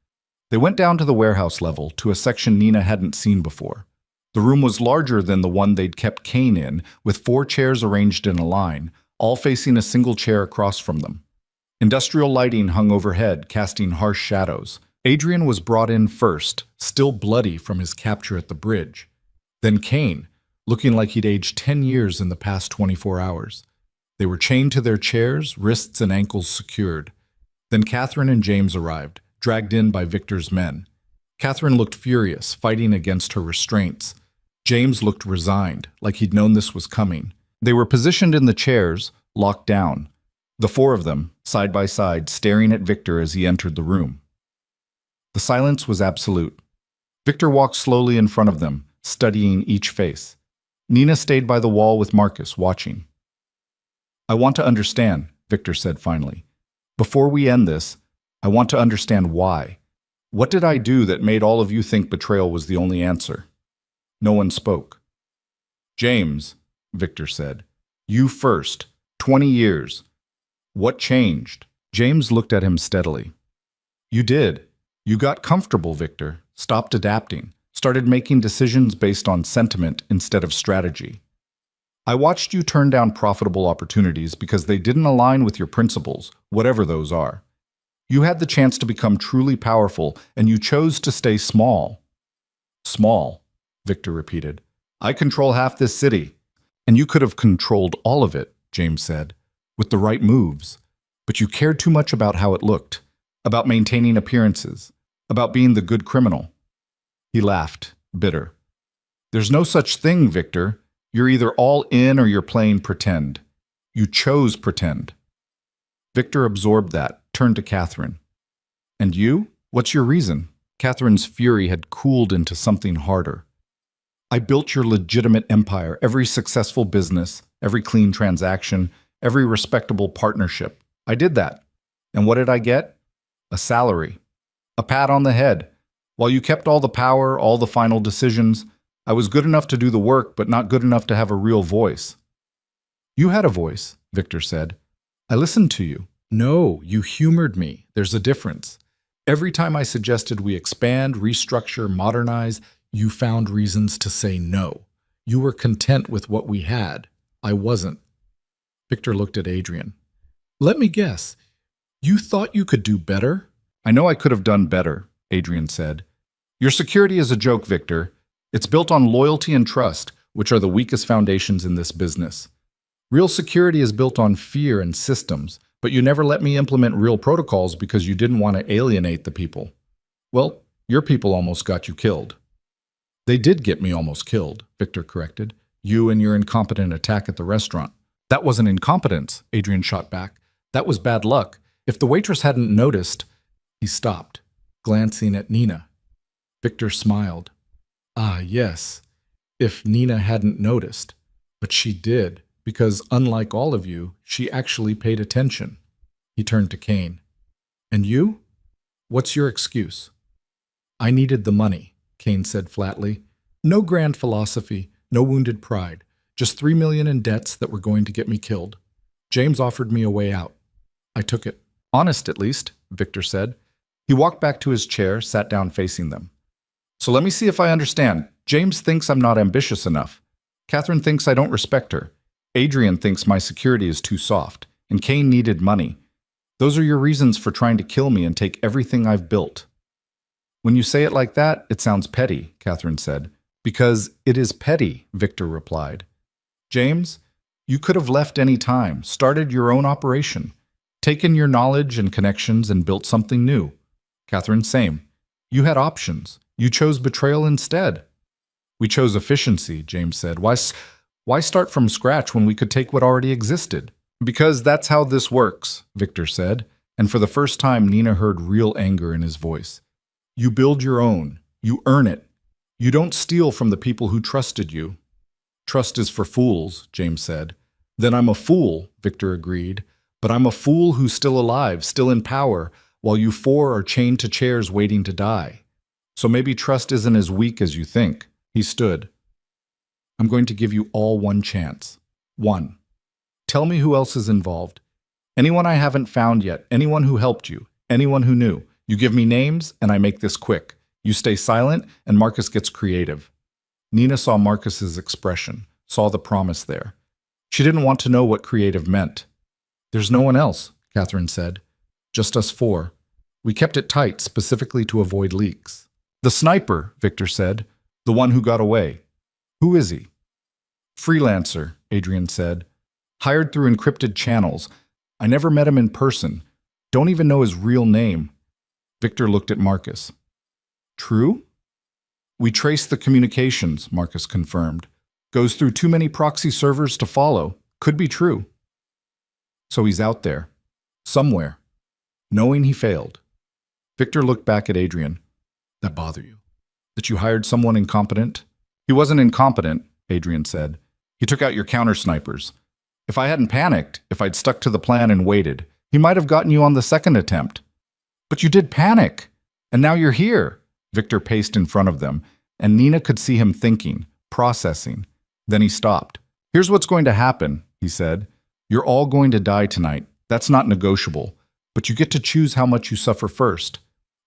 They went down to the warehouse level, to a section Nina hadn't seen before. The room was larger than the one they'd kept Kane in, with 4 chairs arranged in a line, all facing a single chair across from them. Industrial lighting hung overhead, casting harsh shadows. Adrian was brought in first, still bloody from his capture at the bridge. Then Kane, looking like he'd aged 10 years in the past 24 hours. They were chained to their chairs, wrists and ankles secured. Then Catherine and James arrived, dragged in by Victor's men. Catherine looked furious, fighting against her restraints. James looked resigned, like he'd known this was coming. They were positioned in the chairs, locked down. The 4 of them, side by side, staring at Victor as he entered the room. The silence was absolute. Victor walked slowly in front of them, studying each face. Nina stayed by the wall with Marcus, watching. I want to understand, Victor said finally. Before we end this, I want to understand why. What did I do that made all of you think betrayal was the only answer? No one spoke. James, Victor said. You first. 20 years. What changed? James looked at him steadily. You did. You got comfortable, Victor. Stopped adapting. Started making decisions based on sentiment instead of strategy. I watched you turn down profitable opportunities because they didn't align with your principles, whatever those are. You had the chance to become truly powerful, and you chose to stay small. Small, Victor repeated. I control half this city. And you could have controlled all of it, James said, with the right moves. But you cared too much about how it looked, about maintaining appearances, about being the good criminal. He laughed, bitter. There's no such thing, Victor. You're either all in or you're playing pretend. You chose pretend. Victor absorbed that, turned to Catherine. And you? What's your reason? Catherine's fury had cooled into something harder. I built your legitimate empire, every successful business, every clean transaction, every respectable partnership. I did that. And what did I get? A salary. A pat on the head. While you kept all the power, all the final decisions, I was good enough to do the work, but not good enough to have a real voice. You had a voice, Victor said. I listened to you. No, you humored me. There's a difference. Every time I suggested we expand, restructure, modernize, you found reasons to say no. You were content with what we had. I wasn't. Victor looked at Adrian. Let me guess. You thought you could do better? I know I could have done better, Adrian said. Your security is a joke, Victor. It's built on loyalty and trust, which are the weakest foundations in this business. Real security is built on fear and systems, but you never let me implement real protocols because you didn't want to alienate the people. Well, your people almost got you killed. They did get me almost killed, Victor corrected. You and your incompetent attack at the restaurant. That wasn't incompetence, Adrian shot back. That was bad luck. If the waitress hadn't noticed... He stopped, glancing at Nina. Victor smiled. Ah, yes, if Nina hadn't noticed. But she did, because unlike all of you, she actually paid attention. He turned to Kane. And you? What's your excuse? I needed the money, Kane said flatly. No grand philosophy, no wounded pride. Just $3 million in debts that were going to get me killed. James offered me a way out. I took it. Honest, at least, Victor said. He walked back to his chair, sat down facing them. So let me see if I understand. James thinks I'm not ambitious enough. Catherine thinks I don't respect her. Adrian thinks my security is too soft. And Kane needed money. Those are your reasons for trying to kill me and take everything I've built. When you say it like that, it sounds petty, Catherine said. Because it is petty, Victor replied. James, you could have left any time, started your own operation, taken your knowledge and connections and built something new. Catherine, same. You had options. You chose betrayal instead. We chose efficiency, James said. Why start from scratch when we could take what already existed? Because that's how this works, Victor said, and for the first time Nina heard real anger in his voice. You build your own. You earn it. You don't steal from the people who trusted you. Trust is for fools, James said. Then I'm a fool, Victor agreed. But I'm a fool who's still alive, still in power, while you four are chained to chairs waiting to die. So maybe trust isn't as weak as you think. He stood. I'm going to give you all one chance. One. Tell me who else is involved. Anyone I haven't found yet, anyone who helped you, anyone who knew. You give me names, and I make this quick. You stay silent, and Marcus gets creative. Nina saw Marcus's expression, saw the promise there. She didn't want to know what creative meant. There's no one else, Catherine said. Just us four. We kept it tight, specifically to avoid leaks. The sniper, Victor said. The one who got away. Who is he? Freelancer, Adrian said. Hired through encrypted channels. I never met him in person. Don't even know his real name. Victor looked at Marcus. True? We traced the communications, Marcus confirmed. Goes through too many proxy servers to follow. Could be true. So he's out there. Somewhere. Knowing he failed. Victor looked back at Adrian. That bother you? That you hired someone incompetent? He wasn't incompetent, Adrian said. He took out your counter snipers. If I hadn't panicked, if I'd stuck to the plan and waited, he might have gotten you on the second attempt. But you did panic. And now you're here. Victor paced in front of them, and Nina could see him thinking, processing. Then he stopped. Here's what's going to happen, he said. You're all going to die tonight. That's not negotiable. But you get to choose how much you suffer first.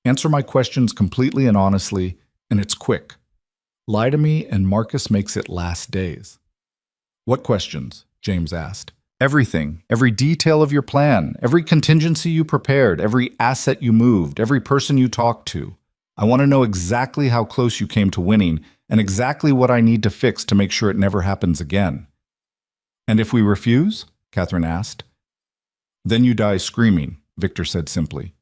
Answer my questions completely and honestly, and it's quick. Lie to me, and Marcus makes it last days. What questions? James asked. Everything, every detail of your plan, every contingency you prepared, every asset you moved, every person you talked to. I want to know exactly how close you came to winning and exactly what I need to fix to make sure it never happens again. And if we refuse? Catherine asked. Then you die screaming, Victor said simply.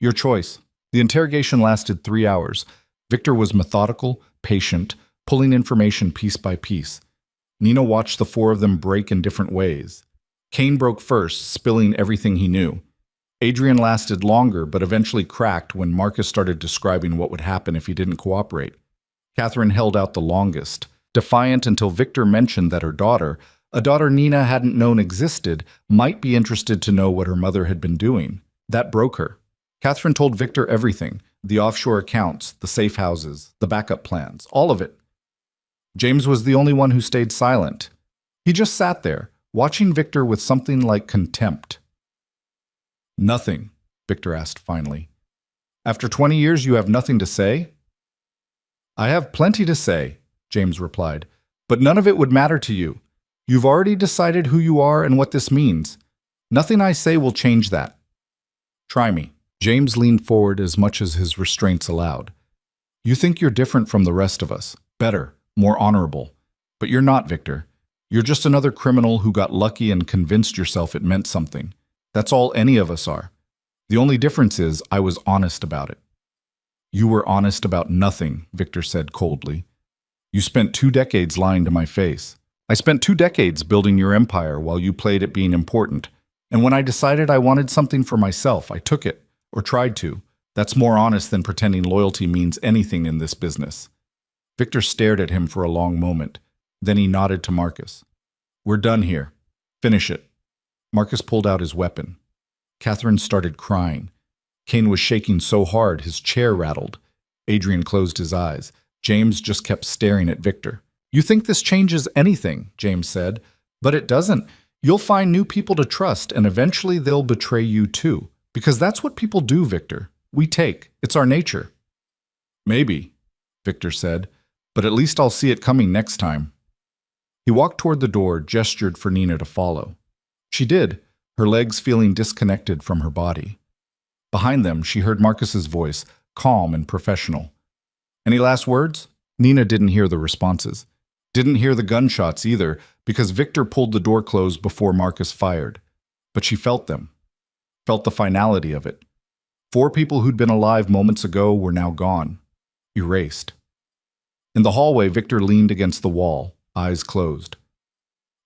Your choice. The interrogation lasted 3 hours. Victor was methodical, patient, pulling information piece by piece. Nina watched the four of them break in different ways. Kane broke first, spilling everything he knew. Adrian lasted longer, but eventually cracked when Marcus started describing what would happen if he didn't cooperate. Catherine held out the longest, defiant until Victor mentioned that her daughter, a daughter Nina hadn't known existed, might be interested to know what her mother had been doing. That broke her. Catherine told Victor everything, the offshore accounts, the safe houses, the backup plans, all of it. James was the only one who stayed silent. He just sat there, watching Victor with something like contempt. Nothing, Victor asked finally. After 20 years, you have nothing to say? I have plenty to say, James replied, but none of it would matter to you. You've already decided who you are and what this means. Nothing I say will change that. Try me. James leaned forward as much as his restraints allowed. You think you're different from the rest of us, better, more honorable. But you're not, Victor. You're just another criminal who got lucky and convinced yourself it meant something. That's all any of us are. The only difference is I was honest about it. You were honest about nothing, Victor said coldly. You spent 2 decades lying to my face. I spent 2 decades building your empire while you played at being important. And when I decided I wanted something for myself, I took it, or tried to. That's more honest than pretending loyalty means anything in this business. Victor stared at him for a long moment. Then he nodded to Marcus. We're done here. Finish it. Marcus pulled out his weapon. Catherine started crying. Kane was shaking so hard his chair rattled. Adrian closed his eyes. James just kept staring at Victor. You think this changes anything, James said, but it doesn't. You'll find new people to trust, and eventually they'll betray you too. Because that's what people do, Victor. We take. It's our nature. Maybe, Victor said, but at least I'll see it coming next time. He walked toward the door, gestured for Nina to follow. She did, her legs feeling disconnected from her body. Behind them, she heard Marcus's voice, calm and professional. Any last words? Nina didn't hear the responses. Didn't hear the gunshots either, because Victor pulled the door closed before Marcus fired. But she felt them. Felt the finality of it. 4 people who'd been alive moments ago were now gone. Erased. In the hallway, Victor leaned against the wall, eyes closed.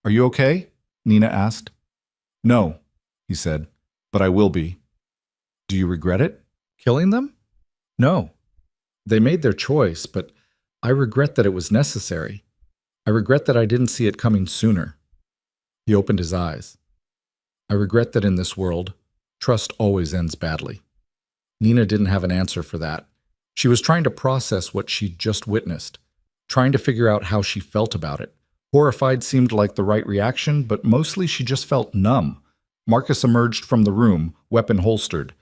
Are you okay? Nina asked. No, he said, but I will be. Do you regret it? Killing them? No. They made their choice, but I regret that it was necessary. I regret that I didn't see it coming sooner. He opened his eyes. I regret that in this world, trust always ends badly. Nina didn't have an answer for that. She was trying to process what she'd just witnessed, trying to figure out how she felt about it. Horrified seemed like the right reaction, but mostly she just felt numb. Marcus emerged from the room, weapon holstered.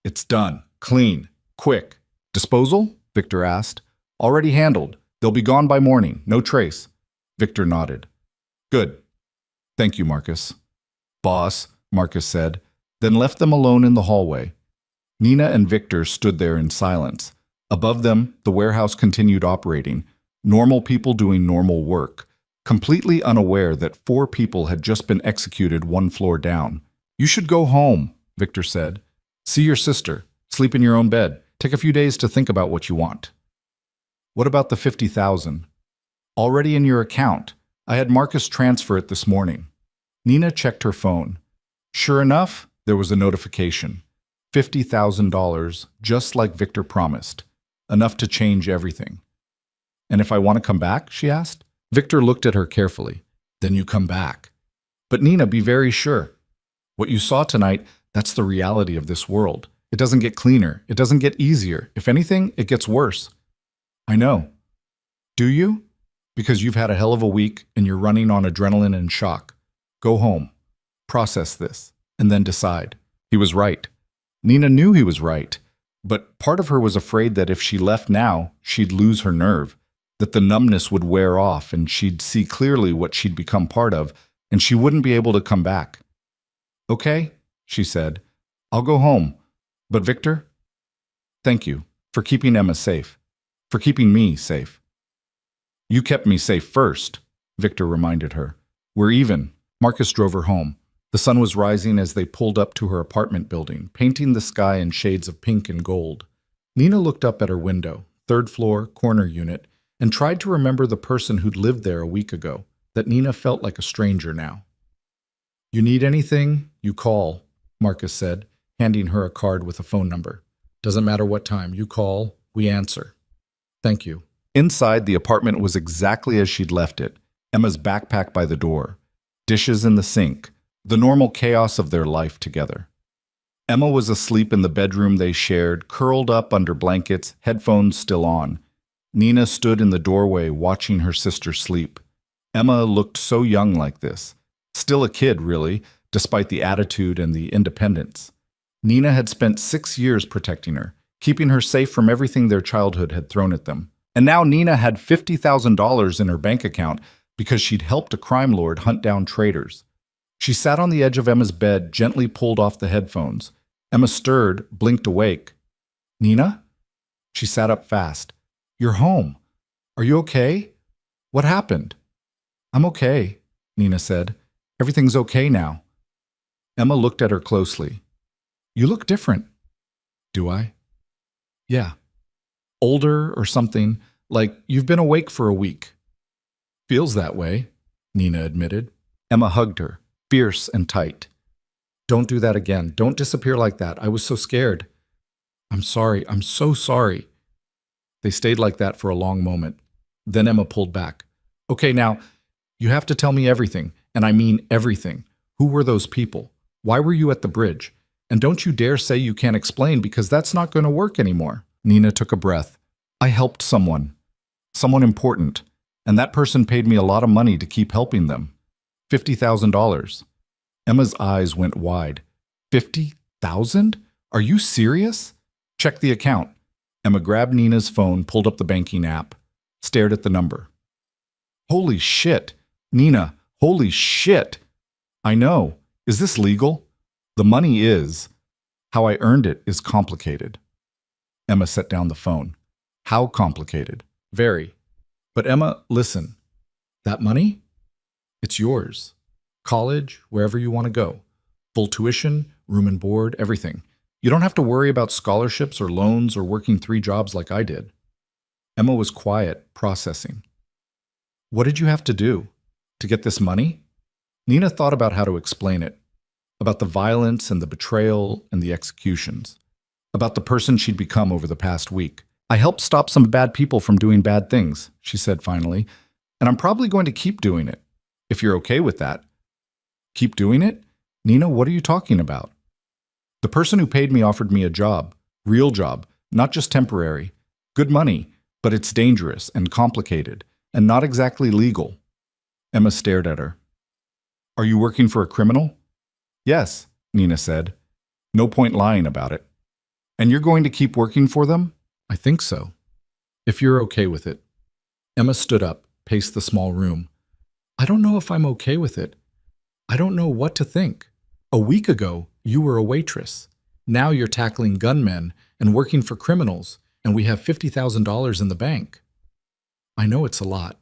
"It's done. Clean. Quick." "Disposal?" Victor asked. "Already handled. They'll be gone by morning. No trace." Victor nodded. "Good. Thank you, Marcus." "Boss," Marcus said, then left them alone in the hallway. Nina and Victor stood there in silence. Above them, the warehouse continued operating, normal people doing normal work, completely unaware that 4 people had just been executed 1 floor down. "You should go home," Victor said. "See your sister. Sleep in your own bed. Take a few days to think about what you want." "What about the 50,000? "Already in your account. I had Marcus transfer it this morning." Nina checked her phone. Sure enough, there was a notification. $50,000, just like Victor promised. Enough to change everything. "And if I want to come back?" she asked. Victor looked at her carefully. "Then you come back." "But Nina, be very sure. What you saw tonight, that's the reality of this world. It doesn't get cleaner. It doesn't get easier. If anything, it gets worse." "I know." "Do you? Because you've had a hell of a week and you're running on adrenaline and shock. Go home. Process this. And then decide." He was right. Nina knew he was right. But part of her was afraid that if she left now, she'd lose her nerve, that the numbness would wear off and she'd see clearly what she'd become part of, and she wouldn't be able to come back. "Okay," she said. "I'll go home. But Victor, thank you for keeping Emma safe, for keeping me safe." "You kept me safe first," Victor reminded her. "We're even." Marcus drove her home. The sun was rising as they pulled up to her apartment building, painting the sky in shades of pink and gold. Nina looked up at her window, 3rd floor, corner unit, and tried to remember the person who'd lived there a week ago, that Nina felt like a stranger now. "You need anything, you call," Marcus said, handing her a card with a phone number. "Doesn't matter what time, you call, we answer." "Thank you." Inside, the apartment was exactly as she'd left it. Emma's backpack by the door, dishes in the sink, the normal chaos of their life together. Emma was asleep in the bedroom they shared, curled up under blankets, headphones still on. Nina stood in the doorway watching her sister sleep. Emma looked so young like this. Still a kid, really, despite the attitude and the independence. Nina had spent 6 years protecting her, keeping her safe from everything their childhood had thrown at them. And now Nina had $50,000 in her bank account because she'd helped a crime lord hunt down traitors. She sat on the edge of Emma's bed, gently pulled off the headphones. Emma stirred, blinked awake. "Nina?" She sat up fast. "You're home. Are you okay? What happened?" "I'm okay," Nina said. "Everything's okay now." Emma looked at her closely. "You look different." "Do I?" "Yeah. Older or something, like you've been awake for a week." "Feels that way," Nina admitted. Emma hugged her, fierce and tight. "Don't do that again. Don't disappear like that. I was so scared." "I'm sorry. I'm so sorry." They stayed like that for a long moment. Then Emma pulled back. "Okay, now, you have to tell me everything, and I mean everything. Who were those people? Why were you at the bridge? And don't you dare say you can't explain, because that's not going to work anymore." Nina took a breath. "I helped someone important, and that person paid me a lot of money to keep helping them. $50,000. Emma's eyes went wide. $50,000? Are you serious? Check the account. Emma grabbed Nina's phone, pulled up the banking app, stared at the number. Holy shit, Nina, holy shit. I know. Is this legal? The money is. How I earned it is complicated. Emma set down the phone. How complicated? Very. But Emma, listen. That money? It's yours. College, wherever you want to go. Full tuition, room and board, everything. You don't have to worry about scholarships or loans or working 3 jobs like I did. Emma was quiet, processing. What did you have to do? To get this money? Nina thought about how to explain it. About the violence and the betrayal and the executions. About the person she'd become over the past week. I helped stop some bad people from doing bad things, she said finally, and I'm probably going to keep doing it, if you're okay with that. Keep doing it? Nina, what are you talking about? The person who paid me offered me a job, Real job, not just temporary. Good money, but it's dangerous and complicated, and not exactly legal. Emma stared at her. Are you working for a criminal? Yes, Nina said. No point lying about it. And you're going to keep working for them? I think so. If you're okay with it. Emma stood up, paced the small room. I don't know if I'm okay with it. I don't know what to think. A week ago, you were a waitress. Now you're tackling gunmen and working for criminals, and we have $50,000 in the bank. I know it's a lot.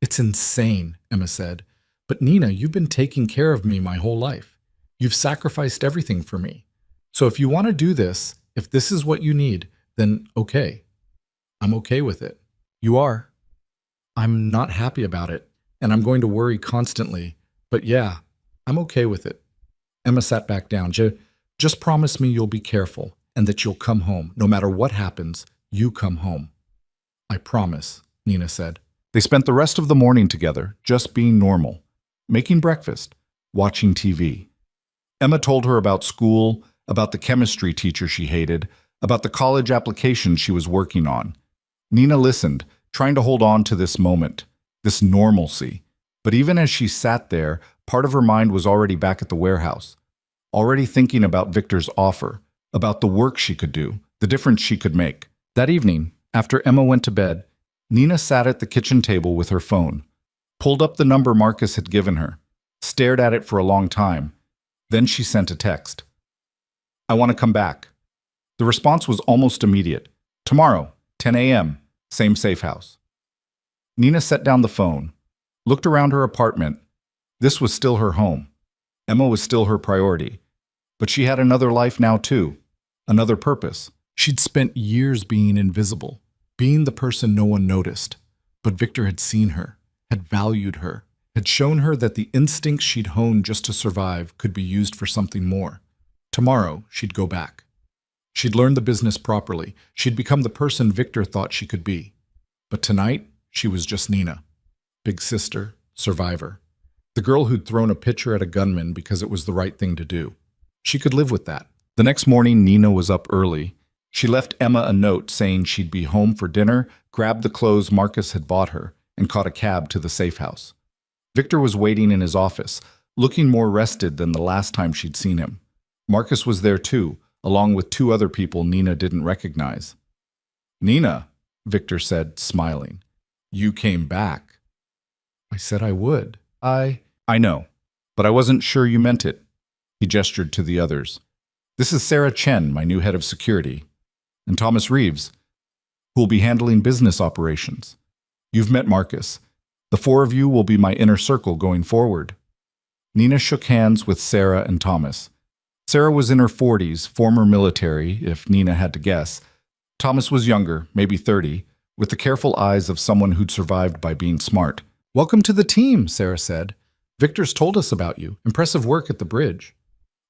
It's insane, Emma said. But Nina, you've been taking care of me my whole life. You've sacrificed everything for me. So if you want to do this, if this is what you need, then okay. I'm okay with it. You are. I'm not happy about it, and I'm going to worry constantly. But yeah, I'm okay with it. Emma sat back down. Just promise me you'll be careful and that you'll come home. No matter what happens, you come home. I promise, Nina said. They spent the rest of the morning together, just being normal, making breakfast, watching TV. Emma told her about school, about the chemistry teacher she hated, about the college application she was working on. Nina listened, trying to hold on to this moment, this normalcy. But even as she sat there, part of her mind was already back at the warehouse, already thinking about Victor's offer, about the work she could do, the difference she could make. That evening, after Emma went to bed, Nina sat at the kitchen table with her phone, pulled up the number Marcus had given her, stared at it for a long time. Then she sent a text. I want to come back. The response was almost immediate. Tomorrow, 10 a.m., same safe house. Nina set down the phone, looked around her apartment. This was still her home. Emma was still her priority. But she had another life now too, another purpose. She'd spent years being invisible, being the person no one noticed. But Victor had seen her, had valued her, had shown her that the instincts she'd honed just to survive could be used for something more. Tomorrow, she'd go back. She'd learned the business properly. She'd become the person Victor thought she could be. But tonight, she was just Nina. Big sister, survivor. The girl who'd thrown a pitcher at a gunman because it was the right thing to do. She could live with that. The next morning, Nina was up early. She left Emma a note saying she'd be home for dinner, grabbed the clothes Marcus had bought her, and caught a cab to the safe house. Victor was waiting in his office, looking more rested than the last time she'd seen him. Marcus was there too, along with two other people Nina didn't recognize. Nina, Victor said, smiling. You came back. I said I would. I know, but I wasn't sure you meant it. He gestured to the others. This is Sarah Chen, my new head of security, and Thomas Reeves, who will be handling business operations. You've met Marcus. The four of you will be my inner circle going forward. Nina shook hands with Sarah and Thomas. Sarah was in her 40s, former military, if Nina had to guess. Thomas was younger, maybe 30, with the careful eyes of someone who'd survived by being smart. Welcome to the team, Sarah said. Victor's told us about you. Impressive work at the bridge.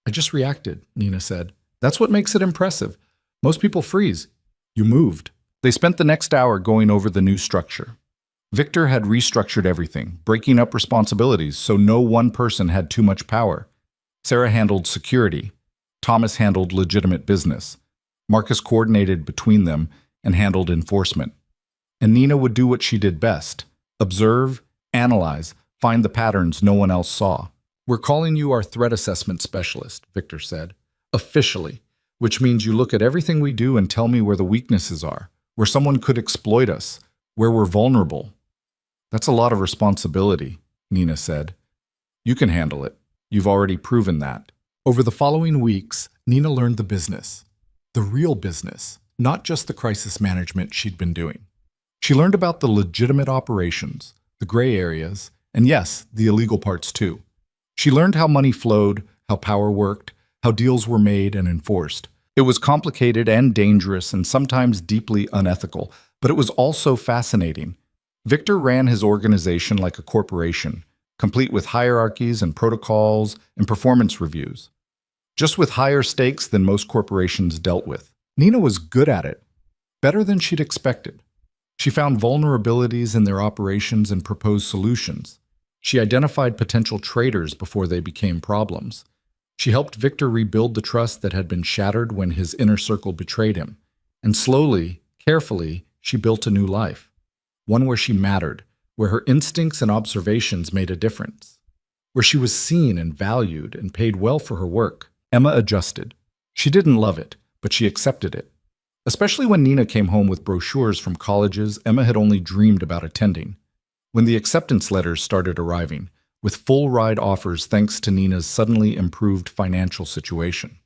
I just reacted, Nina said. That's what makes it impressive. Most people freeze. You moved. They spent the next hour going over the new structure. Victor had restructured everything, breaking up responsibilities so no one person had too much power. Sarah handled security. Thomas handled legitimate business. Marcus coordinated between them and handled enforcement. And Nina would do what she did best. Observe, analyze, find the patterns no one else saw. We're calling you our threat assessment specialist, Victor said. Officially, which means you look at everything we do and tell me where the weaknesses are, where someone could exploit us, where we're vulnerable. That's a lot of responsibility, Nina said. You can handle it. You've already proven that. Over the following weeks, Nina learned the business. The real business, not just the crisis management she'd been doing. She learned about the legitimate operations, the gray areas, and yes, the illegal parts too. She learned how money flowed, how power worked, how deals were made and enforced. It was complicated and dangerous and sometimes deeply unethical, but it was also fascinating. Victor ran his organization like a corporation, complete with hierarchies and protocols and performance reviews, just with higher stakes than most corporations dealt with. Nina was good at it, better than she'd expected. She found vulnerabilities in their operations and proposed solutions. She identified potential traitors before they became problems. She helped Victor rebuild the trust that had been shattered when his inner circle betrayed him. And slowly, carefully, she built a new life. One where she mattered, where her instincts and observations made a difference, where she was seen and valued and paid well for her work. Emma adjusted. She didn't love it, but she accepted it. Especially when Nina came home with brochures from colleges Emma had only dreamed about attending. When the acceptance letters started arriving, with full ride offers thanks to Nina's suddenly improved financial situation.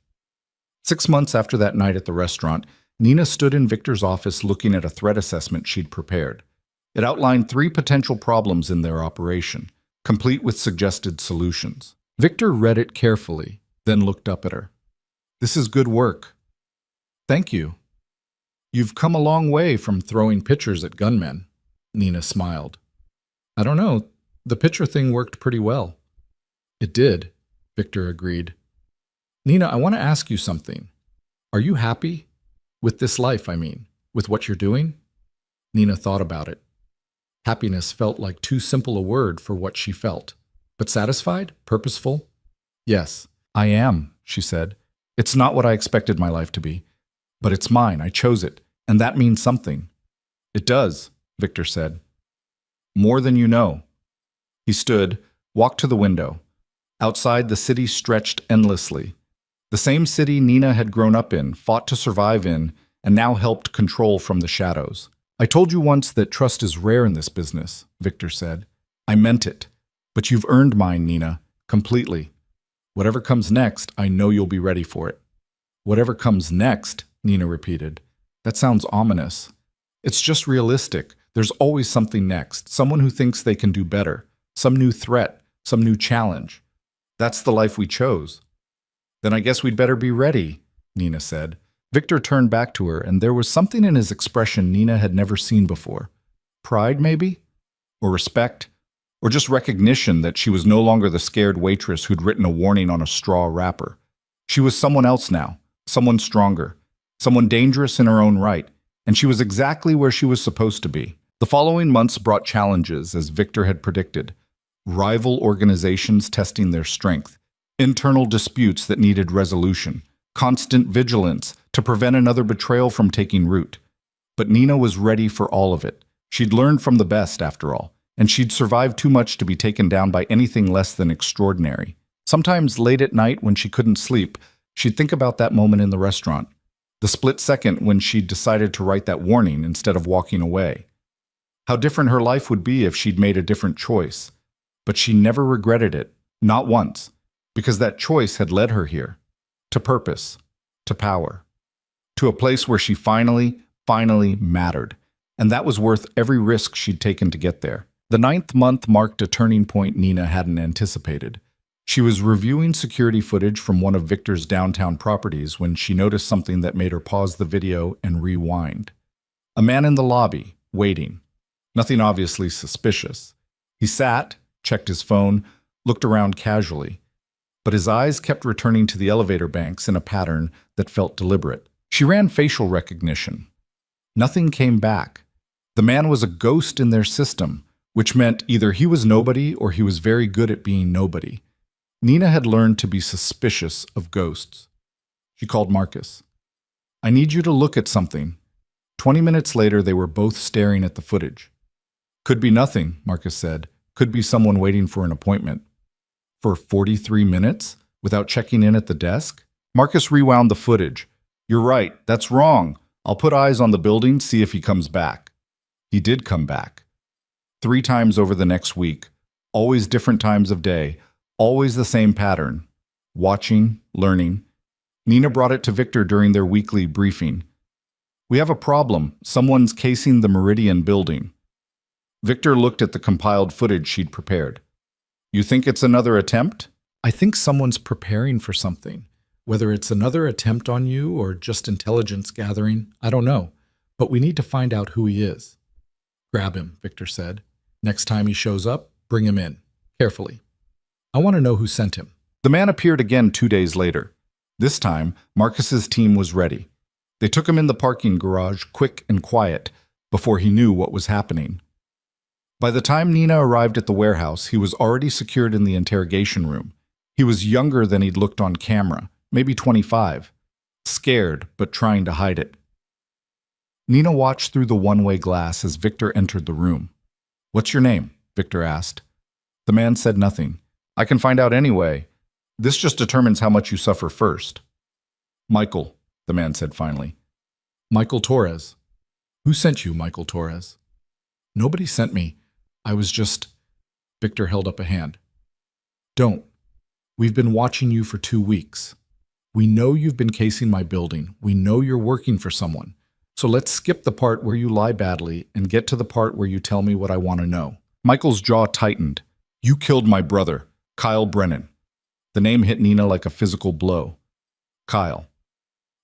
6 months after that night at the restaurant, Nina stood in Victor's office looking at a threat assessment she'd prepared. It outlined 3 potential problems in their operation, complete with suggested solutions. Victor read it carefully, then looked up at her. "This is good work." "Thank you." "You've come a long way from throwing pitchers at gunmen." Nina smiled. "I don't know. The pitcher thing worked pretty well." "It did," Victor agreed. "Nina, I want to ask you something. Are you happy? With this life, I mean. With what you're doing?" Nina thought about it. Happiness felt like too simple a word for what she felt. But satisfied? Purposeful? "Yes, I am," she said. "It's not what I expected my life to be. But it's mine. I chose it. And that means something." "It does," Victor said. "More than you know." He stood, walked to the window. Outside, the city stretched endlessly. The same city Nina had grown up in, fought to survive in, and now helped control from the shadows. "I told you once that trust is rare in this business," Victor said. "I meant it. But you've earned mine, Nina, completely. Whatever comes next, I know you'll be ready for it." "Whatever comes next," Nina repeated. "That sounds ominous." "It's just realistic. There's always something next, someone who thinks they can do better, some new threat, some new challenge. That's the life we chose." "Then I guess we'd better be ready," Nina said. Victor turned back to her, and there was something in his expression Nina had never seen before. Pride, maybe? Or respect? Or just recognition that she was no longer the scared waitress who'd written a warning on a straw wrapper. She was someone else now, someone stronger, someone dangerous in her own right, and she was exactly where she was supposed to be. The following months brought challenges, as Victor had predicted. Rival organizations testing their strength, internal disputes that needed resolution, constant vigilance to prevent another betrayal from taking root. But Nina was ready for all of it. She'd learned from the best, after all, and she'd survived too much to be taken down by anything less than extraordinary. Sometimes late at night when she couldn't sleep, she'd think about that moment in the restaurant, the split second when she'd decided to write that warning instead of walking away. How different her life would be if she'd made a different choice. But she never regretted it, not once, because that choice had led her here, to purpose, to power, to a place where she finally mattered, and that was worth every risk she'd taken to get there. The 9th month marked a turning point Nina hadn't anticipated. She was reviewing security footage from one of Victor's downtown properties when she noticed something that made her pause the video and rewind. A man in the lobby, waiting. Nothing obviously suspicious. He sat, checked his phone, looked around casually, but his eyes kept returning to the elevator banks in a pattern that felt deliberate. She ran facial recognition. Nothing came back. The man was a ghost in their system, which meant either he was nobody or he was very good at being nobody. Nina had learned to be suspicious of ghosts. She called Marcus. "I need you to look at something." 20 minutes later, they were both staring at the footage. "Could be nothing," Marcus said. "Could be someone waiting for an appointment." "For 43 minutes? Without checking in at the desk?" Marcus rewound the footage. "You're right. That's wrong. I'll put eyes on the building, see if he comes back." He did come back. 3 times over the next week. Always different times of day. Always the same pattern. Watching, learning. Nina brought it to Victor during their weekly briefing. "We have a problem. Someone's casing the Meridian building." Victor looked at the compiled footage she'd prepared. "You think it's another attempt?" "I think someone's preparing for something. Whether it's another attempt on you or just intelligence gathering, I don't know. But we need to find out who he is." "Grab him," Victor said. "Next time he shows up, bring him in. Carefully. I want to know who sent him." The man appeared again 2 days later. This time, Marcus's team was ready. They took him in the parking garage, quick and quiet, before he knew what was happening. By the time Nina arrived at the warehouse, he was already secured in the interrogation room. He was younger than he'd looked on camera, maybe 25, scared but trying to hide it. Nina watched through the one-way glass as Victor entered the room. "What's your name?" Victor asked. The man said nothing. "I can find out anyway. This just determines how much you suffer first." "Michael," the man said finally. "Michael Torres." "Who sent you, Michael Torres?" "Nobody sent me. I was just—" Victor held up a hand. "Don't. We've been watching you for 2 weeks. We know you've been casing my building. We know you're working for someone. So let's skip the part where you lie badly and get to the part where you tell me what I want to know." Michael's jaw tightened. "You killed my brother, Kyle Brennan." The name hit Nina like a physical blow. Kyle.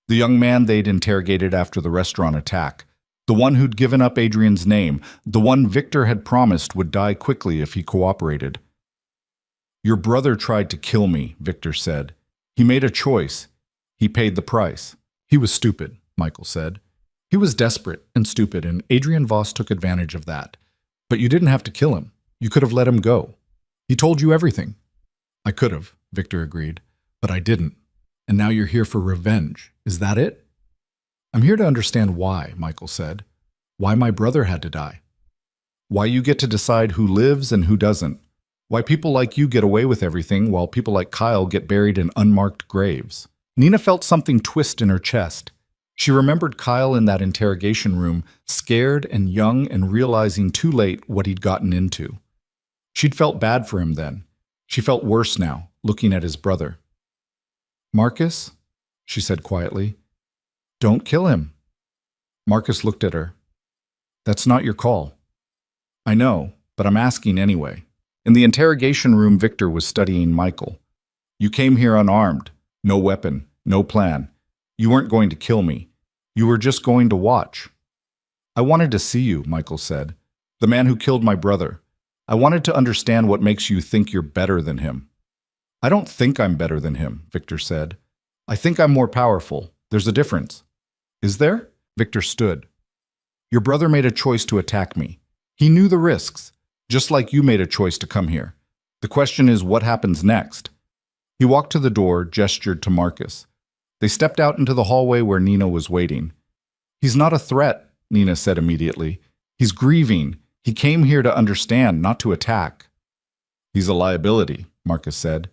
The young man they'd interrogated after the restaurant attack. The one who'd given up Adrian's name. The one Victor had promised would die quickly if he cooperated. "Your brother tried to kill me," Victor said. "He made a choice. He paid the price." "He was stupid," Michael said. "He was desperate and stupid, and Adrian Voss took advantage of that. But you didn't have to kill him. You could have let him go. He told you everything." "I could have," Victor agreed, "but I didn't. And now you're here for revenge. Is that it?" "I'm here to understand why," Michael said. "Why my brother had to die. Why you get to decide who lives and who doesn't. Why people like you get away with everything while people like Kyle get buried in unmarked graves." Nina felt something twist in her chest. She remembered Kyle in that interrogation room, scared and young and realizing too late what he'd gotten into. She'd felt bad for him then. She felt worse now, looking at his brother. "Marcus," she said quietly, "don't kill him." Marcus looked at her. "That's not your call." "I know, but I'm asking anyway." In the interrogation room, Victor was studying Michael. "You came here unarmed, no weapon, no plan. You weren't going to kill me. You were just going to watch." "I wanted to see you," Michael said. "The man who killed my brother. I wanted to understand what makes you think you're better than him." "I don't think I'm better than him," Victor said. "I think I'm more powerful. There's a difference." "Is there?" Victor stood. "Your brother made a choice to attack me. He knew the risks, just like you made a choice to come here. The question is, what happens next?" He walked to the door, gestured to Marcus. They stepped out into the hallway where Nina was waiting. "He's not a threat," Nina said immediately. "He's grieving. He came here to understand, not to attack." "He's a liability," Marcus said.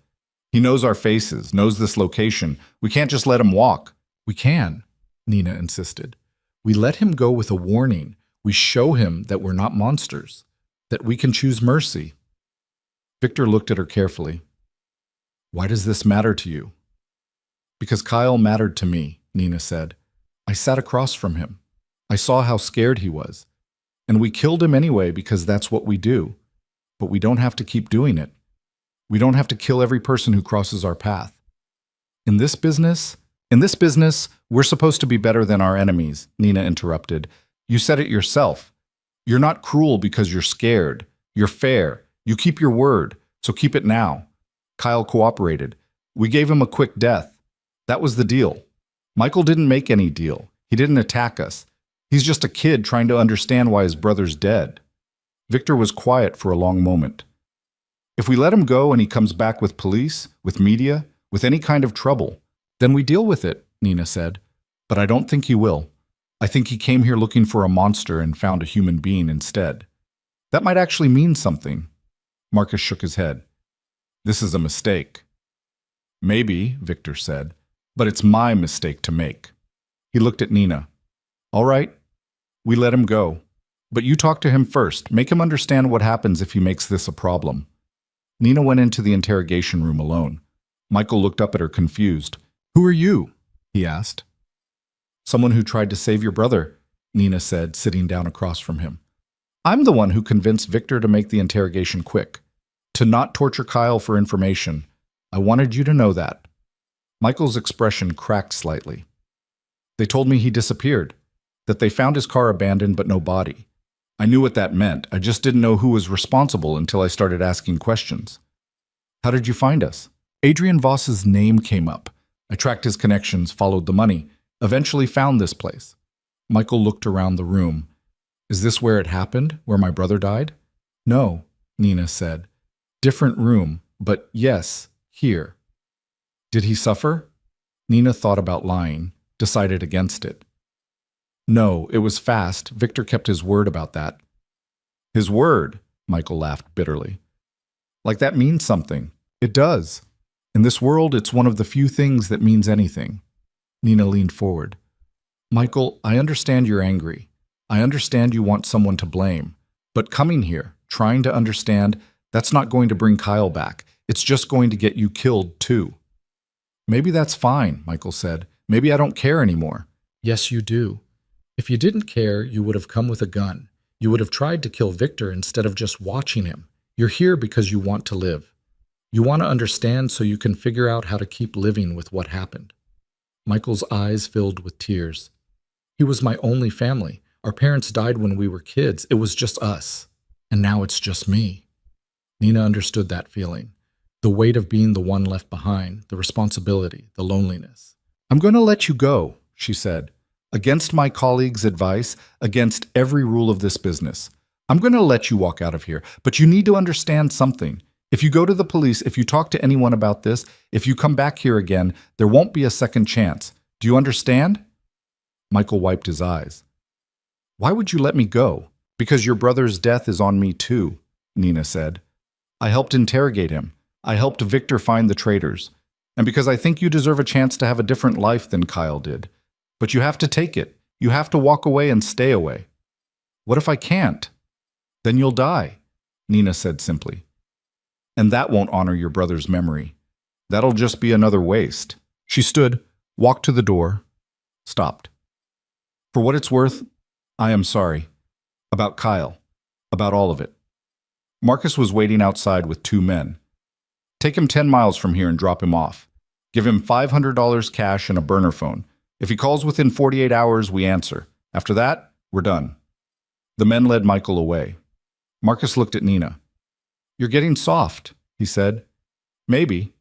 "He knows our faces, knows this location. We can't just let him walk." "We can," Nina insisted. "We let him go with a warning. We show him that we're not monsters, that we can choose mercy." Victor looked at her carefully. "Why does this matter to you?" "Because Kyle mattered to me," Nina said. "I sat across from him. I saw how scared he was. And we killed him anyway because that's what we do. But we don't have to keep doing it. We don't have to kill every person who crosses our path. In this business, we're supposed to be better than our enemies," Nina interrupted. "You said it yourself. You're not cruel because you're scared. You're fair. You keep your word, so keep it now." Kyle cooperated. "We gave him a quick death. That was the deal. Michael didn't make any deal. He didn't attack us. He's just a kid trying to understand why his brother's dead." Victor was quiet for a long moment. "If we let him go and he comes back with police, with media, with any kind of trouble, then we deal with it," Nina said. "But I don't think he will. I think he came here looking for a monster and found a human being instead. That might actually mean something." Marcus shook his head. "This is a mistake." "Maybe," Victor said, "but it's my mistake to make." He looked at Nina. "All right, we let him go. But you talk to him first. Make him understand what happens if he makes this a problem." Nina went into the interrogation room alone. Michael looked up at her confused. "Who are you?" he asked. "Someone who tried to save your brother," Nina said, sitting down across from him. "I'm the one who convinced Victor to make the interrogation quick, to not torture Kyle for information. I wanted you to know that." Michael's expression cracked slightly. "They told me he disappeared, that they found his car abandoned but no body. I knew what that meant. I just didn't know who was responsible until I started asking questions." "How did you find us?" "Adrian Voss's name came up. I tracked his connections, followed the money, eventually found this place." Michael looked around the room. "Is this where it happened, where my brother died?" "No," Nina said. "Different room, but yes, Here. Did he suffer? Nina thought about lying, decided against it. No, it was fast. Victor kept his word about that. His word, Michael laughed bitterly. Like that means something. It does. In this world, it's one of the few things that means anything. Nina leaned forward. Michael, I understand you're angry. I understand you want someone to blame. But coming here, trying to understand, that's not going to bring Kyle back. It's just going to get you killed, too. Maybe that's fine, Michael said. Maybe I don't care anymore. Yes, you do. If you didn't care, you would have come with a gun. You would have tried to kill Victor instead of just watching him. You're here because you want to live. You want to understand so you can figure out how to keep living with what happened. Michael's eyes filled with tears. He was my only family. Our parents died when we were kids. It was just us. And now it's just me. Nina understood that feeling. The weight of being the one left behind, the responsibility, the loneliness. I'm going to let you go, she said. Against my colleagues' advice, against every rule of this business. I'm going to let you walk out of here, but you need to understand something. If you go to the police, if you talk to anyone about this, if you come back here again, there won't be a second chance. Do you understand? Michael wiped his eyes. Why would you let me go? Because your brother's death is on me too, Nina said. I helped interrogate him. I helped Victor find the traitors. And because I think you deserve a chance to have a different life than Kyle did. But you have to take it. You have to walk away and stay away. What if I can't? Then you'll die, Nina said simply. And that won't honor your brother's memory. That'll just be another waste. She stood, walked to the door, stopped. For what it's worth, I am sorry. About Kyle. About all of it. Marcus was waiting outside with 2 men. Take him 10 miles from here and drop him off. Give him $500 cash and a burner phone. If he calls within 48 hours, we answer. After that, we're done. The men led Michael away. Marcus looked at Nina. You're getting soft, he said. Maybe.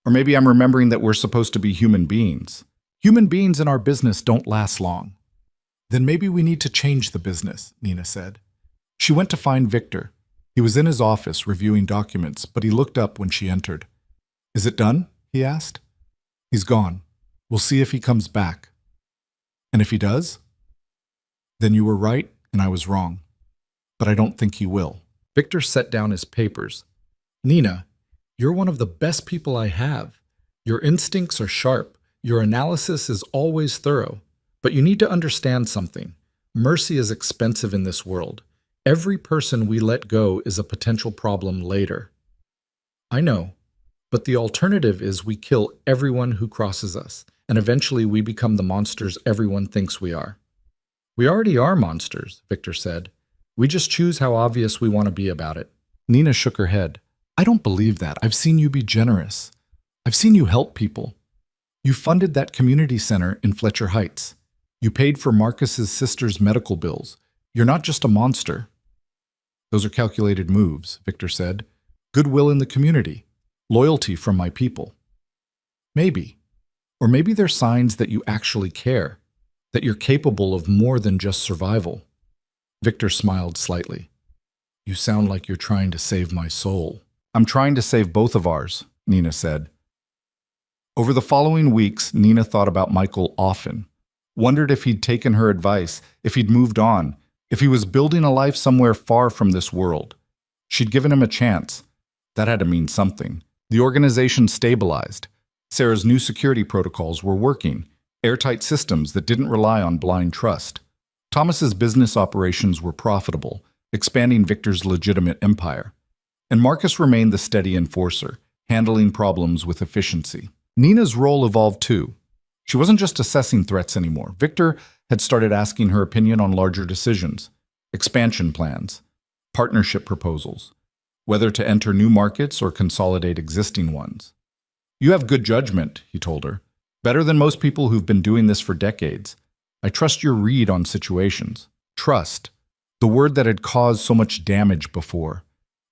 Or maybe I'm remembering that we're supposed to be human beings. Human beings in our business don't last long. Then maybe we need to change the business, Nina said. She went to find Victor. He was in his office reviewing documents, but he looked up when she entered. Is it done? He asked. He's gone. We'll see if he comes back. And if he does? Then you were right and I was wrong. But I don't think he will. Victor set down his papers. Nina, you're one of the best people I have. Your instincts are sharp. Your analysis is always thorough. But you need to understand something. Mercy is expensive in this world. Every person we let go is a potential problem later. I know, but the alternative is we kill everyone who crosses us, and eventually we become the monsters everyone thinks we are. We already are monsters, Victor said. We just choose how obvious we want to be about it. Nina shook her head. I don't believe that. I've seen you be generous. I've seen you help people. You funded that community center in Fletcher Heights. You paid for Marcus's sister's medical bills. You're not just a monster. Those are calculated moves, Victor said. Goodwill in the community. Loyalty from my people. Maybe. Or maybe they're signs that you actually care. That you're capable of more than just survival. Victor smiled slightly. You sound like you're trying to save my soul. I'm trying to save both of ours, Nina said. Over the following weeks, Nina thought about Michael often. Wondered if he'd taken her advice, if he'd moved on, if he was building a life somewhere far from this world. She'd given him a chance. That had to mean something. The organization stabilized. Sarah's new security protocols were working, airtight systems that didn't rely on blind trust. Thomas's business operations were profitable, expanding Victor's legitimate empire. And Marcus remained the steady enforcer, handling problems with efficiency. Nina's role evolved too. She wasn't just assessing threats anymore. Victor had started asking her opinion on larger decisions, expansion plans, partnership proposals, whether to enter new markets or consolidate existing ones. You have good judgment, he told her. Better than most people who've been doing this for decades. I trust your read on situations. Trust, the word that had caused so much damage before.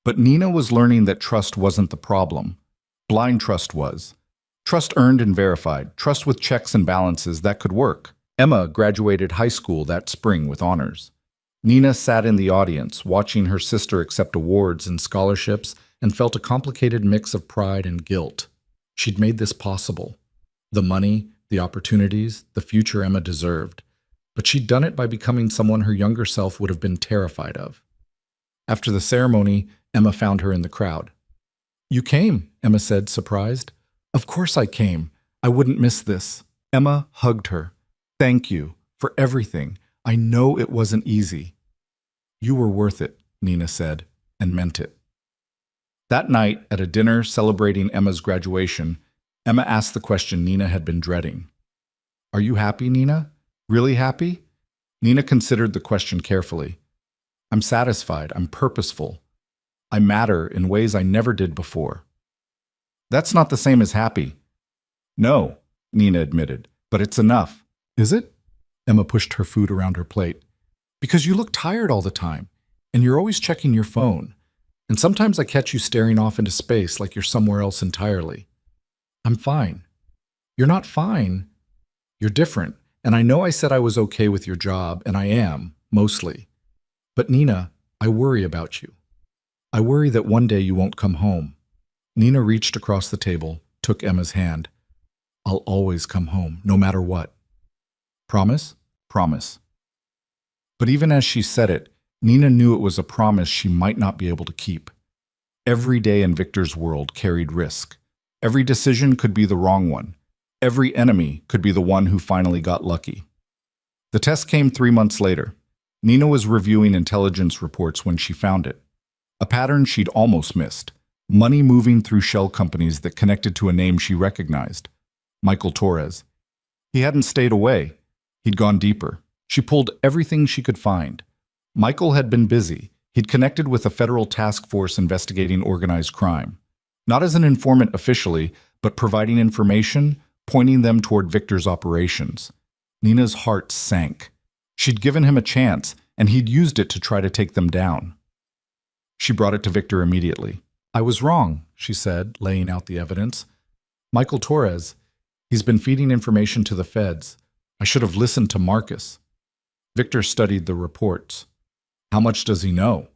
But Nina was learning that trust wasn't the problem. Blind trust was. Trust earned and verified, trust with checks and balances that could work. Emma graduated high school that spring with honors. Nina sat in the audience, watching her sister accept awards and scholarships, and felt a complicated mix of pride and guilt. She'd made this possible. The money, the opportunities, the future Emma deserved. But she'd done it by becoming someone her younger self would have been terrified of. After the ceremony, Emma found her in the crowd. "You came," Emma said, surprised. "Of course I came. I wouldn't miss this." Emma hugged her. "Thank you for everything. I know it wasn't easy." "You were worth it," Nina said, and meant it. That night, at a dinner celebrating Emma's graduation, Emma asked the question Nina had been dreading. "Are you happy, Nina? Really happy?" Nina considered the question carefully. "I'm satisfied. I'm purposeful. I matter in ways I never did before." "That's not the same as happy." "No," Nina admitted, "but it's enough." "Is it?" Emma pushed her food around her plate. "Because you look tired all the time, and you're always checking your phone. And sometimes I catch you staring off into space like you're somewhere else entirely." "I'm fine." "You're not fine. You're different. And I know I said I was okay with your job, and I am, mostly. But Nina, I worry about you. I worry that one day you won't come home." Nina reached across the table, took Emma's hand. "I'll always come home, no matter what." "Promise?" "Promise." But even as she said it, Nina knew it was a promise she might not be able to keep. Every day in Victor's world carried risk. Every decision could be the wrong one. Every enemy could be the one who finally got lucky. The test came 3 months later. Nina was reviewing intelligence reports when she found it. A pattern she'd almost missed. Money moving through shell companies that connected to a name she recognized. Michael Torres. He hadn't stayed away. He'd gone deeper. She pulled everything she could find. Michael had been busy. He'd connected with a federal task force investigating organized crime. Not as an informant officially, but providing information, pointing them toward Victor's operations. Nina's heart sank. She'd given him a chance, and he'd used it to try to take them down. She brought it to Victor immediately. "I was wrong," she said, laying out the evidence. "Michael Torres, he's been feeding information to the feds. I should have listened to Marcus." Victor studied the reports. "How much does he know?"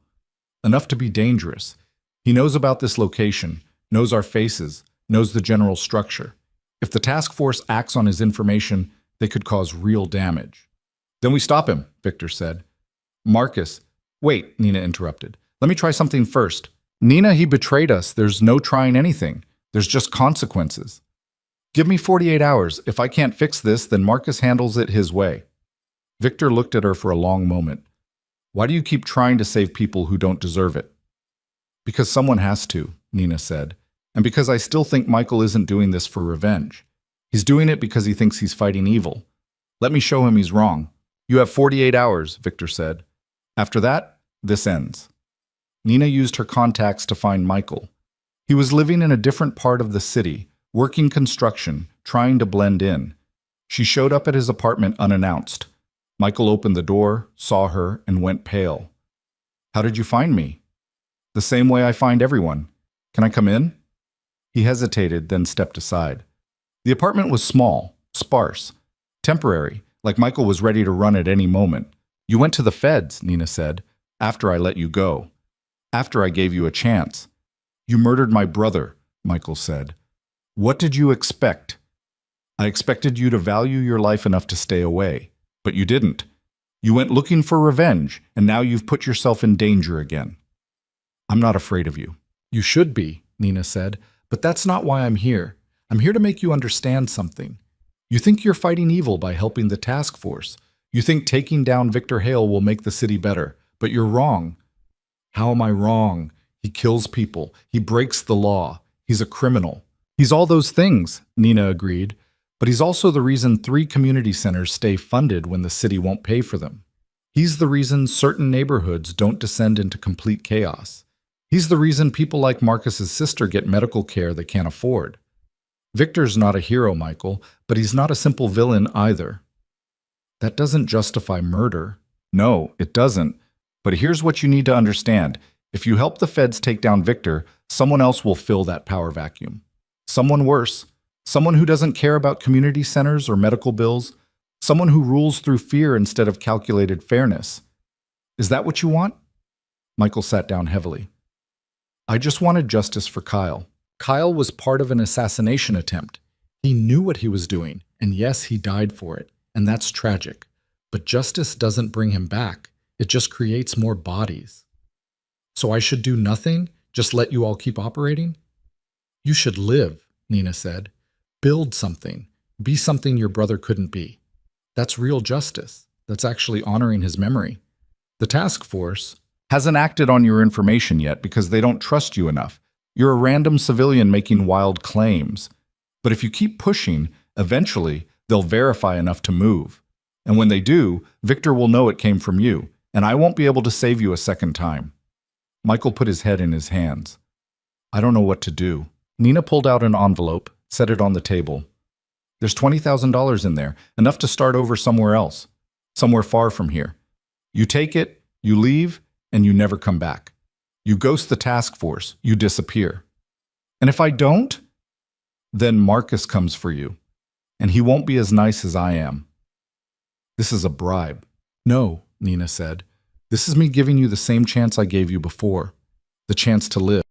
"Enough to be dangerous. He knows about this location, knows our faces, knows the general structure. If the task force acts on his information, they could cause real damage." "Then we stop him," Victor said. "Marcus." "Wait," Nina interrupted. "Let me try something first." "Nina, he betrayed us. There's no trying anything. There's just consequences." "Give me 48 hours. If I can't fix this, then Marcus handles it his way." Victor looked at her for a long moment. "Why do you keep trying to save people who don't deserve it?" "Because someone has to," Nina said. "And because I still think Michael isn't doing this for revenge. He's doing it because he thinks he's fighting evil. Let me show him he's wrong." "You have 48 hours, Victor said. "After that, this ends." Nina used her contacts to find Michael. He was living in a different part of the city, working construction, trying to blend in. She showed up at his apartment unannounced. Michael opened the door, saw her, and went pale. "How did you find me?" "The same way I find everyone. Can I come in?" He hesitated, then stepped aside. The apartment was small, sparse, temporary, like Michael was ready to run at any moment. "You went to the feds," Nina said, "after I let you go. After I gave you a chance." "You murdered my brother," Michael said. "What did you expect?" "I expected you to value your life enough to stay away. But you didn't. You went looking for revenge, and now you've put yourself in danger again." "I'm not afraid of you." "You should be," Nina said, "but that's not why I'm here. I'm here to make you understand something. You think you're fighting evil by helping the task force. You think taking down Victor Hale will make the city better, but you're wrong." "How am I wrong? He kills people. He breaks the law. He's a criminal." "He's all those things," Nina agreed. "But he's also the reason 3 community centers stay funded when the city won't pay for them. He's the reason certain neighborhoods don't descend into complete chaos. He's the reason people like Marcus's sister get medical care they can't afford. Victor's not a hero, Michael, but he's not a simple villain either." "That doesn't justify murder." "No, it doesn't. But here's what you need to understand. If you help the feds take down Victor, someone else will fill that power vacuum. Someone worse. Someone who doesn't care about community centers or medical bills. Someone who rules through fear instead of calculated fairness. Is that what you want?" Michael sat down heavily. "I just wanted justice for Kyle. Kyle was part of an assassination attempt. He knew what he was doing, and yes, he died for it, and that's tragic. But justice doesn't bring him back. It just creates more bodies. So I should do nothing? Just let you all keep operating? You should live, Nina said. Build something. Be something your brother couldn't be. That's real justice. That's actually honoring his memory. The task force hasn't acted on your information yet because they don't trust you enough. You're a random civilian making wild claims. But if you keep pushing, eventually they'll verify enough to move. And when they do, Victor will know it came from you, and I won't be able to save you a second time. Michael put his head in his hands. I don't know what to do. Nina pulled out an envelope, set it on the table. There's $20,000 in there, enough to start over somewhere else, somewhere far from here. You take it, you leave, and you never come back. You ghost the task force, you disappear. And if I don't, then Marcus comes for you, and he won't be as nice as I am. This is a bribe. No, Nina said. This is me giving you the same chance I gave you before, the chance to live.